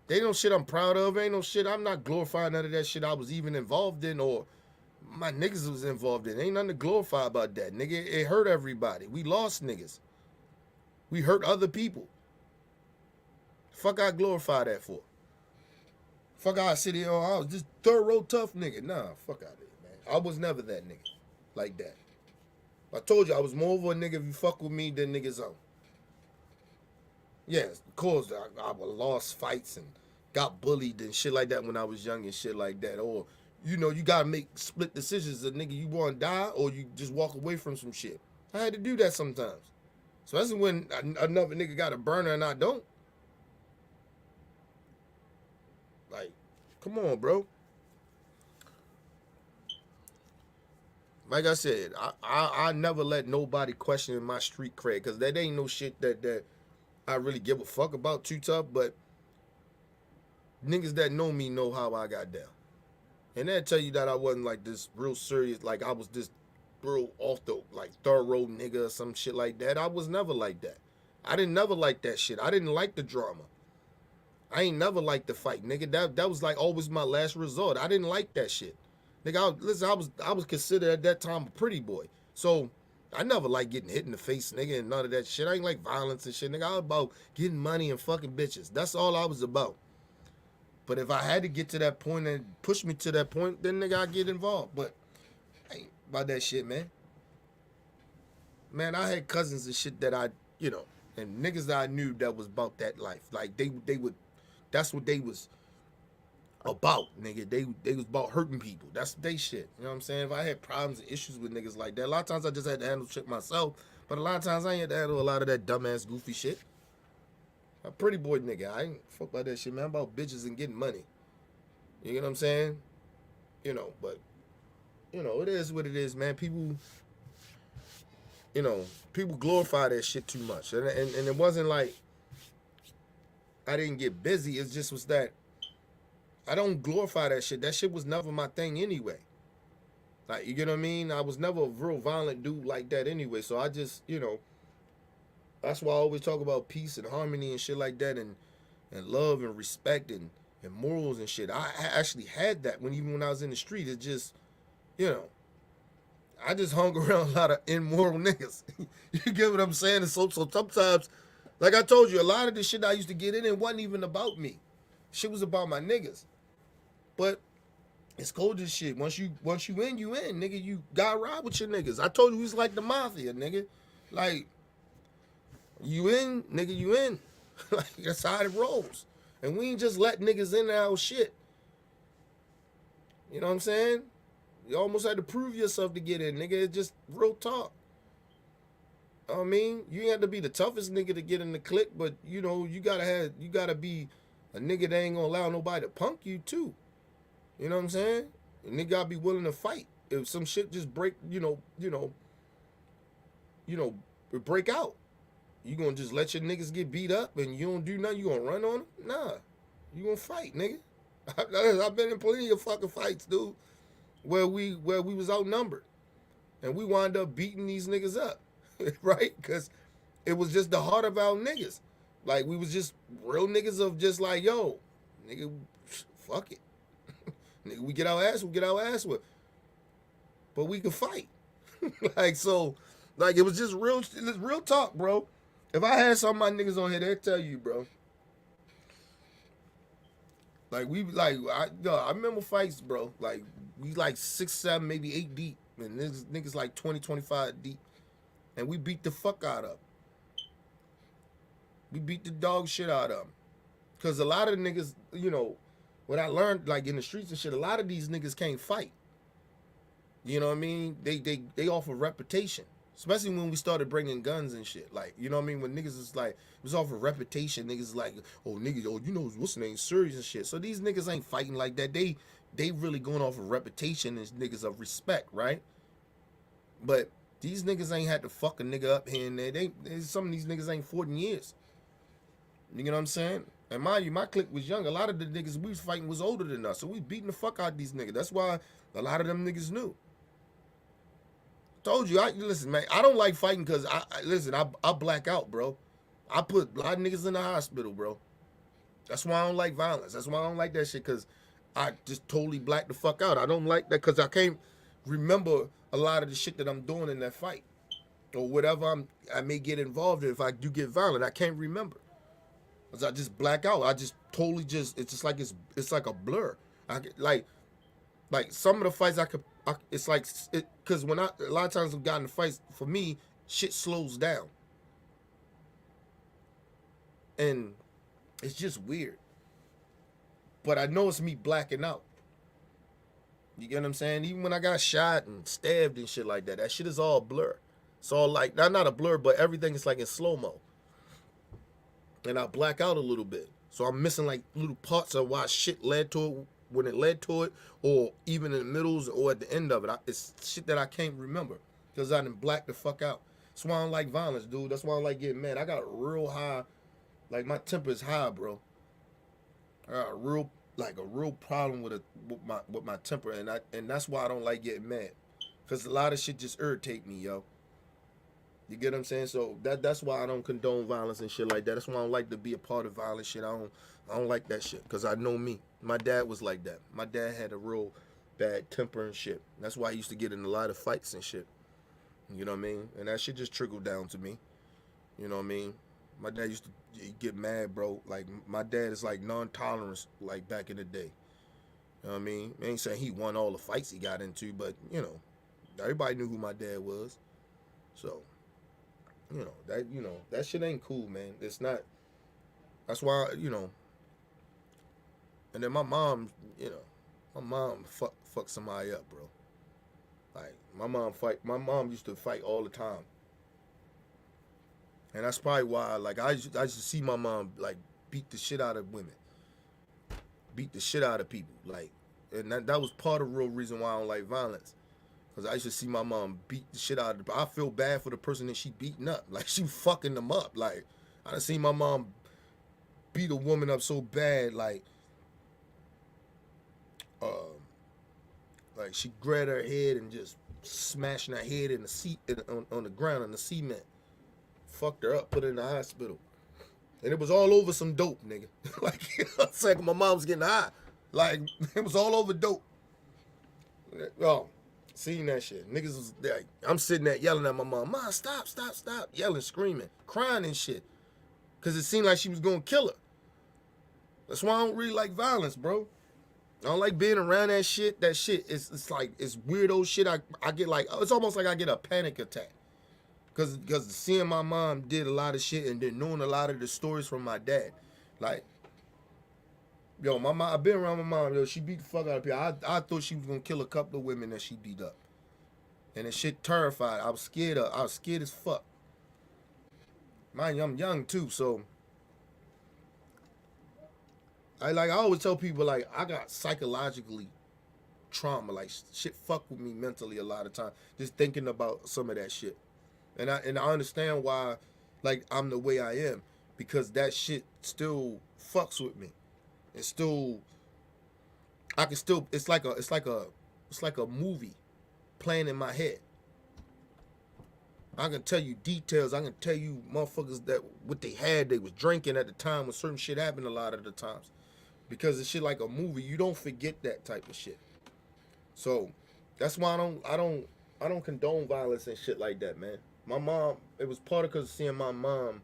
they ain't no shit I'm proud of. Ain't no shit. I'm not glorifying none of that shit I was even involved in or my niggas was involved in. Ain't nothing to glorify about that, nigga. It hurt everybody. We lost niggas. We hurt other people. Fuck I glorify that for. Fuck I sit here, I was this thorough tough nigga. Nah, fuck out of here, man. I was never that nigga like that. I told you I was more of a nigga if you fuck with me than niggas on. Yes, of course I lost fights and got bullied and shit like that when I was young and shit like that. Or, you know, you gotta make split decisions. A nigga, you wanna die or you just walk away from some shit. I had to do that sometimes. So that's when another nigga got a burner and I don't. Like, come on, bro. Like I said, I never let nobody question my street cred because that ain't no shit that I really give a fuck about too tough, but niggas that know me know how I got down. And they'll tell you that I wasn't like this real serious, like I was this real off the, like, thorough nigga or some shit like that. I was never like that. I didn't never like that shit. I didn't like the drama. I ain't never liked the fight, nigga. That was like always my last resort. I didn't like that shit. Nigga, I was considered at that time a pretty boy. So I never liked getting hit in the face, nigga, and none of that shit. I ain't like violence and shit, nigga. I was about getting money and fucking bitches. That's all I was about. But if I had to get to that point and push me to that point, then nigga, I'd get involved. But I ain't about that shit, man. Man, I had cousins and shit that I, you know, and niggas that I knew that was about that life. Like they would, that's what they was about, nigga. They was about hurting people. That's they shit. You know what I'm saying? If I had problems and issues with niggas like that, a lot of times I just had to handle shit myself. But a lot of times I ain't had to handle a lot of that dumbass goofy shit. A pretty boy nigga. I ain't fuck about that shit, man. I'm about bitches and getting money. You know what I'm saying? You know, but you know, it is what it is, man. People, you know, people glorify that shit too much. And it wasn't like I didn't get busy. It just was that I don't glorify that shit. That shit was never my thing anyway. Like, you get what I mean? I was never a real violent dude like that anyway. So I just, you know, that's why I always talk about peace and harmony and shit like that, and love and respect and morals and shit. I actually had that even when I was in the street. It just, you know, I just hung around a lot of immoral niggas. You get what I'm saying? And so sometimes, like I told you, a lot of the shit I used to get in, it wasn't even about me. Shit was about my niggas. But it's cold as shit. Once you in, you in, nigga. You got ride with your niggas. I told you we was like the mafia, nigga. Like, you in, nigga, you in. Like, that's how it rolls. And we ain't just let niggas in our shit. You know what I'm saying? You almost had to prove yourself to get in, nigga. It's just real talk. I mean, you ain't have to be the toughest nigga to get in the clique, but you know, you gotta be a nigga that ain't gonna allow nobody to punk you too. You know what I'm saying? A nigga gotta be willing to fight. If some shit just break, break out. You gonna just let your niggas get beat up and you don't do nothing? You gonna run on them? Nah. You gonna fight, nigga. I've been in plenty of fucking fights, dude, where we was outnumbered. And we wound up beating these niggas up. Right? Because it was just the heart of our niggas. Like, we was just real niggas of just like, yo, nigga, fuck it. Nigga, we get our ass with. But we can fight. Like, so, like, it was just real talk, bro. If I had some of my niggas on here, they'd tell you, bro. Like, I remember fights, bro. Like, we like 6, 7, maybe 8 deep. And niggas like 20, 25 deep. And we beat the fuck out of them. We beat the dog shit out of them. Because a lot of the niggas, you know, what I learned, like, in the streets and shit, a lot of these niggas can't fight. You know what I mean? They offer reputation. Especially when we started bringing guns and shit. Like, you know what I mean? When niggas is like, it was off of reputation. Niggas is like, oh, niggas, oh, you know, what's the name? Serious and shit. So these niggas ain't fighting like that. They really going off of reputation and niggas of respect, right? But these niggas ain't had to fuck a nigga up here and there. Some of these niggas ain't 40 years. You know what I'm saying? And mind you, my clique was young. A lot of the niggas we was fighting was older than us. So we beating the fuck out these niggas. That's why a lot of them niggas knew. Told you, listen, man, I don't like fighting because I black out, bro. I put a lot of niggas in the hospital, bro. That's why I don't like violence. That's why I don't like that shit, because I just totally black the fuck out. I don't like that because I can't remember a lot of the shit that I'm doing in that fight. Or whatever I may get involved in if I do get violent. I can't remember. Because I just black out. I just totally it's just like it's like a blur. I get like some of the fights it's like because when a lot of times I've gotten in fights, for me, shit slows down. And it's just weird. But I know it's me blacking out. You get what I'm saying? Even when I got shot and stabbed and shit like that, that shit is all blur. It's all like, not a blur, but everything is like in slow-mo. And I black out a little bit. So I'm missing like little parts of why shit led to it, when it led to it, or even in the middles or at the end of it. It's shit that I can't remember because I done blacked the fuck out. That's why I don't like violence, dude. That's why I don't like getting mad. I got real high, like my temper is high, bro. I got a real problem with my temper, and that's why I don't like getting mad, because a lot of shit just irritate me, yo. You get what I'm saying? So that's why I don't condone violence and shit like that. That's why I don't like to be a part of violent shit. I don't like that shit, because I know me. My dad was like that. My dad had a real bad temper and shit. That's why I used to get in a lot of fights and shit. You know what I mean? And that shit just trickled down to me. You know what I mean? My dad used to get mad, bro. Like, my dad is like non-tolerance, like back in the day. You know what I mean? I ain't saying he won all the fights he got into, but, you know, everybody knew who my dad was. So, that shit ain't cool, man. It's not. That's why, and then my mom fuck somebody up, bro. Like, my mom used to fight all the time. And that's probably why, like, I used to see my mom, like, beat the shit out of women. Beat the shit out of people. Like, and that was part of the real reason why I don't like violence. Because I used to see my mom beat the shit out of I feel bad for the person that she beating up. Like, she fucking them up. Like, I done seen my mom beat a woman up so bad, like she grabbed her head and just smashing her head in the seat on the ground in the cement. Fucked her up, put her in the hospital. And it was all over some dope, nigga. Like, you know what I'm saying? My mom was getting high. Like, it was all over dope. Oh, seeing that shit. Niggas was like, I'm sitting there yelling at my mom, "Mom, stop, stop, stop." Yelling, screaming, crying and shit. Because it seemed like she was going to kill her. That's why I don't really like violence, bro. I don't like being around that shit. That shit, it's like, it's weirdo shit. I get like, it's almost like I get a panic attack. Because seeing my mom did a lot of shit and then knowing a lot of the stories from my dad. Like, yo, my mom, I've been around my mom, yo, she beat the fuck out of people. I thought she was going to kill a couple of women that she beat up. And that shit terrified. I was scared as fuck. Mind you, I'm young too, so I always tell people, like, I got psychologically trauma, like shit fuck with me mentally a lot of time, just thinking about some of that shit. And I understand why, like, I'm the way I am, because that shit still fucks with me. It's still, I can still, it's like a movie playing in my head. I can tell you details. I can tell you motherfuckers that what they was drinking at the time when certain shit happened a lot of the times. Because it's shit like a movie. You don't forget that type of shit. So that's why I don't condone violence and shit like that, man. My mom, it was part of because seeing my mom,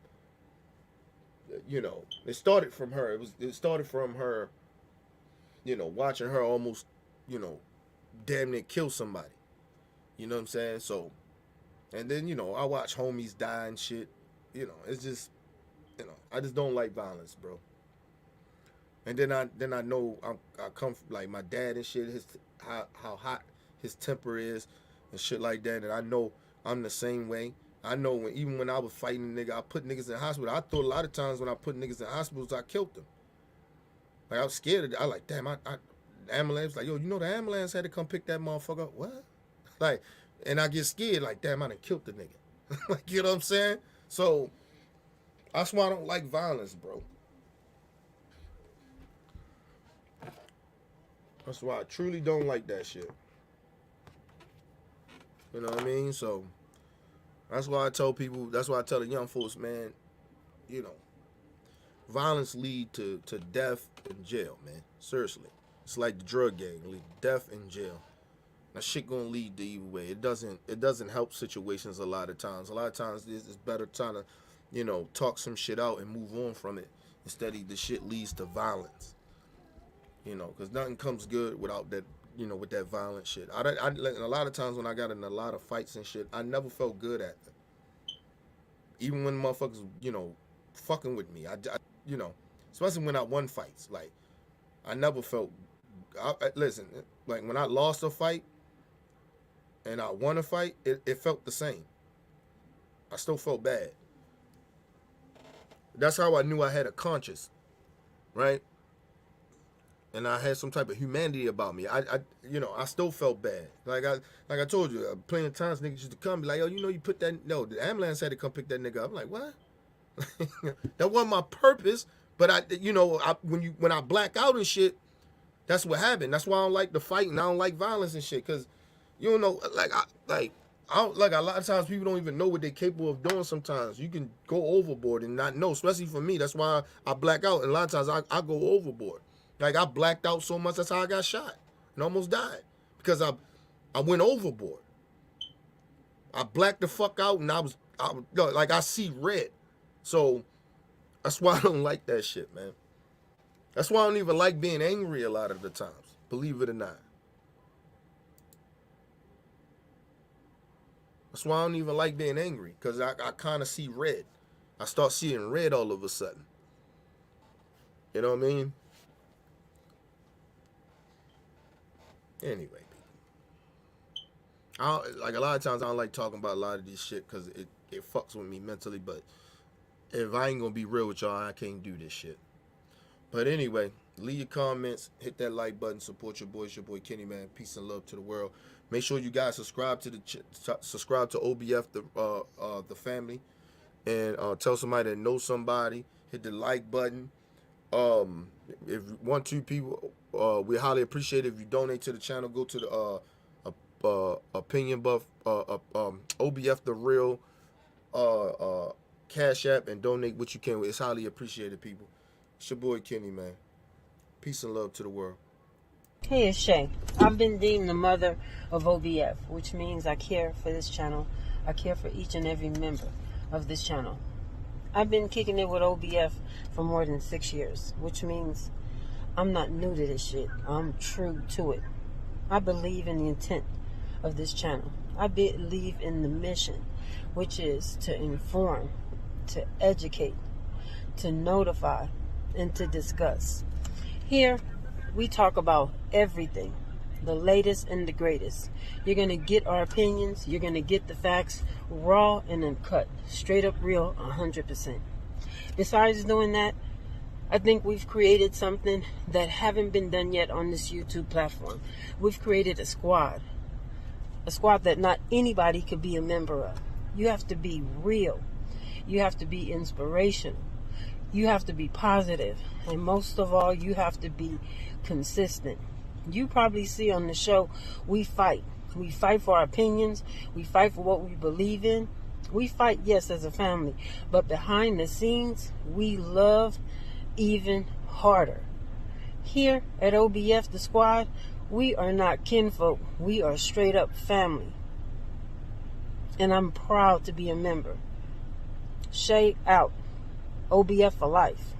it started from her. It started from her, watching her almost, damn near kill somebody. You know what I'm saying? So, and then, I watch homies die and shit. It's just, I just don't like violence, bro. And then I know I come from, like, my dad and shit, how hot his temper is and shit like that. And I know I'm the same way. I know even when I was fighting a nigga, I put niggas in the hospital. I thought a lot of times when I put niggas in hospitals, I killed them. Like, I was scared of it. I like, damn, the ambulance, like, yo, you know the ambulance had to come pick that motherfucker up? What? Like, and I get scared, like, damn, I done killed the nigga. Like, you know what I'm saying? So, that's why I don't like violence, bro. That's why I truly don't like that shit. You know what I mean? So, that's why I tell people, that's why I tell the young folks, man, you know, violence lead to death and jail, man. Seriously. It's like the drug gang, lead to death and jail. That shit gonna lead to either way. It doesn't help situations a lot of times. A lot of times it's better trying to, you know, talk some shit out and move on from it instead of the shit leads to violence. You know, because nothing comes good without that, you know, with that violent shit. A lot of times when I got in a lot of fights and shit, I never felt good at them. Even when motherfuckers, you know, fucking with me. I you know, especially when I won fights. Like, I never felt, listen, like when I lost a fight and I won a fight, it felt the same. I still felt bad. That's how I knew I had a conscience, right? And I had some type of humanity about me. You know, I still felt bad. Like I told you, plenty of times niggas used to come, be like, yo, you know, you put that, no, the ambulance had to come pick that nigga up. I'm like, what? That wasn't my purpose, but you know, when I black out and shit, that's what happened. That's why I don't like the fight and I don't like violence and shit, cause you don't know, I don't, like a lot of times people don't even know what they're capable of doing. Sometimes you can go overboard and not know, especially for me. That's why I black out, and a lot of times I go overboard. Like, I blacked out so much, that's how I got shot and almost died, because I went overboard. I blacked the fuck out, and I like, I see red. So that's why I don't like that shit, man. That's why I don't even like being angry a lot of the times, believe it or not. That's why I don't even like being angry, because I kind of see red. I start seeing red all of a sudden. You know what I mean? Anyway, like, a lot of times I don't like talking about a lot of this shit because it fucks with me mentally. But if I ain't gonna be real with y'all, I can't do this shit. But anyway, leave your comments, hit that like button, support your boy. It's your boy Kenny, man. Peace and love to the world. Make sure you guys subscribe to OBF, the family, and tell somebody that knows somebody. Hit the like button. If 1-2 people, we highly appreciate it if you donate to the channel. Go to the Opinion Buff, OBF the Real Cash App and donate what you can. It's highly appreciated, people. It's your boy Kenny, man. Peace and love to the world. Hey, it's Shay. I've been deemed the mother of OBF, which means I care for this channel. I care for each and every member of this channel. I've been kicking it with OBF for more than 6 years, which means I'm not new to this shit. I'm true to it. I believe in the intent of this channel. I believe in the mission, which is to inform, to educate, to notify, and to discuss. Here, we talk about everything, the latest and the greatest. You're going to get our opinions. You're going to get the facts raw and uncut, straight up real, 100%. Besides doing that, I think we've created something that haven't been done yet on this YouTube platform. We've created a squad that not anybody could be a member of. You have to be real. You have to be inspirational. You have to be positive. And most of all, you have to be consistent. You probably see on the show, we fight. We fight for our opinions. We fight for what we believe in. We fight, yes, as a family. But behind the scenes, we love even harder. Here at OBF, the squad, we are not kinfolk. We are straight up family. And I'm proud to be a member. Shay out. OBF for life.